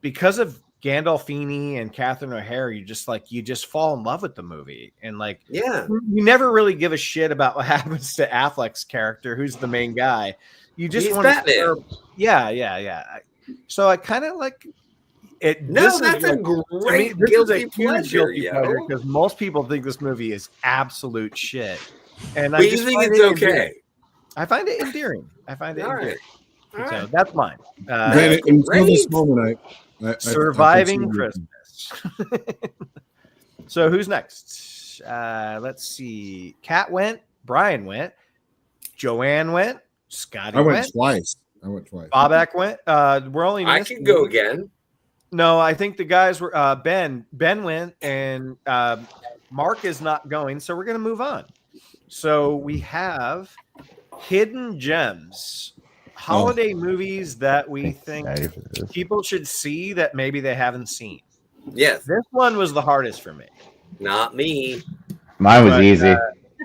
because of Gandolfini and Catherine O'Hara, you just fall in love with the movie. And like, you never really give a shit about what happens to Affleck's character, who's the main guy. You just want to, yeah. So I kind of like it. No, that's a great guilty pleasure, because most people think this movie is absolute shit. And but you think it's okay? I find it endearing. Endearing. So that's mine. Until this moment, I Surviving Christmas. So who's next? Let's see. Kat went. Brian went. Joanne went. Scotty went. twice. I went twice. Bobak went. We're only. I can go again. No, I think the guys were. Ben went, and Mark is not going. So we're going to move on. So we have hidden gems. Holiday movies that we think people should see that maybe they haven't seen. Yes. This one was the hardest for me. Not me. Mine was easy.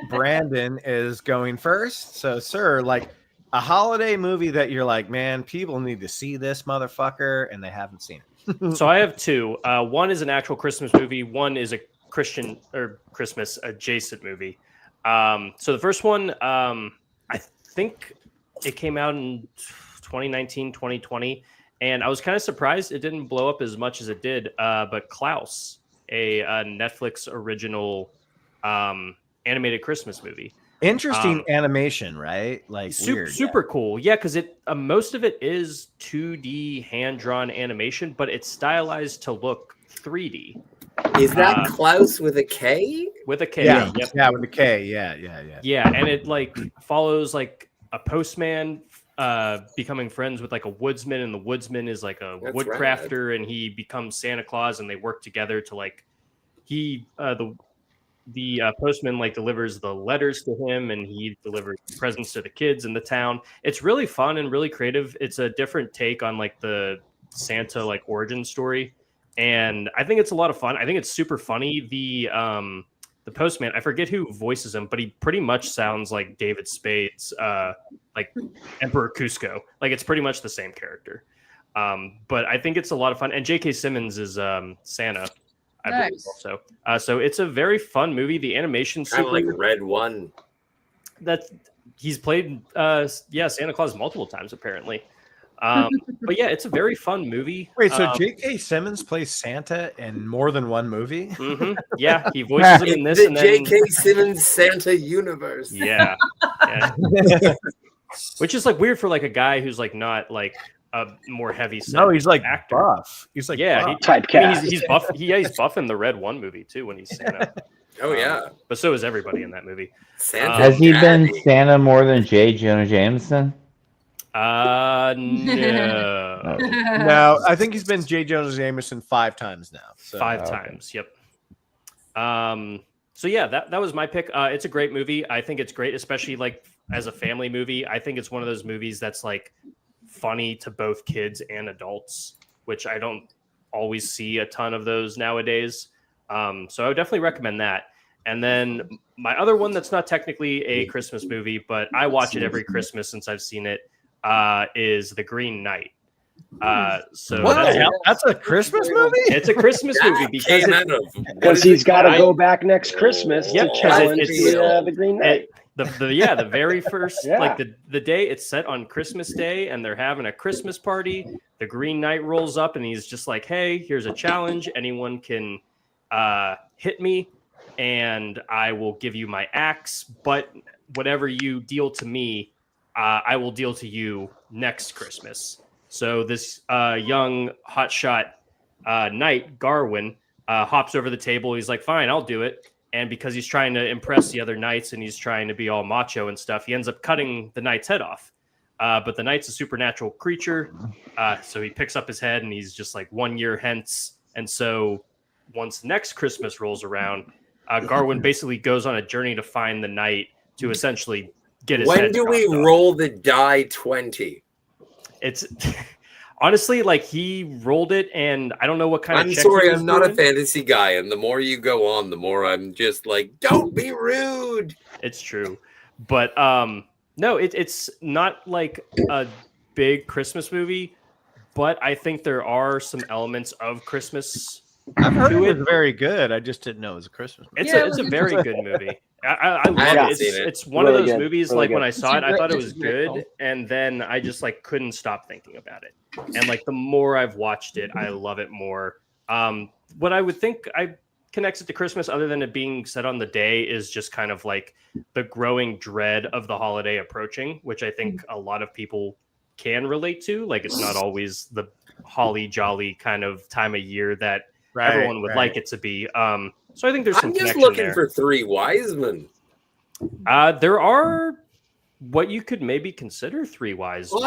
Brandon is going first. So, sir, like a holiday movie that you're like, man, people need to see this motherfucker, and they haven't seen it. So I have two. One is an actual Christmas movie. One is a Christian or Christmas adjacent movie. So the first one, I think it came out in 2019, 2020, and I was kind of surprised it didn't blow up as much as it did. But Klaus, a Netflix original animated Christmas movie. Interesting animation, right? Like super cool. Yeah, because it most of it is 2D hand-drawn animation, but it's stylized to look 3D. Is that Klaus with a K? With a K. Yeah, yep. Yeah, with a K. Yeah. Yeah, and it like follows like a postman becoming friends with like a woodsman, and the woodsman is like a woodcrafter, and he becomes Santa Claus, and they work together to like the postman like delivers the letters to him, and he delivers presents to the kids in the town. It's really fun and really creative. It's a different take on like the Santa like origin story, and I think it's a lot of fun. I think it's super funny. The postman, I forget who voices him, but he pretty much sounds like David Spade's like Emperor Cusco. Like it's pretty much the same character. But I think it's a lot of fun. And J.K. Simmons is Santa, I believe also. So it's a very fun movie. The animation's kind of like super Red One. That he's played Santa Claus multiple times apparently. But yeah, it's a very fun movie. Wait, so J.K. Simmons plays Santa in more than one movie? Mm-hmm. Yeah, he voices him in this. And then J.K. Simmons Santa universe. Yeah. Which is like weird for like a guy who's like not like a more heavy set. No, he's like actor. buff. He's like buff. Typecast. He's buff. He's buff in the Red One movie too when he's Santa. Oh yeah, but so is everybody in that movie. Santa has he been Santa more than J. Jonah Jameson? No. No, I think he's been J. Jonah Jameson 5 times now. So. 5 times, yep. So yeah, that was my pick. It's a great movie. I think it's great, especially like as a family movie. I think it's one of those movies that's like funny to both kids and adults, which I don't always see a ton of those nowadays. So I would definitely recommend that. And then my other one that's not technically a Christmas movie, but I watch it every Christmas since I've seen it, is The Green Knight. So what the hell? That's a Christmas movie? It's a Christmas movie because he's got to go back next Christmas to challenge the Green Knight. The very first like the day it's set on Christmas Day, and they're having a Christmas party. The Green Knight rolls up, and he's just like, "Hey, here's a challenge. Anyone can hit me, and I will give you my axe. But whatever you deal to me, I will deal to you next Christmas. So this young hotshot knight, Garwin, hops over the table. He's like, fine, I'll do it. And because he's trying to impress the other knights and he's trying to be all macho and stuff, he ends up cutting the knight's head off. But the knight's a supernatural creature. So he picks up his head and he's just like 1 year hence. And so once next Christmas rolls around, Garwin basically goes on a journey to find the knight to essentially get his head. When do we roll the die 20? It's honestly like he rolled it, and I don't know what kind of. I'm sorry, I'm not a fantasy guy, and the more you go on, the more I'm just like, don't be rude. It's true, but no, it's not like a big Christmas movie, but I think there are some elements of Christmas. I've heard it was very good. I just didn't know it was a Christmas movie. It's a very good movie. I love it. It's one of those movies. Like when I saw it, I thought it was good, and then I just like couldn't stop thinking about it. And like the more I've watched it, I love it more. What I would think I connects it to Christmas, other than it being set on the day, is just kind of like the growing dread of the holiday approaching, which I think a lot of people can relate to. Like it's not always the holly jolly kind of time of year that everyone would like it to be. So I think there's some I'm just connection looking there. for three wise men. There are what you could maybe consider three wise men.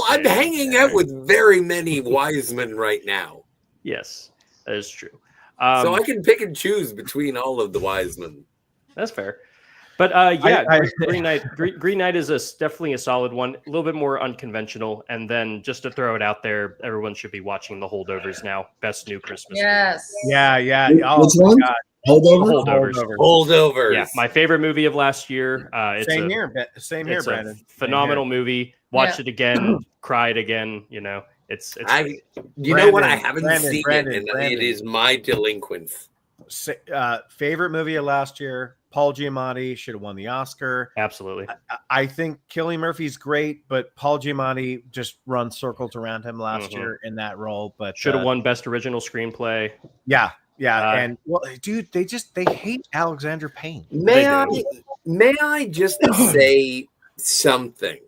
I'm hanging out with very many wise men right now. Yes, that is true. So I can pick and choose between all of the wise men. That's fair. But Green Knight is definitely a solid one. A little bit more unconventional. And then just to throw it out there, everyone should be watching The Holdovers now. Best new Christmas movie. Yes. Yeah. Oh, which one? God. Holdovers. Yeah, my favorite movie of last year. Same here, Brandon. Phenomenal movie. Watched it again, cried again. You know, it's. You know what? I haven't seen it, and it is my delinquents. Favorite movie of last year. Paul Giamatti should have won the Oscar. Absolutely. I think Cillian Murphy's great, but Paul Giamatti just runs circles around him last year in that role. But should have won Best Original Screenplay. Yeah. And well, dude, they hate Alexander Payne. May I just say something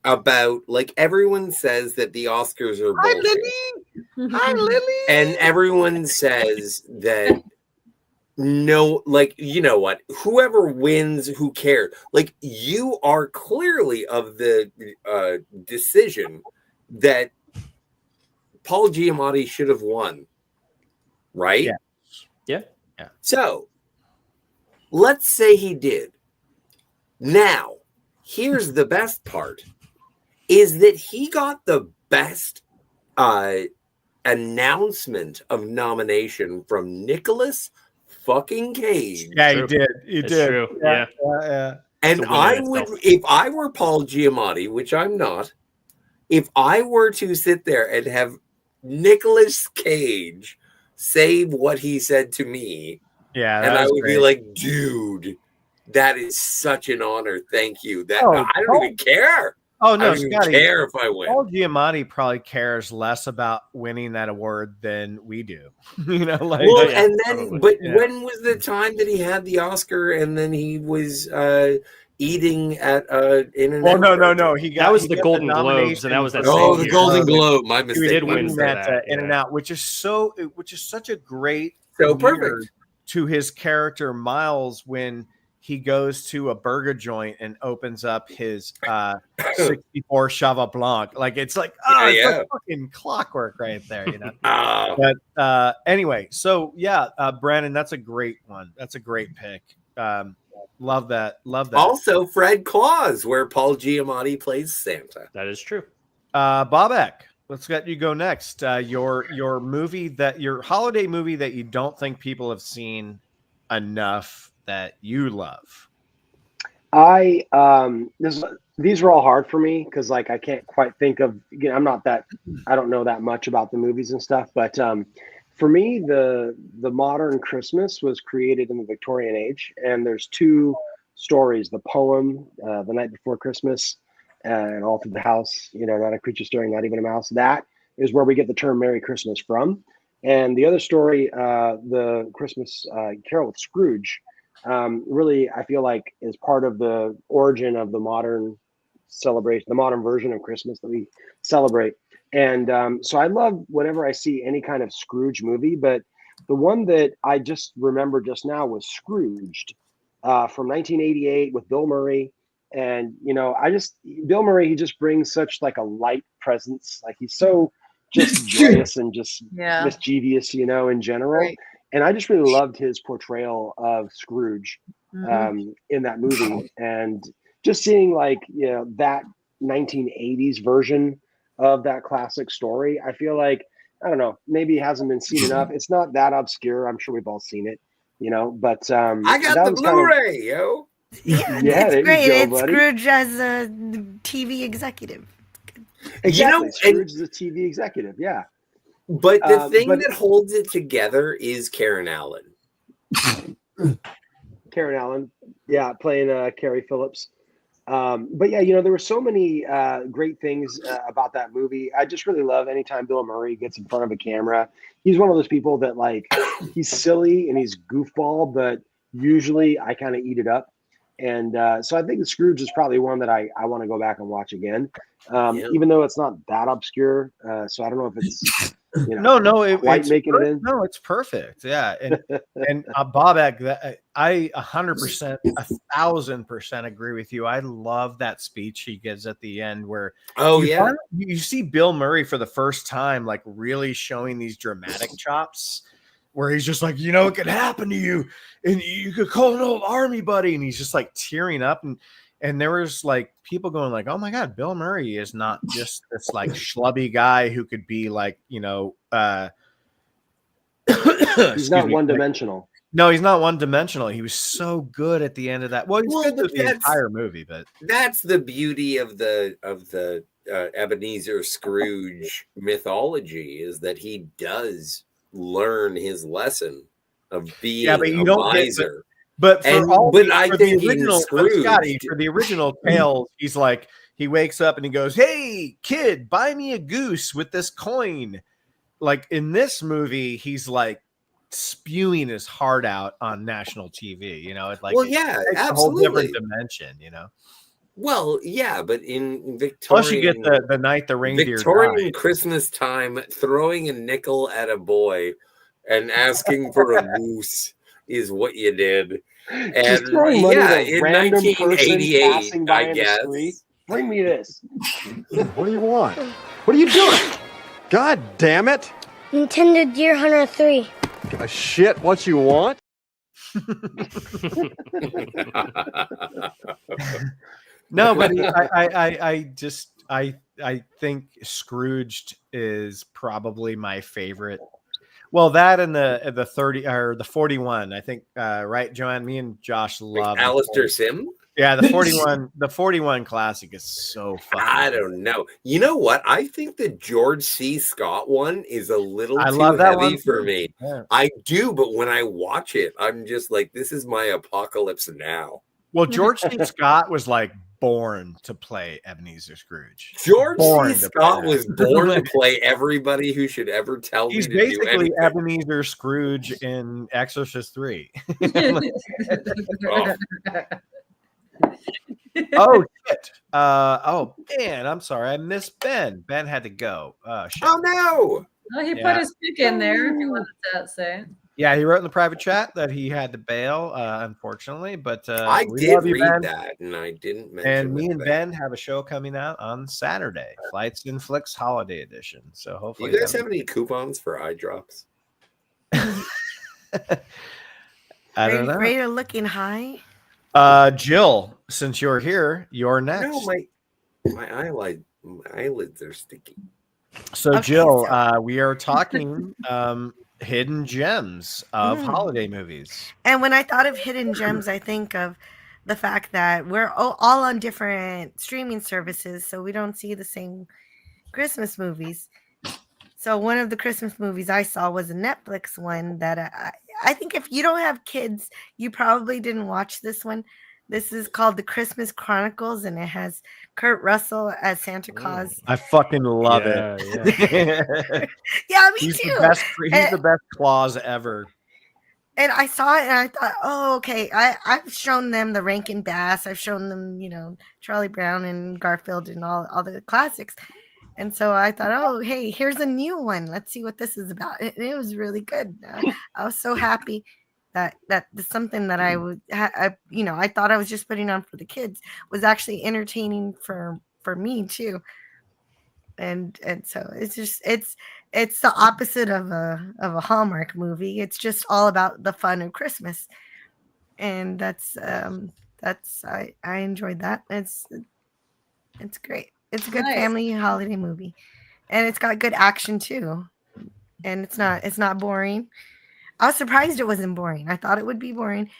about, like, everyone says that the Oscars are bullshit. Hi, Lily. And everyone says that no, like, you know what? Whoever wins, who cares? Like, you are clearly of the decision that Paul Giamatti should have won, right? Yeah. So, let's say he did. Now, here's the best part, is that he got the best announcement of nomination from Nicolas fucking Cage. Yeah, he did. It's true. Yeah. And I would, if I were Paul Giamatti, which I'm not, if I were to sit there and have Nicolas Cage say what he said to me, and I would be like, dude, that is such an honor. Thank you. I don't even care. Oh no, I don't even care if I win. Paul Giamatti probably cares less about winning that award than we do. You know, like, and then, when was the time that he had the Oscar and then he was eating at In-N-Out? No. That was the Golden Globes, and that was that. The Golden Globe. My mistake. He did win for that. In-N-Out, which is such a great perfect to his character Miles when he goes to a burger joint and opens up his 64 Chava Blanc. Like, it's like, it's like fucking clockwork right there, you know? But anyway, so Brandon, that's a great one. That's a great pick. Love that. Also, Fred Claus, where Paul Giamatti plays Santa. That is true. Bobek, let's let you go next. Your movie your holiday movie that you don't think people have seen enough that you love. These are all hard for me because, like, I can't quite think of. I don't know that much about the movies and stuff. But for me, the modern Christmas was created in the Victorian age, and there's two stories: the poem, "The Night Before Christmas," and "All Through the House." You know, not a creature stirring, not even a mouse. That is where we get the term "Merry Christmas" from. And the other story, the Christmas Carol with Scrooge. Really, I feel like is part of the origin of the modern celebration, the modern version of Christmas that we celebrate. And so I love whenever I see any kind of Scrooge movie, but the one that I just remember just now was Scrooged from 1988 with Bill Murray. And, you know, Bill Murray, he just brings such like a light presence. Like he's so just joyous and just mischievous, you know, in general. Right. And I just really loved his portrayal of Scrooge in that movie. And just seeing like, you know, that 1980s version of that classic story, I feel like, I don't know, maybe it hasn't been seen enough. It's not that obscure. I'm sure we've all seen it, you know, but I got the Blu-ray, yo. Yeah, yeah, it's great. Go, it's Scrooge as a TV executive. Exactly. You know, Scrooge is a TV executive, yeah. But the thing that holds it together is Karen Allen. Karen Allen, yeah, playing Carrie Phillips. But yeah, you know, there were so many great things about that movie. I just really love anytime Bill Murray gets in front of a camera. He's one of those people that like, he's silly and he's goofball, but usually I kind of eat it up. And so I think the Scrooge is probably one that I want to go back and watch again, even though it's not that obscure. So I don't know if it's, you know, it's making it in. No, it's perfect. Yeah, and Bobak, I 100%, 1,000% agree with you. I love that speech he gives at the end where you see Bill Murray for the first time, like really showing these dramatic chops. Where he's just like, you know, it could happen to you, and you could call an old army buddy, and he's just like tearing up, and there was like people going like, oh my god, Bill Murray is not just this like schlubby guy who could be like, you know, he's not one dimensional. No, he's not one dimensional. He was so good at the end of that. Well, he's good through the entire movie, but that's the beauty of the Ebenezer Scrooge mythology, is that he does learn his lesson of being a miser. But for the original Tales, he's like, he wakes up and he goes, "Hey kid, buy me a goose with this coin." Like in this movie, he's like spewing his heart out on national TV. You know, it's like, absolutely, a whole different dimension. You know. Well, yeah, but in Victorian, plus you get the night the reindeer Victorian Christmas time, throwing a nickel at a boy and asking for a goose is what you did. And in 1988, I guess. Bring me this. What do you want? What are you doing? God damn it! Nintendo Deer Hunter 3. Give a shit what you want. No, but I think Scrooged is probably my favorite. Well, that and the 30 or the 41, I think, right, Joanne? Me and Josh love Alistair Sim. Yeah, the 41, the 41 classic is so fun. I don't know. You know what? I think the George C. Scott one is a little too heavy for me. Yeah. I do, but when I watch it, I'm just like, this is my apocalypse now. Well, George C. Scott was like born to play Ebenezer Scrooge. George C. Scott was born to play everybody who should ever tell me to do anything. He's basically Ebenezer Scrooge in Exorcist 3. Oh shit! Oh man, I'm sorry, I missed Ben. Ben had to go. Shit. Oh no! Well, he put his pick in there. If you wanted to say. Yeah, he wrote in the private chat that he had to bail, unfortunately. But I did read that, and I didn't mention. And me and Ben have a show coming out on Saturday, Flights and Flicks Holiday Edition. So hopefully, do you guys have any coupons for eye drops? I don't know. Raider looking high. Jill, since you're here, you're next. No, my eyelids are sticky. So okay, Jill, we are talking hidden gems of holiday movies. And when I thought of hidden gems, I think of the fact that we're all on different streaming services, so we don't see the same Christmas movies. So one of the Christmas movies I saw was a Netflix one that I think if you don't have kids, you probably didn't watch this one. This is called The Christmas Chronicles, and it has Kurt Russell as Santa Claus. I fucking love it. Yeah, me he's too. He's the best Claus ever. And I saw it and I thought, oh, okay. I've shown them the Rankin Bass. I've shown them, Charlie Brown and Garfield and all the classics. And so I thought, oh, hey, here's a new one. Let's see what this is about. And it was really good. I was so happy that something that I would, I thought I was just putting on for the kids was actually entertaining for me too. And so it's the opposite of a Hallmark movie. It's just all about the fun of Christmas, and that's I enjoyed that. It's great. It's a good family holiday movie, and it's got good action too, and it's not boring. I was surprised it wasn't boring. I thought it would be boring.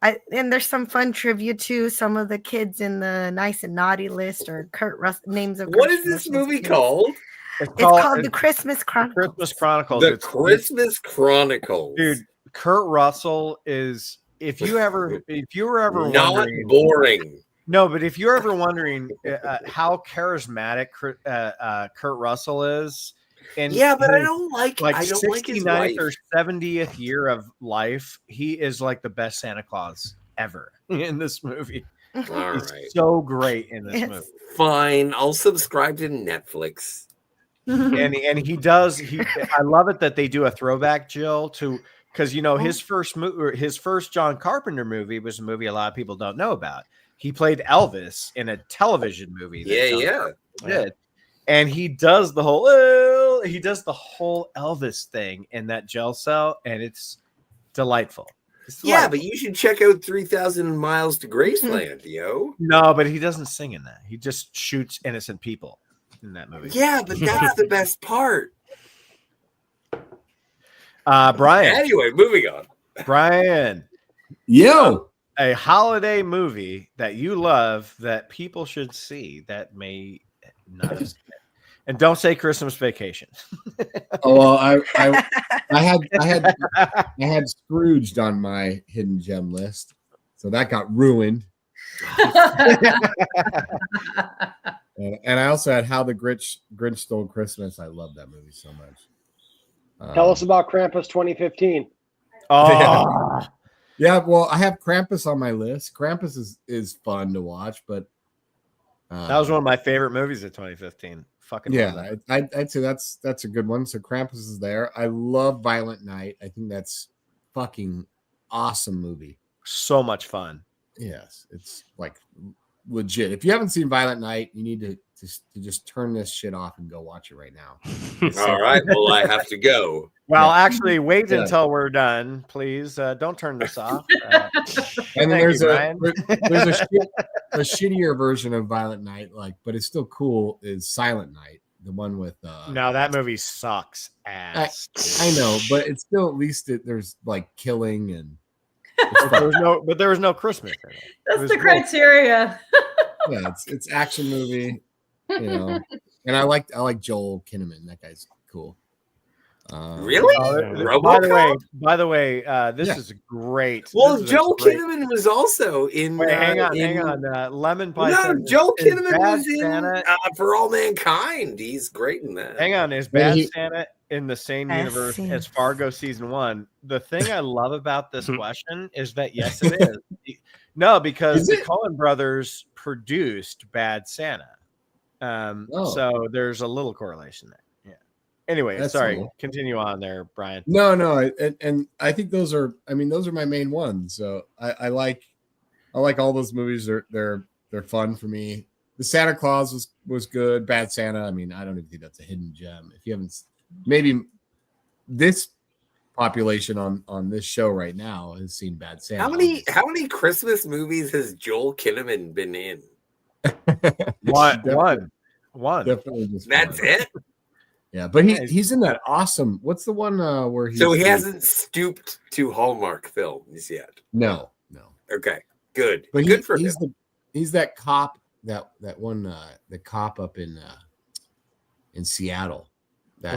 And there's some fun trivia too. Some of the kids in the nice and naughty list or names of. What is this movie called? It's called The Christmas Chronicles. Christmas Chronicles. The Christmas Chronicles. Dude, Kurt Russell is. If you were ever not wondering, boring. No, but if you're ever wondering how charismatic Kurt Russell is, and but I don't like his 69th or 70th year of life, he is like the best Santa Claus ever in this movie. All He's right. so great in this movie. Fine, I'll subscribe to Netflix. and he does. I love it that they do a throwback, Jill, to because his first John Carpenter movie was a movie a lot of people don't know about. He played Elvis in a television movie. Did. And he does the whole Elvis thing in that jail cell, and it's delightful. Yeah, but you should check out 3,000 Miles to Graceland, yo. No, but he doesn't sing in that. He just shoots innocent people in that movie. Yeah, but that's the best part. Brian. Anyway, moving on. Brian. Yo. A holiday movie that you love that people should see that may not have seen it. And don't say Christmas Vacation. Oh, well, I had Scrooged on my hidden gem list, so that got ruined. And I also had How the Grinch Stole Christmas. I love that movie so much. Tell us about Krampus 2015. Oh, yeah. Well, I have Krampus on my list. Krampus is fun to watch, but that was one of my favorite movies of 2015. Fucking yeah, I'd say that's a good one. So Krampus is there. I love Violent Night. I think that's fucking awesome movie. So much fun. Yes, it's like legit. If you haven't seen Violent Night, you need to just turn this shit off and go watch it right now. All right. Well, I have to go. Well, actually, wait until we're done, please. Don't turn this off. And then there's a shittier version of Violent Night, but it's still cool. Is Silent Night, the one with? No, that movie sucks ass. I know, but it's still at least there's like killing and. There was no Christmas in it. That's the criteria. Yeah, it's action movie, and I like Joel Kinnaman. That guy's cool. Really? By the way, this is great. Well, Joel Kinnaman was also in. Wait, hang on. Lemon Pie. No, Joel Kinnaman was in For All Mankind. He's great in that. Hang on, is Bad Santa in the same universe as Fargo season 1? The thing I love about this question is that yes, it is. No, because the Coen brothers produced Bad Santa. So there's a little correlation there. Yeah. Anyway, That's sorry. cool. Continue on there, Brian. No, and I think those are my main ones. So I like all those movies. They're fun for me. The Santa Claus was good. Bad Santa. I mean, I don't even think that's a hidden gem. If you haven't, maybe this population on this show right now has seen Bad Santa. How many Christmas movies has Joel Kinnaman been in? One. Definitely just That's one. it. Yeah, but he's in that awesome. What's the one where he? So he hasn't stooped to Hallmark films yet. No. Okay, good. But good for him. He's that cop. That one. The cop up in Seattle.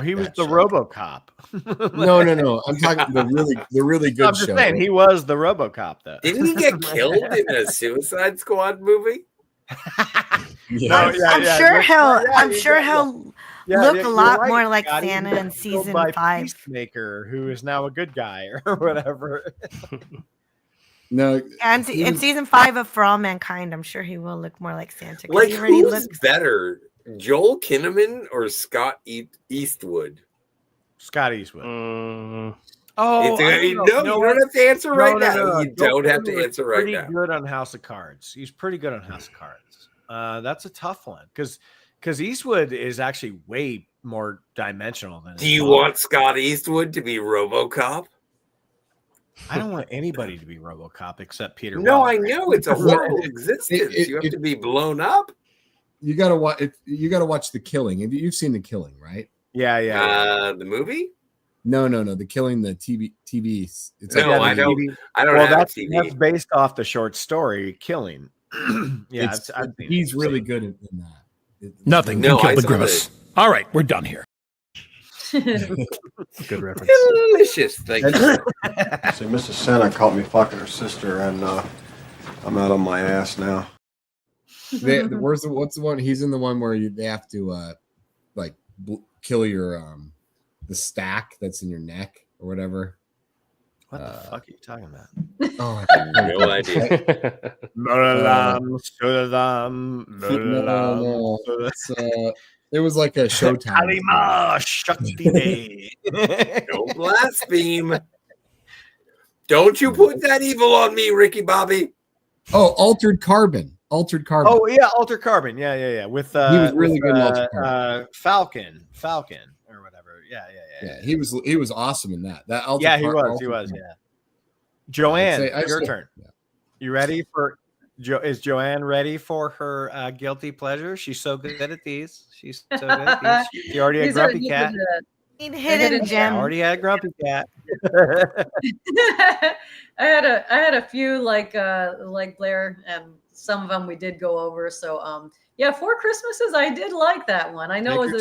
He was the RoboCop. No. I'm talking the really good. I'm just saying he was the RoboCop though. Didn't he get killed in a Suicide Squad movie? I'm sure he'll look a lot right, more like Scotty. Santa in Killed season by 5. Peacemaker, who is now a good guy or whatever. No, And in season 5 of For All Mankind, I'm sure he will look more like Santa. 'cause Like, he already who's looks better, Joel Kinnaman or Scott Eastwood? Scott Eastwood. Oh, you don't have to answer right now. You Joel don't have to Kinnaman was answer right pretty now. good on House of Cards. He's pretty good on House of Cards. That's a tough one because Eastwood is actually way more dimensional than. Do you want Scott Eastwood to be RoboCop? I don't want anybody to be RoboCop except Peter. No, Weller. I know it's a horrible existence. You have to be blown up. You gotta watch. You gotta watch The Killing. You've seen The Killing, right? Yeah. The movie? No. The Killing, the TV. It's No, like I don't. TV. I don't Well, have that's TV. that's based off the short story Killing. Yeah, I've seen he's it. really good in that. Nothing No, can I kill the saw grimace. it. All right, we're done here. Good reference. Delicious. Thank you. See, Mrs. Santa caught me fucking her sister, and I'm out on my ass now. What's the one? He's in the one where they have to kill your the stack that's in your neck or whatever. What the fuck are you talking about? Oh, No idea. No. It was like a Showtime. Kalima Shakti. Don't blaspheme. Don't you put that evil on me, Ricky Bobby. Oh, Altered Carbon. Oh yeah, Altered Carbon. Yeah. With he was really good in Altered Carbon. Falcon or whatever. Yeah. He was awesome in that. That Altered Yeah, he Carbon. was. Yeah. Joanne, I'd your say- turn. You ready for? Is Joanne ready for her guilty pleasure? She's so good at these. She's so good at these. She already had Grumpy Cat. Hidden gem. Already had Grumpy Cat. I had a few like Blair, and some of them we did go over. So yeah, Four Christmases, I did like that one. I know Take it was your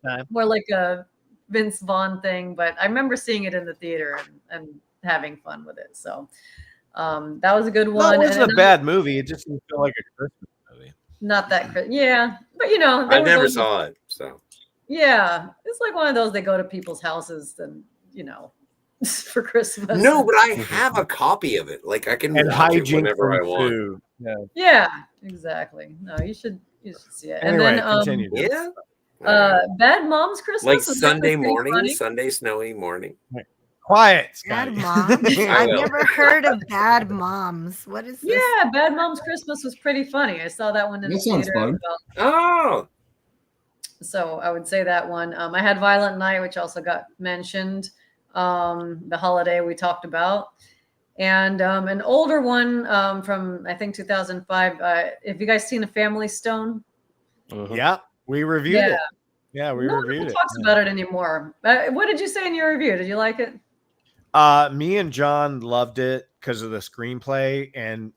time. more like a Vince Vaughn thing, but I remember seeing it in the theater and having fun with it. So that was a good one. Well, it wasn't And a bad movie. It just didn't feel like a Christmas movie. not that yeah, but there I was never always- saw it, so Yeah, it's like one of those they go to people's houses and for Christmas. no, but I have a copy of it. Like I can And watch it hijinks whenever I from want. food. Yeah, exactly. No, you should see it. Anyway, And then continue. Yeah, Bad Mom's Christmas like was Sunday pretty morning, funny. Sunday snowy morning. Quiet, Bad Scotty. Moms? I I've will. never heard of Bad Moms. What is this? Yeah, Bad Mom's Christmas was pretty funny. I saw that one in That the sounds theater. fun. Oh, So I would say that one. I had Violent Night, which also got mentioned. The holiday we talked about, and an older one from I think 2005. Have you guys seen A Family Stone? Yeah, we reviewed it. Yeah, we No reviewed one it. talks about it anymore. What did you say in your review? Did you like it? Me and John loved it because of the screenplay, and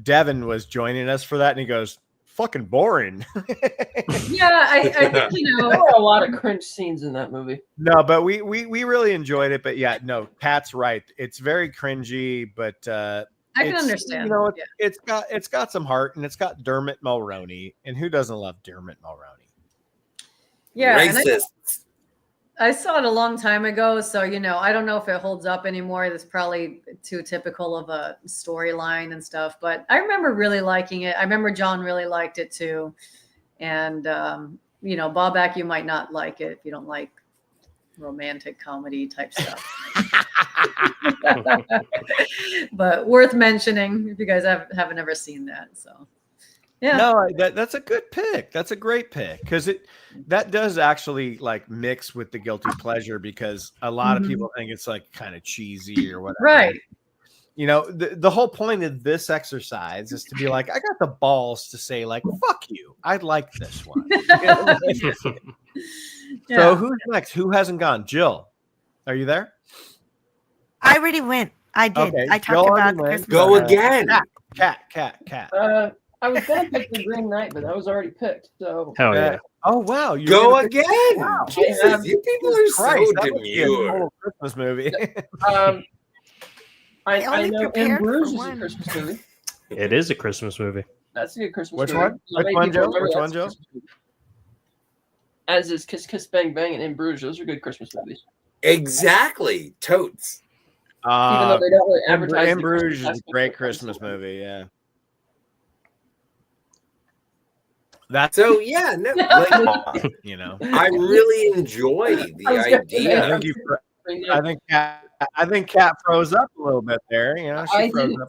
Devin was joining us for that, and he goes, "Fucking boring." Yeah, I think There were a lot of cringe scenes in that movie. No, but we really enjoyed it. But yeah, no, Pat's right. It's very cringy, but I can it's, understand. It's got some heart, and it's got Dermot Mulroney, and who doesn't love Dermot Mulroney? Yeah, and racist. I saw it a long time ago, so I don't know if it holds up anymore. It's probably too typical of a storyline and stuff, but I remember really liking it. I remember John really liked it too, and Bobak, you might not like it if you don't like romantic comedy type stuff. But worth mentioning if you guys haven't ever seen that. So yeah, No, that's a good pick. That's a great pick because that does actually like mix with the guilty pleasure because a lot of people think it's like kind of cheesy or whatever. right. The whole point of this exercise is to be like, I got the balls to say like, fuck you. I like this one. So who's next? Who hasn't gone? Jill, are you there? I already went. I did. Okay, I Jill talked already about the went. Christmas. Go again. Cat. I was gonna pick The Green Knight, but that was already picked. So Hell yeah. Oh wow! you're Go gonna pick- again. Wow. Jesus, you people are Christ, so that must be a demure. total Christmas movie. I only know prepared In Bruges for is a one. Christmas movie. It is a Christmas movie. That's a good Christmas Which movie. one? Not Which many one, people Joe? remember Which that's one, a Joe? Christmas movie. as is Kiss Kiss Bang Bang and In Bruges. Those are good Christmas movies. Exactly, totes. Even though they don't really advertise. In Bruges is a great Christmas movie. Yeah. That's so yeah, no, like, you know, I really enjoy the idea. I think Kat froze up a little bit there. You know, I didn't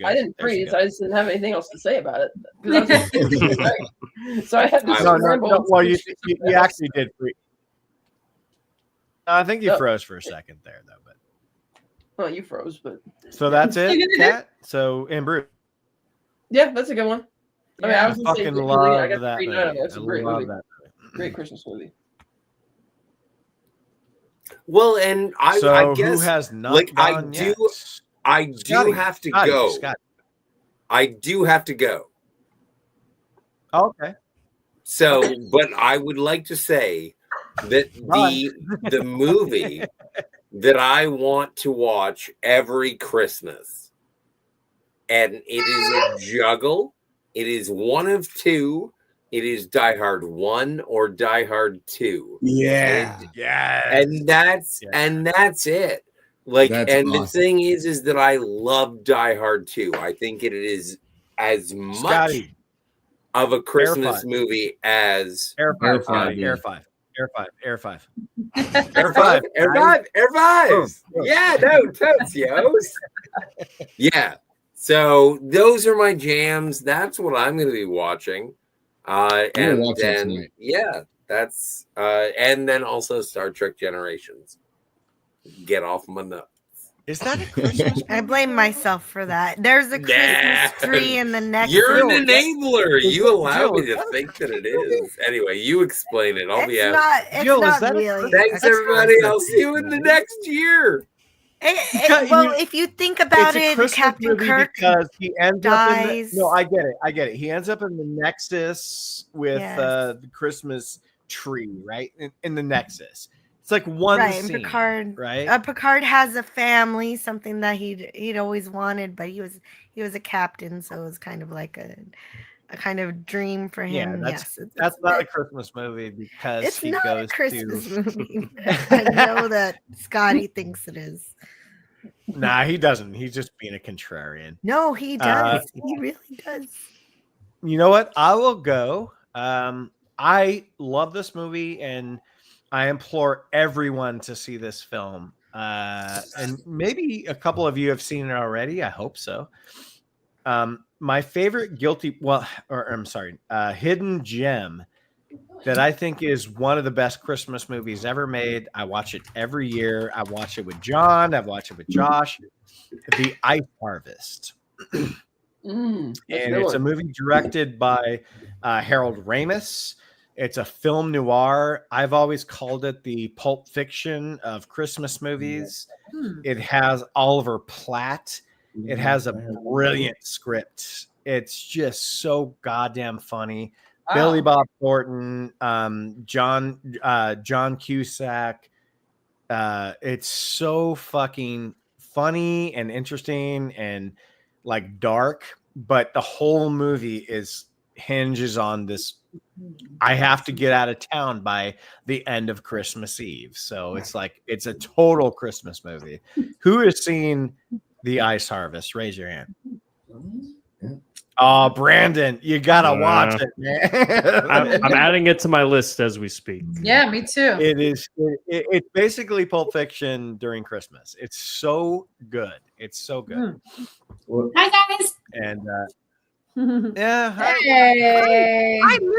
I didn't freeze. I just didn't have anything else to say about it. So I had to well, you actually did freeze. I think you froze for a second there, though. But well, you froze, but so that's it, Kat. So In Bruges. Yeah, that's a good one. I mean, I was fucking love that movie. It's a great movie. Great Christmas movie. Well, and I guess who has not like I gone do, yet? I do Scotty, have to Scotty, go. Scotty. I do have to go. Okay. So, but I would like to say that the movie that I want to watch every Christmas, and it is a juggle. It is one of two. It is Die Hard 1 or Die Hard 2. Yeah. And that's it. Like, That's and awesome. the thing is that I love Die Hard 2. I think it is as much Scotty, of a Christmas Five. movie as Air Five, Five. yeah. Air Five. Air 5. Yeah, no, totes, yos. Yeah. So those are my jams. That's what I'm going to be watching. And watch that then, tonight. yeah, that's, and then also Star Trek Generations. Get off my nuts. Is that a Christmas? I blame myself for that. There's a Christmas tree in the next. You're an enabler. You allow me Jill, to think that it is. Anyway, you explain it. I'll be out. It's Jill, is not that a really. Thanks, everybody. I'll see you in the next year. Well, if you think about It's a it, Christmas Captain movie Kirk because he ends up in dies. no, I get it. He ends up in the Nexus with Yes. the Christmas tree, right? In the Nexus. It's like one right, and scene, Picard, right? Picard has a family, something that he'd always wanted, but he was a captain, so it was kind of like a kind of dream for him. Yeah, that's not a Christmas movie because it's he not goes a Christmas to. movie. I know that Scotty thinks it is. Nah, he doesn't. He's just being a contrarian. No, he does. He really does. You know what? I will go. I love this movie, and I implore everyone to see this film. And maybe a couple of you have seen it already. I hope so. My favorite hidden gem that I think is one of the best Christmas movies ever made. I watch it every year. I watch it with John. I've watched it with Josh. The Ice Harvest. And it's a movie directed by Harold Ramis. It's a film noir. I've always called it the Pulp Fiction of Christmas movies. It has Oliver Platt. It has a brilliant script. It's just so goddamn funny. Wow. Billy Bob Thornton, John Cusack. It's so fucking funny and interesting and like dark, but the whole movie hinges on this. I have to get out of town by the end of Christmas Eve. So it's a total Christmas movie. Who has seen The Ice Harvest? Raise your hand. Oh, Brandon, you gotta watch it, man. I'm adding it to my list as we speak. Yeah, me too. It is. It's basically Pulp Fiction during Christmas. It's so good. It's so good. Hi guys. And yeah, hi. Hey. Hi, Lily.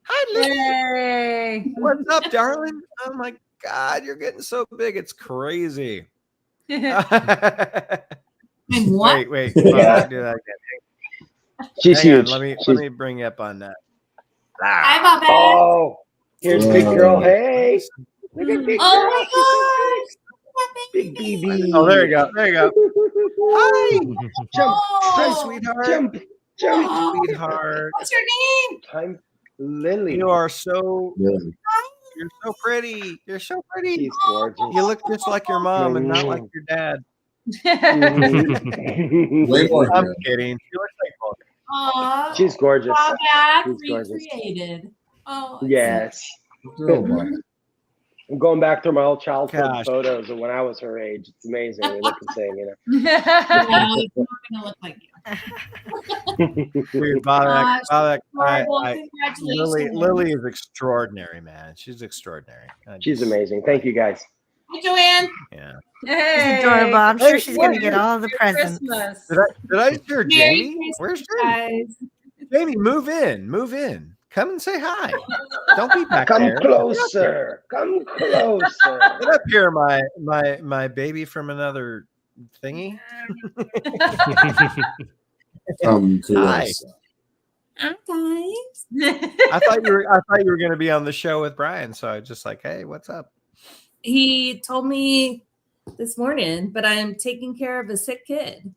Hi, Lily. Hey. What's up, darling? Oh my God, you're getting so big. It's crazy. What? Wait. Do that again. She's Hang on, huge. let me bring you up on that. Hi, Bobby. Oh, here's big girl. Hey. Look at big Oh girl. my God. Big BB. Oh, there you go. There you go. Hi. Jump. Hi, sweetheart. Jump. Oh. Sweetheart. What's your name? I'm Lily. You are so. You're so pretty. You're so pretty. She's gorgeous. You look just like your mom and not like your dad. Way more. I'm kidding. She looks like both. Aw. She's gorgeous. Bob She's gorgeous. recreated. Oh. Yes. I'm going back through my old childhood Gosh. photos of when I was her age. It's amazing. We look the same, you know. Yeah, it's not gonna look like you. Dude, Bobak, Horrible. Lily is extraordinary, man. She's extraordinary. She's amazing. Thank you, guys. Hi, Joanne. Yeah. She's adorable. I'm sure she's gonna get all the presents. Christmas. Did I hear Jamie? Merry Where's Christmas, Jamie? guys. Jamie, move in. Come and say hi. Don't be back Come there. closer. Come closer. Get up here, my baby from another thingy. Come Hi. close. Hi, guys. I thought you were going to be on the show with Brian, so I was just like, hey, what's up? He told me this morning, but I'm taking care of a sick kid.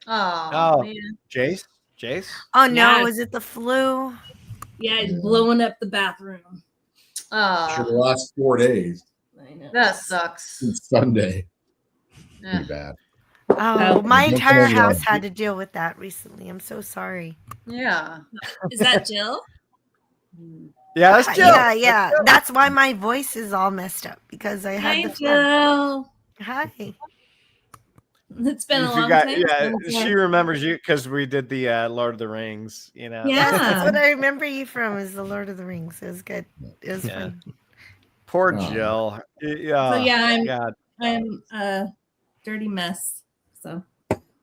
Oh, man. Jace. Oh no, Yeah. is it the flu? Yeah, he's blowing up the bathroom. For the last 4 days. I know. That sucks. Since Sunday. Yeah. Pretty bad. Oh, my Nothing entire else. house had to deal with that recently. I'm so sorry. Yeah. Is that Jill? Yeah, that's Jill. Yeah. That's why my voice is all messed up because I had Hi, the flu. Jill. Hi. It's been a You long forgot- time. yeah, since she remembers you because we did the Lord of the Rings. You know. Yeah. That's what I remember you from is the Lord of the Rings. It was good. It was Yeah. fun. Poor Oh. Jill. Yeah. So yeah, God. I'm a dirty mess. So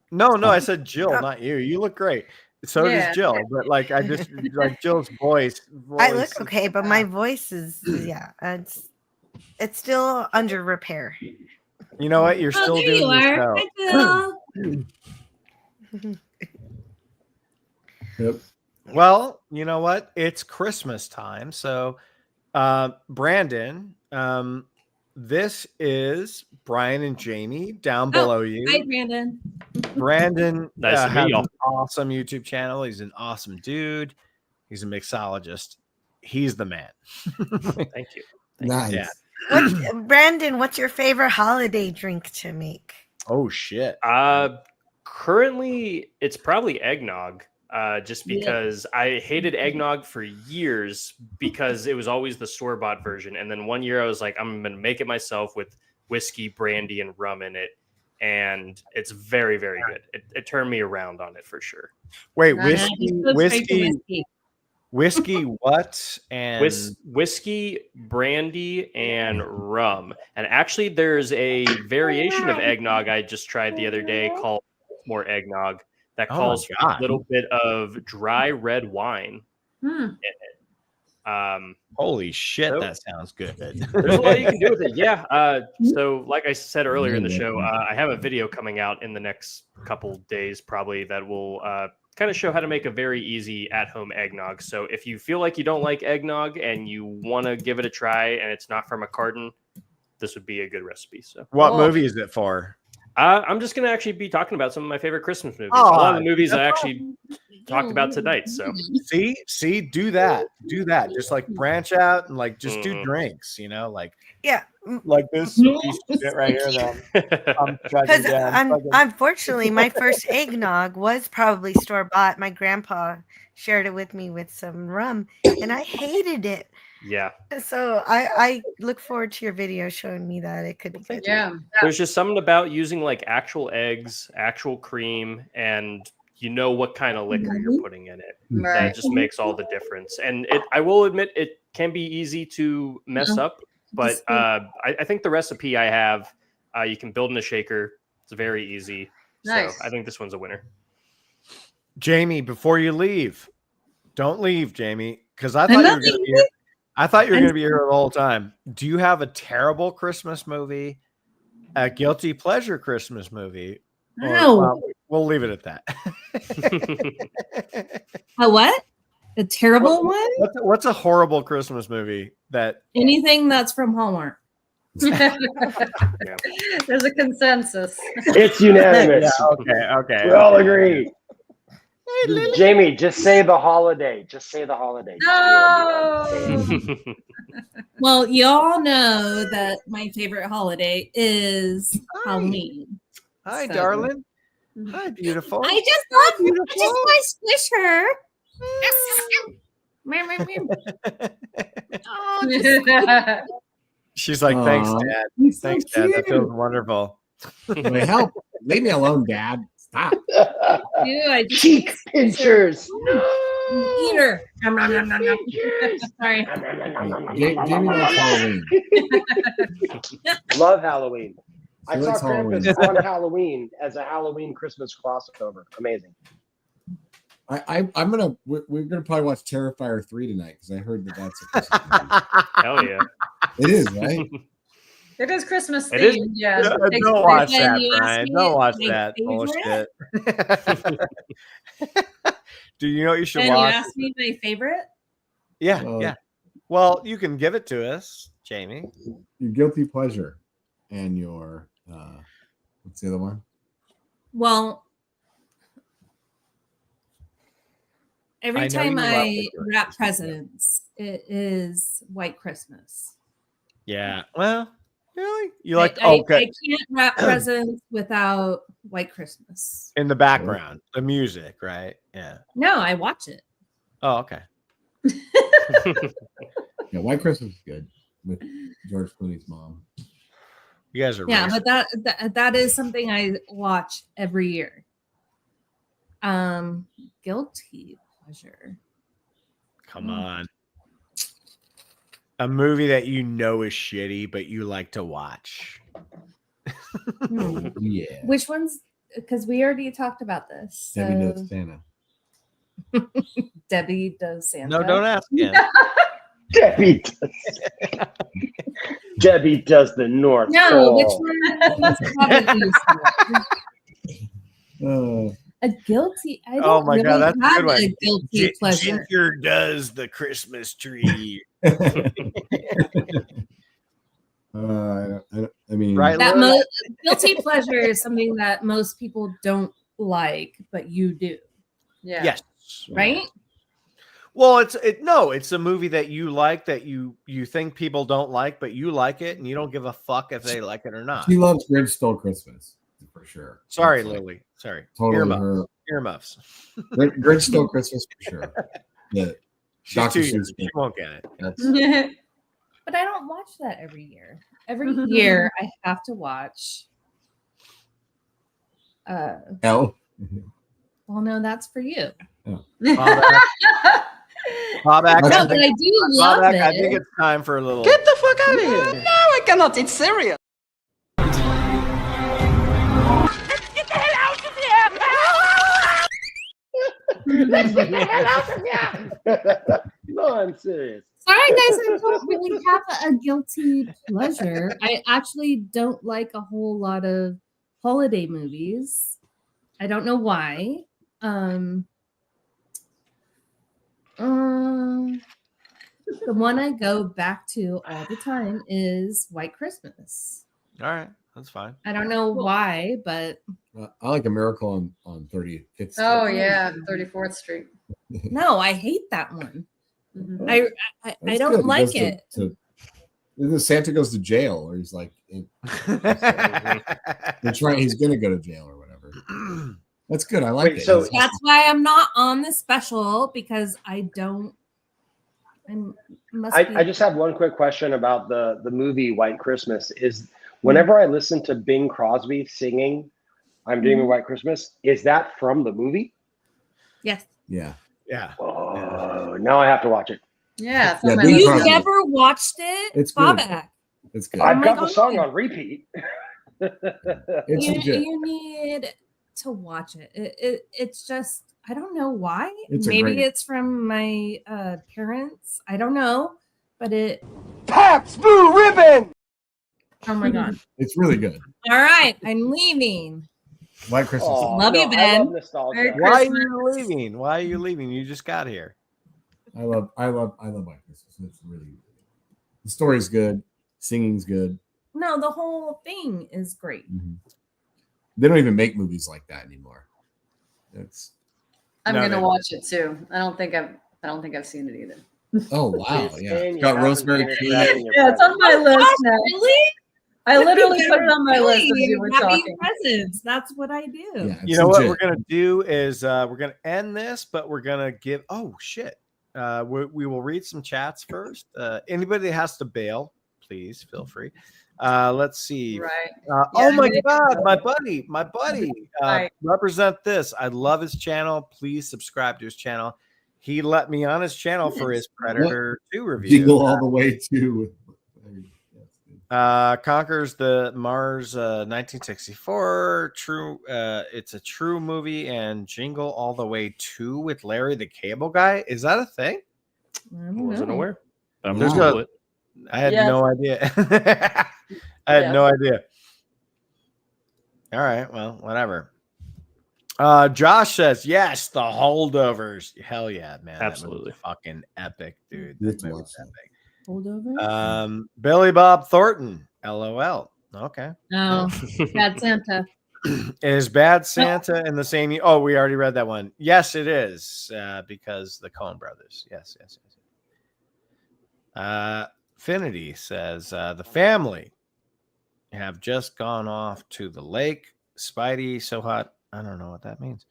No, I said Jill, not you. You look great. So Yeah. does Jill, but like I just like Jill's voice. I look okay, but my voice is it's still under repair. You know what? You're Oh, still there doing you the are. show. Hi, Jill. Yep. Well, you know what? It's Christmas time. So, Brandon, this is Brian and Jamie down below you. Hi, Brandon. Brandon Nice to meet has y'all. an awesome YouTube channel. He's an awesome dude. He's a mixologist. He's the man. Thank you. Nice. Yeah. Brandon, what's your favorite holiday drink to make? Oh shit. Currently, it's probably eggnog. Just Yeah. because I hated eggnog for years because it was always the store-bought version. And then one year I was like, I'm going to make it myself with whiskey, brandy, and rum in it. And it's very, very good. It turned me around on it for sure. Wait, Nice. whiskey, what? And Whiskey, brandy, and rum. And actually, there's a variation of eggnog I just tried the other day called more eggnog that Oh my calls for God. a little bit of dry red wine in it. Holy shit, so- that sounds good. There's a lot you can do with it. Yeah. So like I said earlier in the show, I have a video coming out in the next couple days probably that will kind of show how to make a very easy at-home eggnog. So if you feel like you don't like eggnog and you want to give it a try and it's not from a carton, this would be a good recipe. So What movie is it for? I'm just going to actually be talking about some of my favorite Christmas movies. Oh, a lot of the movies I that's actually talked about tonight. So See, do that. Just like branch out and like just do drinks, you know, like Yeah. like this piece of shit right here that I'm Because chugging down. unfortunately, my first eggnog was probably store bought. My grandpa shared it with me with some rum, and I hated it. yeah. So I look forward to your video showing me that it could be good. Yeah. There's just something about using like actual eggs, actual cream, and you know what kind of liquor you're putting in it. Right. That just makes all the difference. And I will admit it can be easy to mess up, but I think the recipe I have, you can build in a shaker. It's very easy. Nice. So I think this one's a winner. Jamie, before you leave, don't leave, Jamie, because I thought you were going to be here. I thought you were going to be here the whole time. Do you have a terrible Christmas movie, a guilty pleasure Christmas movie? Or, No. we'll leave it at that. A what? A terrible one? What's a horrible Christmas movie that Anything that's from Hallmark. There's a consensus. It's unanimous. Yeah, okay. We all agree. Jamie, just say the holiday. Just say the holiday. No. Well, you all know that my favorite holiday is Halloween. Hi, So- darling. Hi, beautiful. I just love squish her. Oh, She's like, thanks, Aw, Dad. he's so Thanks, Dad. That feels cute. wonderful. Wait, help. Leave me alone, Dad. Stop. Cheek pinchers. Eater. Sorry. Jamie likes Halloween. Love Halloween. I She saw likes Krampus Halloween. on Halloween as a Halloween Christmas crossover. Amazing. We're gonna probably watch Terrifier 3 tonight because I heard that that's a Christmas movie. Hell yeah. It is, right? It is Christmas It is. themed. Yeah. Don't watch Then that, you asked Brian. me Don't watch my that favorite. bullshit. Do you know what you should Then you watch? asked me my favorite. Yeah, yeah. Well, you can give it to us, Jamie. Your guilty pleasure and your what's the other one? Well, every I know time you love I the Christmas wrap presents, it is White Christmas. Yeah. Well, really? You I like? Okay. I can't wrap presents without White Christmas. In the background, the music, right? Yeah. No, I watch it. Oh, okay. Yeah, White Christmas is good with George Clooney's mom. You guys are Yeah, racist. but that is something I watch every year. Guilty pleasure. Come on. A movie that you know is shitty, but you like to watch. Yeah. Which ones? Because we already talked about this. Debbie So Does Santa. Debbie Does Santa. No, don't ask him. Debbie does. Debbie does the North No, Pole. which one? A guilty. I don't Oh my really God, that's a have good one. a guilty pleasure. Ginger does the Christmas tree. I mean, Right, That Lily? guilty pleasure is something that most people don't like, but you do. Yeah. Yes. Right? Well, it's a movie that you like that you think people don't like, but you like it and you don't give a fuck if they like it or not. She loves Grinch Stole Christmas for sure. Sorry, That's like Lily. Sorry. totally her. Earmuffs. Grinch Stole Christmas for sure. Yeah. She's Dr. too young. Seuss. She won't get it. That's, But I don't watch that every year. Every year I have to watch. Hell. Well, no, that's for you. Bobak, No, but I do love Bobak, it. I think it's time for a little. Get the fuck out of here! No, I cannot. It's serious. Let's get the hell out of here! No, I'm serious. Sorry, guys, I don't really have a guilty pleasure. I actually don't like a whole lot of holiday movies. I don't know why. The one I go back to all the time is White Christmas. All right, that's fine. I don't know why, but I like A Miracle on 35th Street. Oh yeah, 34th Street. no, I hate that one. Mhm. I That's don't good. like He goes it. to Santa goes to jail, or he's like, they're trying. He's gonna go to jail or whatever. That's good. I like it. so- That's why I'm not on the special because I don't. I just have one quick question about the movie White Christmas. Is whenever I listen to Bing Crosby singing "I'm Dreaming White Christmas," is that from the movie? Yes. Yeah. Yeah. Oh, now I have to watch it. Yeah. Yeah, my Bing list. You Crosby. never watched it? It's good. Bobak. It's good. I've my got the God. song on repeat. It's legit. You need to watch it. It's just I don't know why. It's a Maybe great- it's from my parents. I don't know, but it. Pabst Blue Ribbon! Oh my god! It's really good. All right, I'm leaving. White Christmas. Oh, Love you, I Ben. love nostalgia. Merry Why are Christmas. you leaving? Why are you leaving? You just got here. I love White Christmas. It's really good. The story's good. Singing's good. No, the whole thing is great. They don't even make movies like that anymore. It's I'm No, gonna they- watch it too. I don't think I've seen it either. oh wow, It's yeah. in It's got your Rosemary house, Clooney. it's in your Yeah, it's on my present. list now. Really? I literally put it on my list as you were Wrapping talking. presents. That's what I do. Yeah, You it's know what legit. we're gonna do is we're gonna end this, but we're gonna give. Oh shit! We will read some chats first. Anybody that has to bail, please feel free. Let's see. Right. Oh my God, my buddy. Represent this. I love his channel. Please subscribe to his channel. He let me on his channel for his Predator 2 review. Jingle all the way to Conquers the Mars 1964. True. It's a true movie, and Jingle All the Way 2 with Larry the Cable Guy. Is that a thing? Wasn't aware. I had no idea. I had no idea. All right. Well, whatever. Josh says, yes, the Holdovers. Hell yeah, man. Absolutely. Fucking epic, dude. That movie's epic. Holdovers? Billy Bob Thornton. LOL. Okay. No. Bad Santa. Is Bad Santa in the same? Oh, we already read that one. Yes, it is. Because the Coen brothers. Yes. Finity says the family have just gone off to the lake. Spidey so hot. I don't know what that means.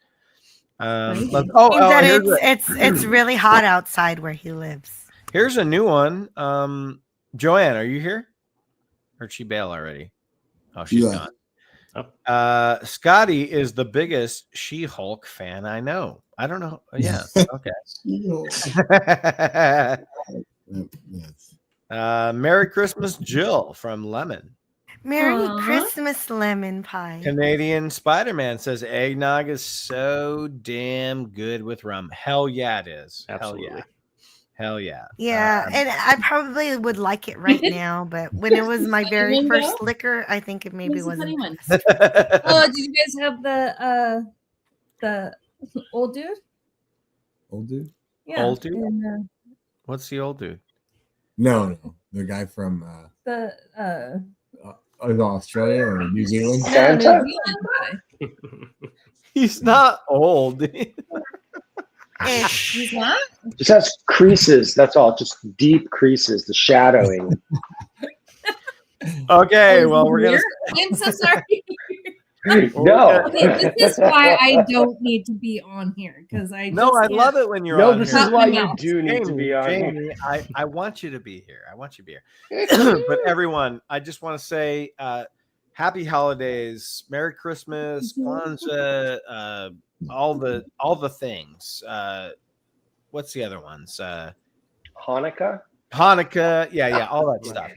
It's really hot outside where he lives. Here's a new one. Joanne, are you here? Or did she bail already? Oh, she's gone. Scotty is the biggest She-Hulk fan I know. I don't know. Yeah. Okay. Merry Christmas, Jill from Lemon. Merry Christmas, lemon pie. Canadian Spider-Man says eggnog is so damn good with rum. Hell yeah, it is. Absolutely. Hell yeah. Yeah, and I probably would like it right now, but when it was my very first liquor, I think it maybe wasn't. Oh, did you guys have the old dude? Old dude? Yeah. Old dude? And, what's the old dude? No, the guy from Australia or New Zealand. Santa? He's not old. He's not? Just has creases. That's all. Just deep creases. The shadowing. Okay, well, we're gonna. I'm so sorry. No. Okay, this is why I don't need to be on here because I. No, I love it when you're no, on. This here. is why you do need to be on. Jamie, I want you to be here. I want you to be here. But everyone, I just want to say, happy holidays, Merry Christmas, Kwanzaa, all the things. What's the other ones? Hanukkah, yeah, all that stuff.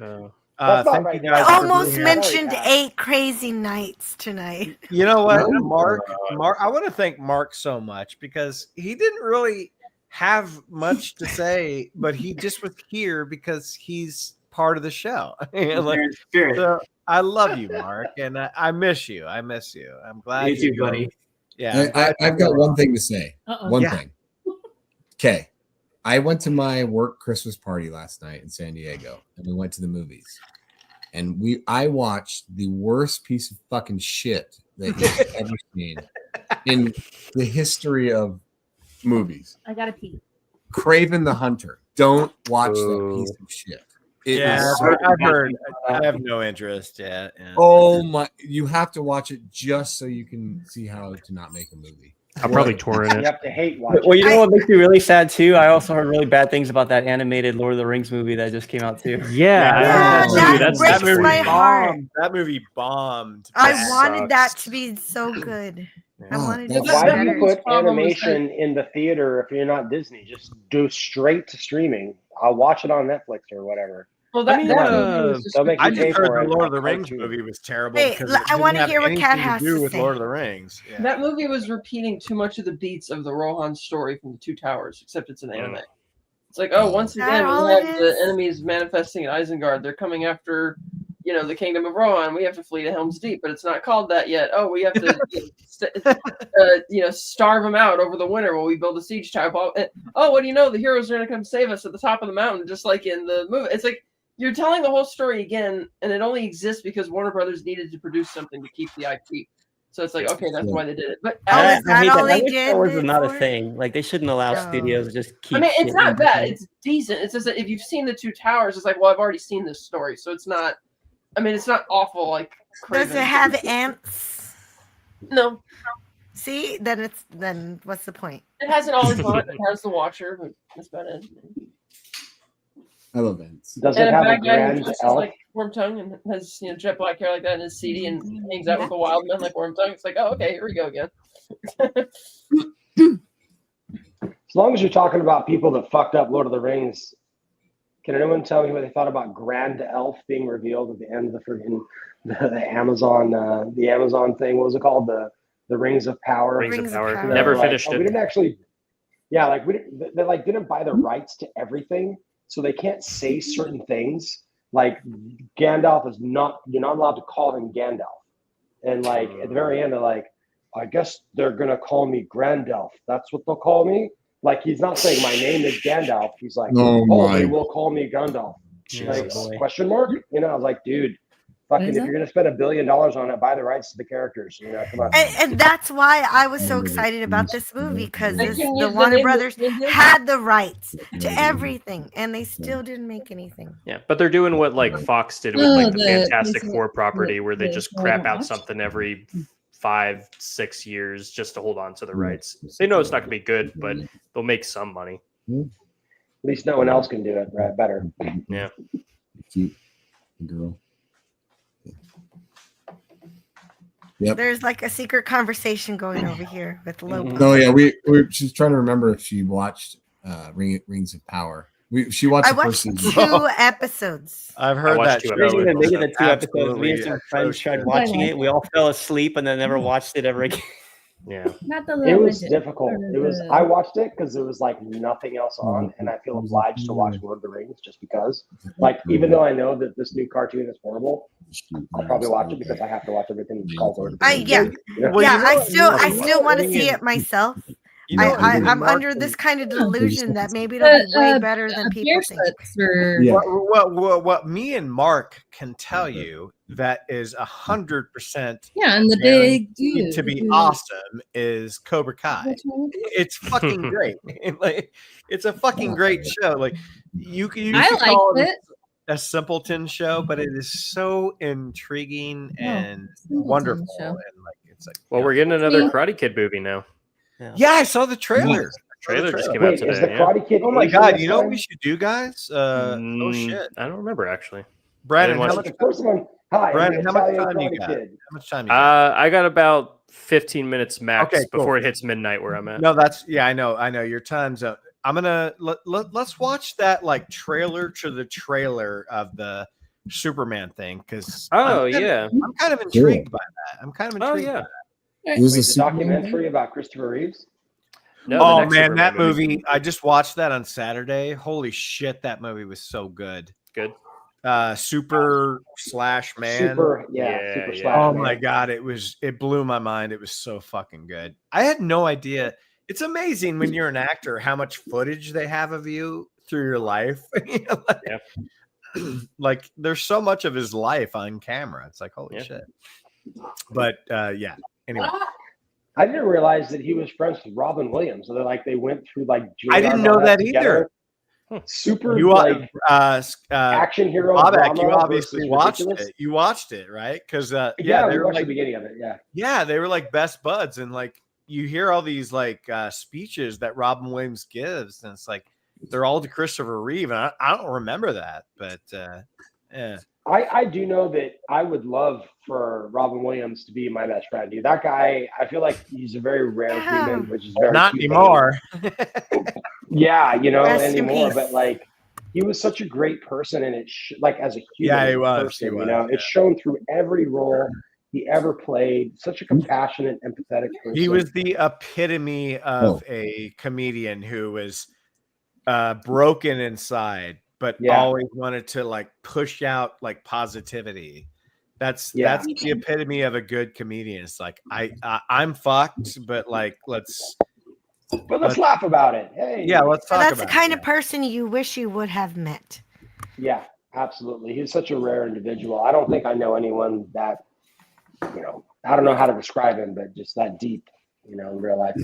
Thank you guys. Almost mentioned 8 crazy nights tonight. You know what, Mark? I want to thank Mark so much because he didn't really have much to say, but he just was here because he's part of the show. So I love you, Mark, and I miss you. I'm glad you too, buddy. Yeah, I've got one thing to say. Uh-oh. Thing. Okay. I went to my work Christmas party last night in San Diego, and we went to the movies. And I watched the worst piece of fucking shit that you've ever seen in the history of movies. I gotta pee. Kraven the Hunter. Don't watch that piece of shit. I've heard. I have no interest. Yeah. Oh my! You have to watch it just so you can see how to not make a movie. I'm probably touring it. You have to hate watching. Well, you know what makes me really sad too? I also heard really bad things about that animated Lord of the Rings movie that just came out too. That breaks my heart. That movie bombed. I wanted that to be so good. I wanted to be Why do better. you put animation in the theater if you're not Disney? Just go straight to streaming. I'll watch it on Netflix or whatever. Well, I just heard the Lord of the Rings movie was terrible. Hey, I want to hear what Kat has to do to with say. Lord of the Rings. Yeah. That movie was repeating too much of the beats of the Rohan story from the Two Towers, except it's an anime. It's like, once again, we have the enemies manifesting at Isengard. They're coming after, the kingdom of Rohan. We have to flee to Helm's Deep, but it's not called that yet. Oh, we have to, starve them out over the winter while we build a siege tower. Oh, what do you know? The heroes are going to come save us at the top of the mountain, just like in the movie. It's like, you're telling the whole story again, and it only exists because Warner Brothers needed to produce something to keep the IP. So it's like, okay, that's why they did it. But I hate that. I wish Star Wars was not a thing. Like, they shouldn't allow studios to just keep. I mean, it's shit not in bad. the It's decent. It's just that if you've seen the Two Towers, it's like, well, I've already seen this story, so it's not. I mean, it's not awful. Like, Does it have ants? No. See, then what's the point? It has an always on. It has the Watcher. But that's about it. I love Vince. Does And it a have a bad guy who grand dresses elf? like Wormtongue and has jet black hair like that and is seedy and hangs out with the wild men like Wormtongue. It's like, oh, okay, here we go again. As long as you're talking about people that fucked up Lord of the Rings, can anyone tell me what they thought about Grand Elf being revealed at the end of the friggin' the Amazon thing? What was it called? The Rings of Power. Rings of Power. You know, Never like, finished it. We didn't actually. Yeah, like they like didn't buy the rights to everything, so they can't say certain things. Like Gandalf is not. You're not allowed to call him Gandalf. And like at the very end, they're like, I guess they're gonna call me Grandalf. That's what they'll call me. Like he's not saying my name is Gandalf. He's like, they will call me Gandalf. Like question mark? You know, I was like, dude, fucking if you're gonna spend $1 billion on it, buy the rights to the characters. You know, come on. And that's why I was so excited about this movie, because the Warner Brothers had the rights to everything, and they still didn't make anything. Yeah, but they're doing what like Fox did with like the Fantastic Four property, where they just crap out something every 5-6 years just to hold on to the rights. They know it's not going to be good, but they'll make some money. At least no one else can do it right better. Yeah. Cute girl. Yep. There's like a secret conversation going over here with Lobo. Oh yeah, she's trying to remember if she watched Rings of Power. She watched the first season. 2 episodes. I've heard that. We didn't even make it to 2 episodes. Me and some friends tried watching it. We all fell asleep and then never watched it ever again. Yeah. Not the It was difficult. It was. I watched it because there was like nothing else on, and I feel obliged to watch Lord of the Rings just because. Like, even though I know that this new cartoon is horrible, I'll probably watch it because I have to watch everything called Lord of the Rings. I still want to see it myself. I'm under this kind of delusion that maybe it'll be way better than people think. What me and Mark can tell you that is 100% and the big dude to be awesome is Cobra Kai. It's fucking great. It's a fucking great show. Like you can call it a simpleton show, but it is so intriguing and wonderful. And like it's like, well, we're getting another Karate Kid movie now. Yeah, I saw the trailer. Trailer just came out today. Is the Karate Kid? Oh my god! You know what we should do, guys? Oh shit! I don't remember actually. Brandon, how much? Brandon, how much time you got? How much time? I got about 15 minutes max before it hits midnight where I'm at. No, I know. Your time's up. I'm gonna let's watch that like trailer to the trailer of the Superman thing because I'm kind of intrigued by that. I'm kind of intrigued. By that. Wait, the documentary about Christopher Reeves? No, man, that movie. I just watched that on Saturday. Holy shit, that movie was so good. Good. Super slash man. Super slash oh man. My god, it blew my mind. It was so fucking good. I had no idea. It's amazing when you're an actor how much footage they have of you through your life. Like there's so much of his life on camera. It's like holy shit. But yeah. Anyway, I didn't realize that he was friends with Robin Williams. So they went through like. I didn't know that either. Super action hero. Bobak, you obviously watched it. You watched it, right? Because we were watched like the beginning of it. Yeah, they were like best buds, and like you hear all these like speeches that Robin Williams gives, and it's like they're all to Christopher Reeve, and I don't remember that, but yeah. I do know that I would love for Robin Williams to be my best friend. Dude, that guy, I feel like he's a very rare human, which is very not anymore. Yeah, Rest anymore. in But like, he was such a great person, and like as a human, yeah, he was. Person, it's shown through every role he ever played. Such a compassionate, empathetic person. He was the epitome of a comedian who was broken inside, but always wanted to like push out like positivity. That's the epitome of a good comedian. It's like I'm fucked, but like let's laugh about it. Hey, let's talk about it. That's the kind of person you wish you would have met. Yeah, absolutely. He's such a rare individual. I don't think I know anyone that, I don't know how to describe him, but just that deep, in real life.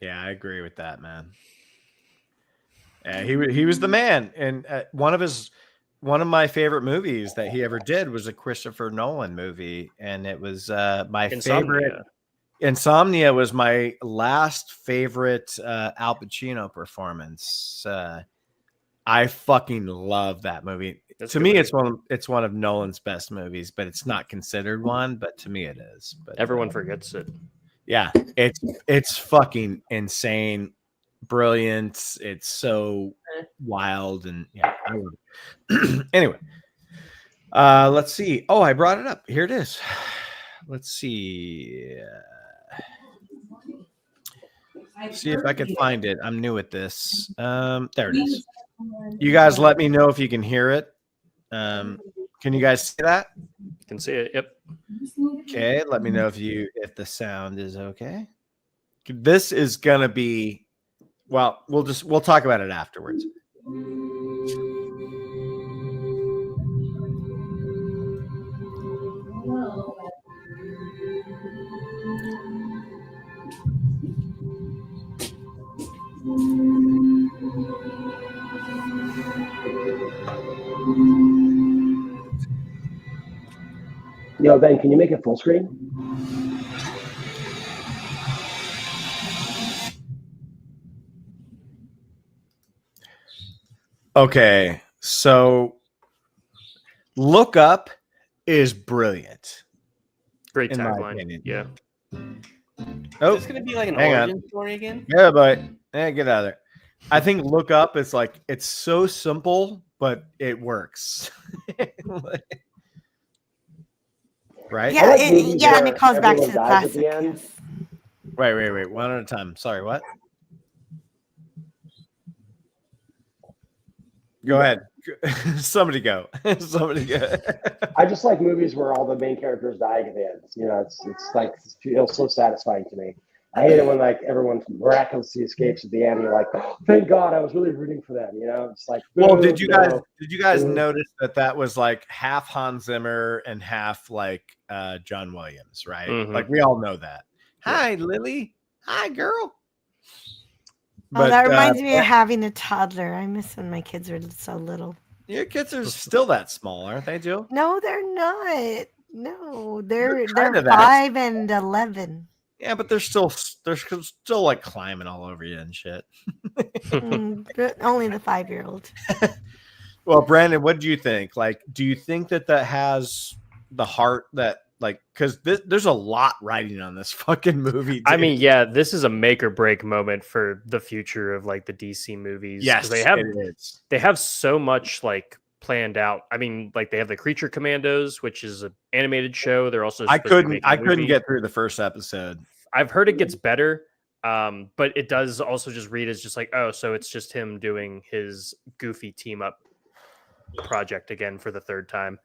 Yeah, I agree with that, man. He was the man, and one of his one of my favorite movies that he ever did was a Christopher Nolan movie, and it was my favorite. Insomnia was my last favorite Al Pacino performance. I fucking love that movie. To me, it's one of Nolan's best movies, but it's not considered one. But to me, it is. But everyone forgets it. Yeah, it's fucking insane, brilliant. It's so wild, and yeah, I love it. Anyway, let's see. Oh, I brought it up. Here it is. Let's see. See if I can find it. I'm new at this. There it is. You guys let me know if you can hear it. Can you guys see that? Can see it. Yep. Okay, let me know if the sound is okay. This is gonna be, well, we'll talk about it afterwards. Yo, Ben, can you make it full screen? Okay, so Look Up is brilliant. Great tagline. Yeah. Oh, is this going to be like an hang on. origin story again? Yeah, but get out of there. I think Look Up is like, it's so simple, but it works. Right? Yeah, and it calls back to the classic. Wait. One at a time. Sorry, what? Go ahead. Somebody go. Somebody go. I just like movies where all the main characters die at the end. You know, it's like, it feels so satisfying to me. I hate it when like everyone miraculously escapes at the end. You're like, oh, thank God, I was really rooting for them. You know, it's like. Well, did you guys notice that was like half Hans Zimmer and half like John Williams, right? Mm-hmm. Like we all know that. Hi, Lily. Hi, girl. But that reminds me of having a toddler. I miss when my kids were so little. Your kids are still that small, aren't they, Jill? No, they're not. No, they're 5 and 11. Yeah, but they're still like climbing all over you and shit. Only the 5-year-old. Well, Brandon, what do you think? Like, do you think that has the heart that, like, because there's a lot riding on this fucking movie, dude. I mean, yeah, this is a make or break moment for the future of like the DC movies. Yes, they have so much like planned out. I mean, like they have the Creature Commandos, which is an animated show. They're also I couldn't get through the first episode. I've heard it gets better, but it does also just read as just like, oh, so it's just him doing his goofy team up project again for the third time.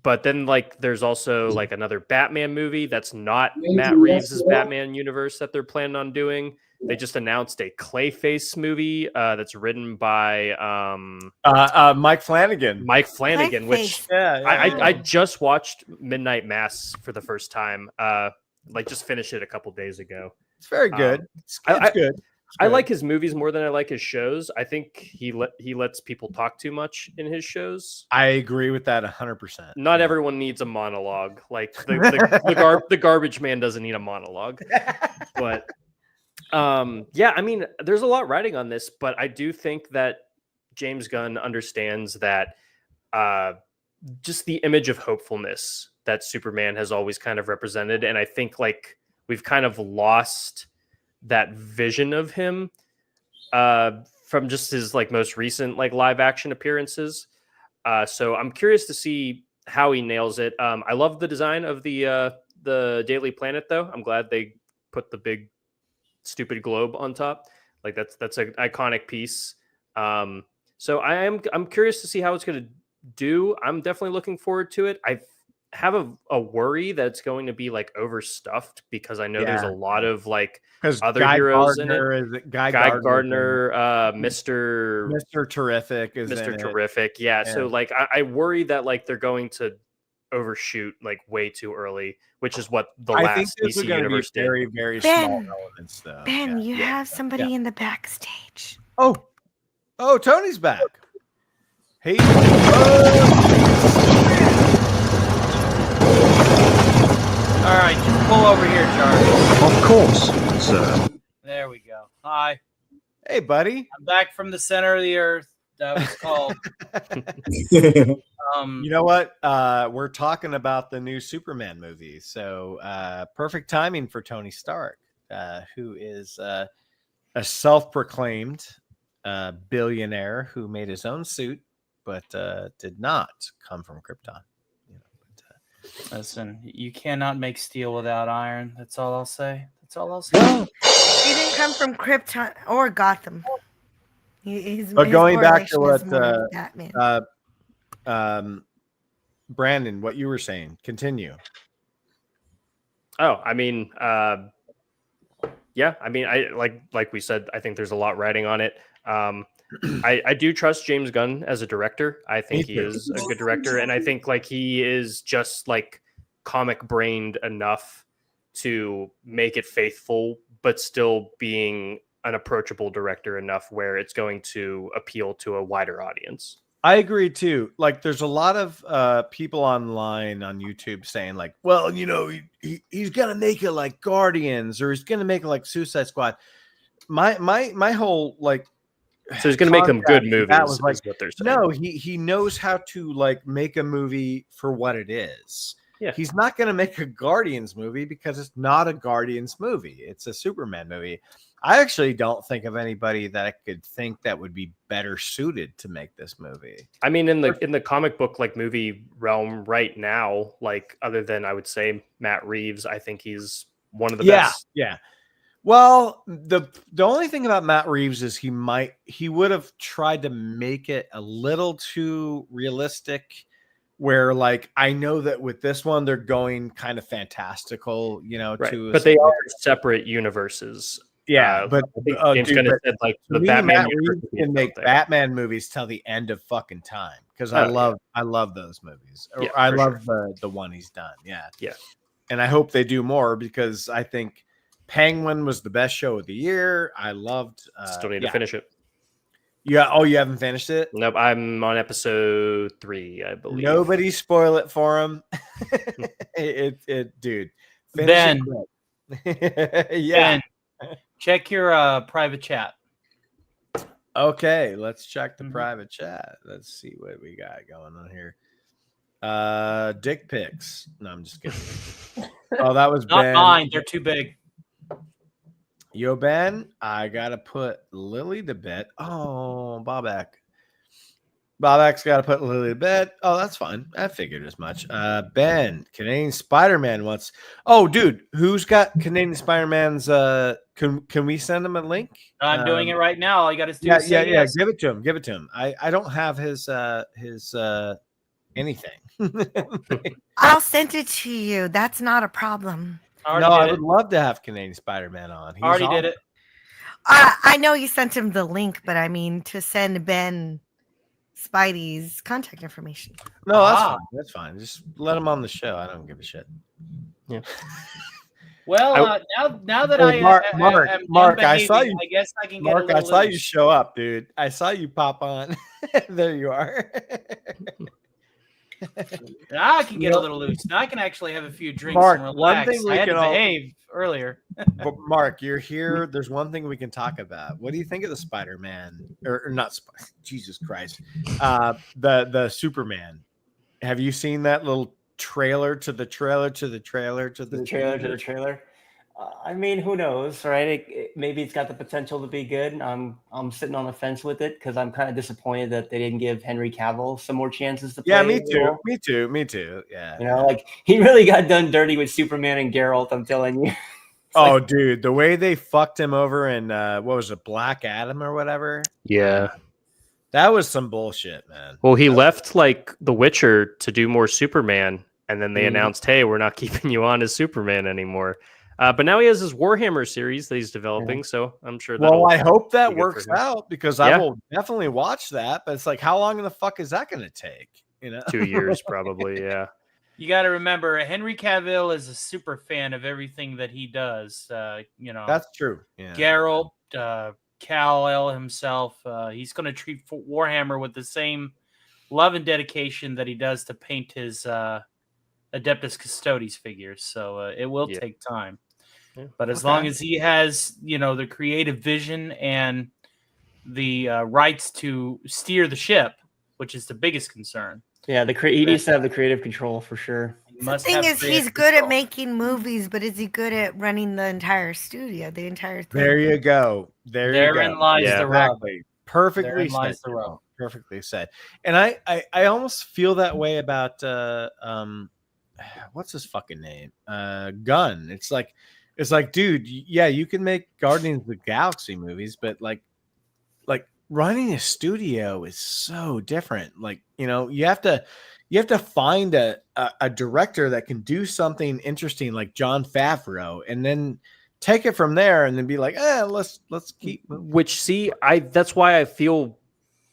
But then like there's also like another Batman movie that's not Matt Reeves' Batman universe that they're planning on doing. They just announced a Clayface movie that's written by Mike Flanagan. Which I just watched Midnight Mass for the first time. Like just finished it a couple days ago. It's very good. It's good. I like his movies more than I like his shows. I think he lets people talk too much in his shows. I agree with that 100%. Not everyone needs a monologue. Like the garbage man doesn't need a monologue. But yeah, I mean, there's a lot riding on this, but I do think that James Gunn understands that just the image of hopefulness that Superman has always kind of represented. And I think like we've kind of lost that vision of him from just his like most recent like live action appearances. So I'm curious to see how he nails it. I love the design of the Daily Planet though. I'm glad they put the big stupid globe on top. Like that's an iconic piece. So I'm curious to see how it's going to do. I'm definitely looking forward to it. I have a worry that it's going to be like overstuffed because I know there's a lot of like other Guy heroes Gardner in it. Guy Gardner, Mr. Terrific is Mr. in Terrific. it. Yeah. So like I worry that like they're going to overshoot like way too early, which is what the last DC universe did. Very, very small elements though. Ben, you have somebody in the backstage. Oh, Tony's back. Hey. All right, just pull over here, Charlie. Of course, sir. There we go. Hi. Hey, buddy. I'm back from the center of the earth. That was called. You know what? We're talking about the new Superman movie, so perfect timing for Tony Stark, who is a self-proclaimed billionaire who made his own suit, but did not come from Krypton. Listen, you cannot make steel without iron. That's all I'll say. That's all I'll say. He didn't come from Krypton or Gotham. He's But going back to what Batman. Brandon, what you were saying, continue. Oh, I mean, yeah, I mean, I like we said, I think there's a lot riding on it. I do trust James Gunn as a director. I think he is a good director, and I think like he is just like comic brained enough to make it faithful, but still being an approachable director enough where it's going to appeal to a wider audience. I agree too. Like, there's a lot of people online on YouTube saying like, well, you know, he's gonna make it like Guardians, or he's gonna make it like Suicide Squad. My whole like. So he's going to make them good movies. That was like, is what they're saying. No, he knows how to like make a movie for what it is. Yeah. He's not going to make a Guardians movie because it's not a Guardians movie. It's a Superman movie. I actually don't think of anybody that I could think that would be better suited to make this movie. I mean, in the comic book like movie realm right now, like other than I would say Matt Reeves, I think he's one of the best. Yeah. Well, the only thing about Matt Reeves is he would have tried to make it a little too realistic, where like I know that with this one they're going kind of fantastical, you know, right. to but they are separate universes. Yeah, but James Gunn said like the Batman Matt Reeves can make Batman movies till the end of fucking time because I love those movies. Yeah, I love the one he's done. Yeah, and I hope they do more because I think Penguin was the best show of the year. I loved. Still need to finish it. Yeah. Oh, you haven't finished it? Nope. I'm on episode 3, I believe. Nobody spoil it for him. Dude. Ben. Yeah. Ben, check your private chat. Okay, let's check the private chat. Let's see what we got going on here. Dick pics. No, I'm just kidding. Oh, that was not Ben. mine. They're too big. Yo, Ben, I gotta put Lily to bed. Oh, Bobak. Bobak's gotta put Lily to bed. Oh, that's fine. I figured as much. Ben, Canadian Spider-Man wants. Oh, dude, who's got Canadian Spider-Man's? Can we send him a link? I'm doing it right now. All you got to do is yeah. Give it to him. Give it to him. I don't have his anything. I'll send it to you. That's not a problem. I would love to have Canadian Spider-Man on. He's already did it. I know you sent him the link, but I mean to send Ben Spidey's contact information. No, that's fine. That's fine. Just let him on the show. I don't give a shit. Yeah. Well, now that Mark, I saw you. I guess I can get Mark, I saw you show up, dude. I saw you pop on. There you are. Now I can get a little loose. Now I can actually have a few drinks Mark, and one relax. thing we I had can to all- behave earlier. But Mark, you're here. There's one thing we can talk about. What do you think of the Spider-Man, or not? Jesus Christ, the Superman. Have you seen that little trailer to the trailer to the trailer to the trailer to the trailer? I mean, who knows, right? Maybe it's got the potential to be good. I'm sitting on the fence with it because I'm kind of disappointed that they didn't give Henry Cavill some more chances to play. Yeah, me too. Me too. Yeah. You know, like he really got done dirty with Superman and Geralt. I'm telling you. Dude, the way they fucked him over in what was it, Black Adam or whatever? Yeah. That was some bullshit, man. Well, he left like The Witcher to do more Superman, and then they announced, "Hey, we're not keeping you on as Superman anymore." But now he has his Warhammer series that he's developing, so I'm sure. Well, I hope that works out because I will definitely watch that. But it's like, how long in the fuck is that going to take? You know, 2 years probably. Yeah. You got to remember, Henry Cavill is a super fan of everything that he does. You know, that's true. Yeah. Geralt, Kal-El himself, he's going to treat Warhammer with the same love and dedication that he does to paint his Adeptus Custodes figures. So it will take time. Yeah. But as long as he has, the creative vision and the rights to steer the ship, which is the biggest concern. Yeah, he needs to have the creative control for sure. The thing is, he's good at making movies, but is he good at running the entire studio, the entire thing? There you go. Therein lies the rub. Exactly. Perfectly said. Lies the rub. Perfectly said. And I almost feel that way about what's his fucking name? Gunn. It's like, dude, yeah, you can make Guardians of the Galaxy movies, but like running a studio is so different. Like, you have to find a director that can do something interesting like Jon Favreau, and then take it from there, and then be like, let's keep. Which, see, that's why I feel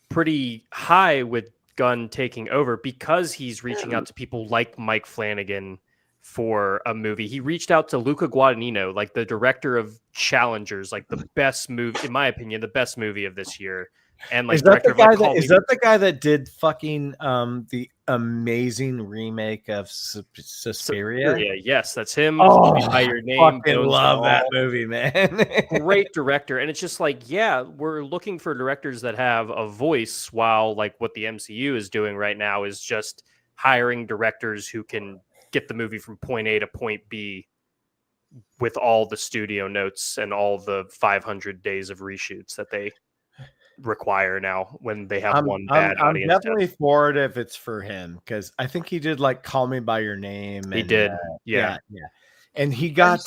pretty high with Gunn taking over, because he's reaching out to people like Mike Flanagan for a movie. He reached out to Luca Guadagnino, like the director of Challengers, like the best movie, in my opinion, the best movie of this year. And like, is that the guy that did fucking the amazing remake of Suspiria? Yes, that's him. Oh, By Your Name. Fucking love that movie, man. Great director. And it's just like, yeah, we're looking for directors that have a voice, while like what the MCU is doing right now is just hiring directors who can get the movie from point A to point B with all the studio notes and all the 500 days of reshoots that they require now when they have one bad audience. I'm definitely for it if it's for him, because I think he did like Call Me by Your Name. He did. Yeah. And he got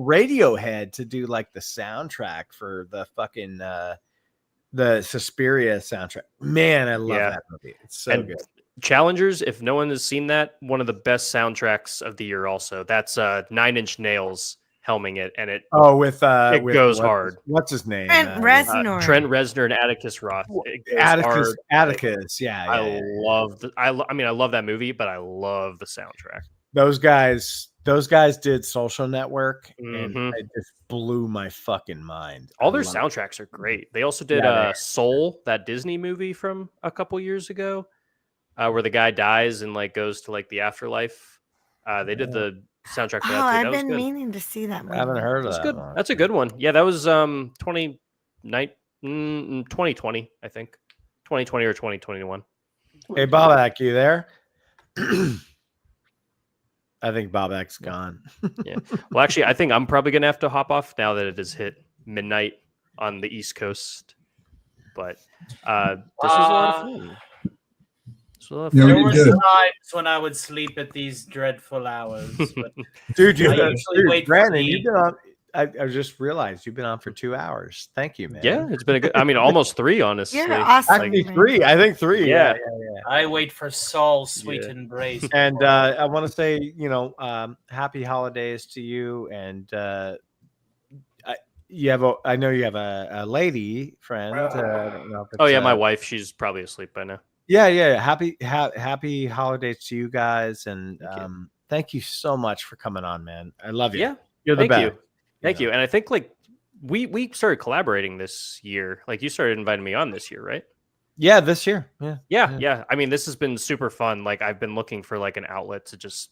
Radiohead to do like the soundtrack for the fucking the Suspiria soundtrack. Man, I love that movie. It's so good. Challengers, if no one has seen that, one of the best soundtracks of the year also. That's 9 Inch Nails helming it, and it goes hard. What's his name? Trent Reznor. Trent Reznor and Atticus Ross. Atticus. Yeah. I love that movie, but I love the soundtrack. Those guys did Social Network, and it just blew my fucking mind. All their soundtracks are great. They also did Soul, that Disney movie from a couple years ago, where the guy dies and like goes to like the afterlife. They did the soundtrack for that too. I've That was been good. meaning to see that movie. I haven't heard of that. Good. That's a good one. Yeah, that was 2020, I think. 2020 or 2021. Hey, Bobak, you there? I think Bobak's gone. Yeah. Well, actually, I think I'm probably going to have to hop off now that it has hit midnight on the East Coast. But this was a lot of fun. There were times when I would sleep at these dreadful hours. But dude, Brandon, you've been on. I just realized you've been on for 2 hours. Thank you, man. Yeah, it's been a good. I mean, almost 3, honestly. Yeah, awesome. Actually, 3. I think 3. Yeah. I wait for Saul's sweet embrace. And I want to say, happy holidays to you. And I know you have a lady friend. My wife. She's probably asleep by now. Yeah. Happy holidays to you guys, and thank you so much for coming on, man. I love you. Yeah, you're the best. Thank you. And I think like we started collaborating this year. Like you started inviting me on this year, right? Yeah, this year. Yeah. I mean, this has been super fun. Like I've been looking for like an outlet to just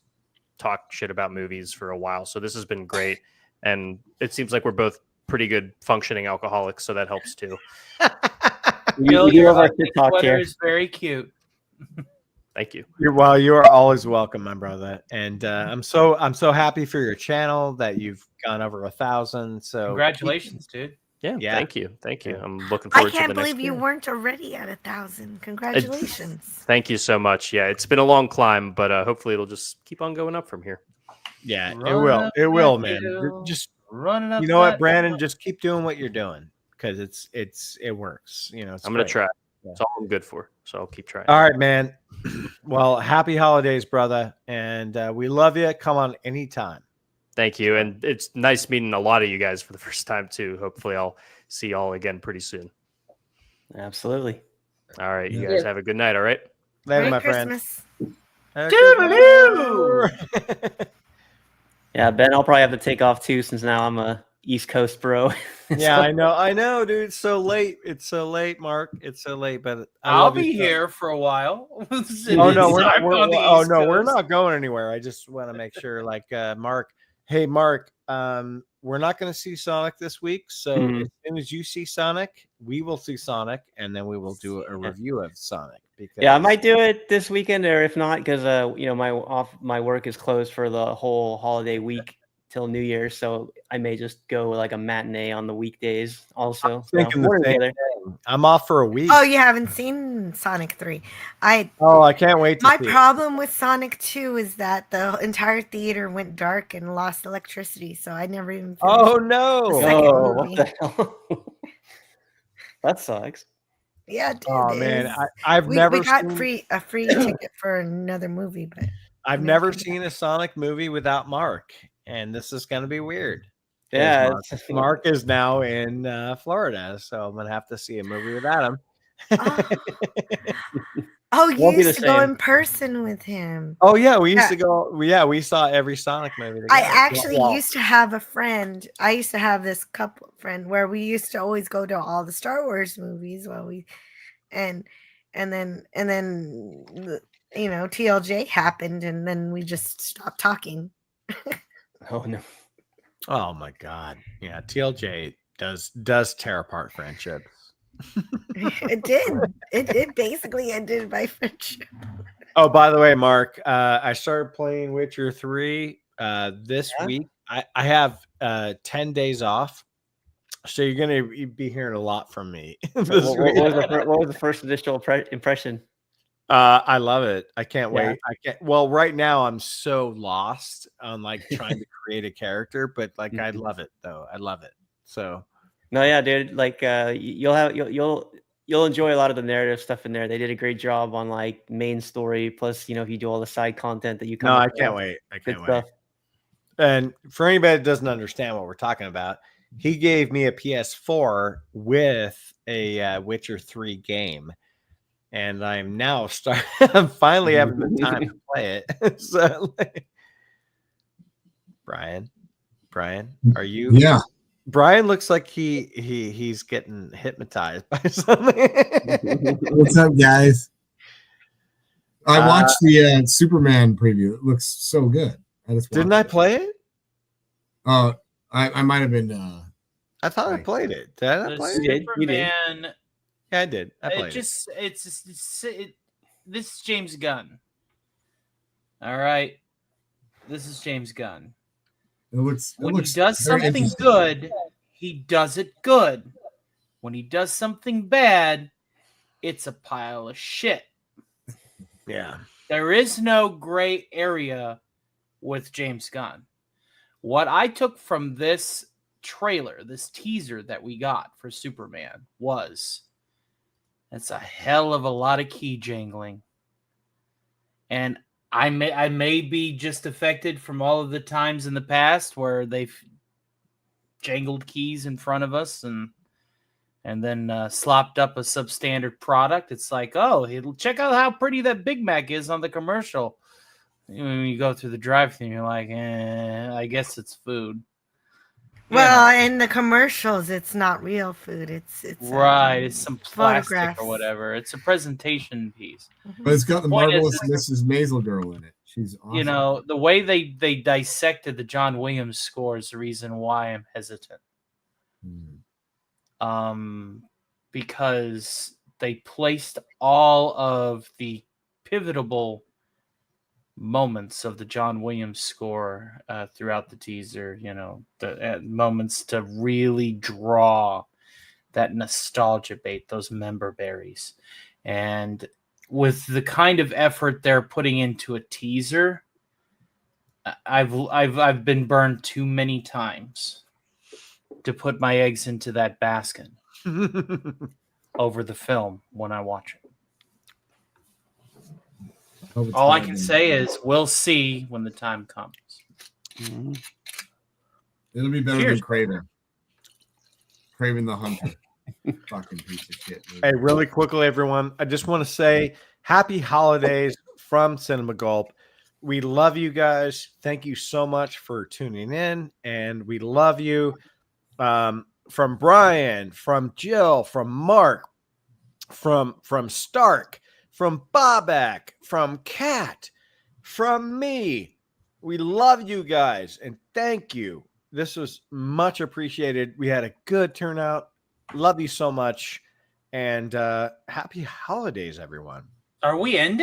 talk shit about movies for a while. So this has been great, and it seems like we're both pretty good functioning alcoholics, so that helps too. Bill, your Twitter is very cute. Thank you. You are always welcome, my brother. And I'm so happy for your channel that you've gone over 1,000. So congratulations, dude. Yeah. Thank you. I'm looking forward to the next I can't believe you year. weren't already at 1,000. Congratulations. Thank you so much. Yeah, it's been a long climb, but hopefully it'll just keep on going up from here. Yeah, it will, man. Just running up. You know what, Brandon? Just keep doing what you're doing, because it works. I'm gonna try. That's all I'm good for. So I'll keep trying. All right, man. Well, happy holidays, brother. And we love you. Come on anytime. Thank you. And it's nice meeting a lot of you guys for the first time too. Hopefully I'll see y'all again pretty soon. Absolutely. All right. You guys have a good night. All right. Later, my Christmas. friend. Yeah, Ben, I'll probably have to take off too, since now I'm a East Coast bro. Yeah, I know, dude. It's so late. It's so late, Mark. It's so late, but I'll be here for a while. Oh no, we're not going anywhere. I just want to make sure, like, Mark. Hey, Mark. We're not going to see Sonic this week, so as soon as you see Sonic, we will see Sonic, and then we will do a review of Sonic. Because I might do it this weekend, or if not, because my work is closed for the whole holiday week till New Year's, so I may just go like a matinee on the weekdays. Also, I'm off for a week. Oh, you haven't seen Sonic 3? I can't wait to My see problem with Sonic 2 is that the entire theater went dark and lost electricity, so I never even finished the second movie. What the hell? That sucks. Yeah, dude. Oh man, I've never we got seen... a free ticket for another movie, but I've never seen a Sonic movie without Mark, and this is going to be weird. Yeah, Mark is now in Florida, so I'm gonna have to see a movie without him. Oh, you used to go in person with him. Oh yeah, we used to go. Yeah, we saw every Sonic movie together. I actually used to have a friend. I used to have this couple friend where we used to always go to all the Star Wars movies while we, and then TLJ happened, and then we just stopped talking. Oh no. Oh my God. Yeah, TLJ does tear apart friendships. It did. It basically ended my friendship. Oh, by the way, Mark, I started playing Witcher 3 this week. I have 10 days off, so you're going to be hearing a lot from me. What was the first initial impression? I love it. I can't wait. Well, right now I'm so lost on like trying to create a character, but like I love it though. I love it. So no, yeah, dude. Like you'll enjoy a lot of the narrative stuff in there. They did a great job on like main story. Plus, if you do all the side content that you come. No, I can't wait. I can't wait. And for anybody that doesn't understand what we're talking about, he gave me a PS4 with a Witcher 3 game. And I'm now I'm finally having the time to play it. So, Brian, are you? Yeah. Brian looks like he's getting hypnotized by something. What's up, guys? I watched the Superman preview. It looks so good. Didn't I play it? Oh, I might have been. I thought I played it. Did I not play it? Superman. Yeah, I did. I played it. This is James Gunn. All right, this is James Gunn. When he does something good, he does it good. When he does something bad, it's a pile of shit. Yeah. There is no gray area with James Gunn. What I took from this trailer, this teaser that we got for Superman was... That's a hell of a lot of key jangling. And I may be just affected from all of the times in the past where they've jangled keys in front of us and then slopped up a substandard product. It's like, oh, check out how pretty that Big Mac is on the commercial. When you go through the drive-thru, you're like, I guess it's food. Well, in the commercials, it's not real food. It's right. It's some plastic photographs or whatever. It's a presentation piece. But it's got the marvelous Mrs. Maisel girl in it. She's awesome. The way they dissected the John Williams score is the reason why I'm hesitant. Because they placed all of the pivotal moments of the John Williams score throughout the teaser, the moments to really draw that nostalgia bait, those member berries. And with the kind of effort they're putting into a teaser, I've been burned too many times to put my eggs into that basket over the film when I watch it. All I can say is we'll see when the time comes. It'll be better than Craven. Craven the Hunter. Fucking piece of shit. Movie. Hey, really quickly, everyone. I just want to say happy holidays from Cinema Gulp. We love you guys. Thank you so much for tuning in, and we love you. from Brian, from Jill, from Mark, from Stark, from Bobak, from Kat, from me. We love you guys and thank you. This was much appreciated. We had a good turnout. Love you so much. And happy holidays, everyone. Are we ending?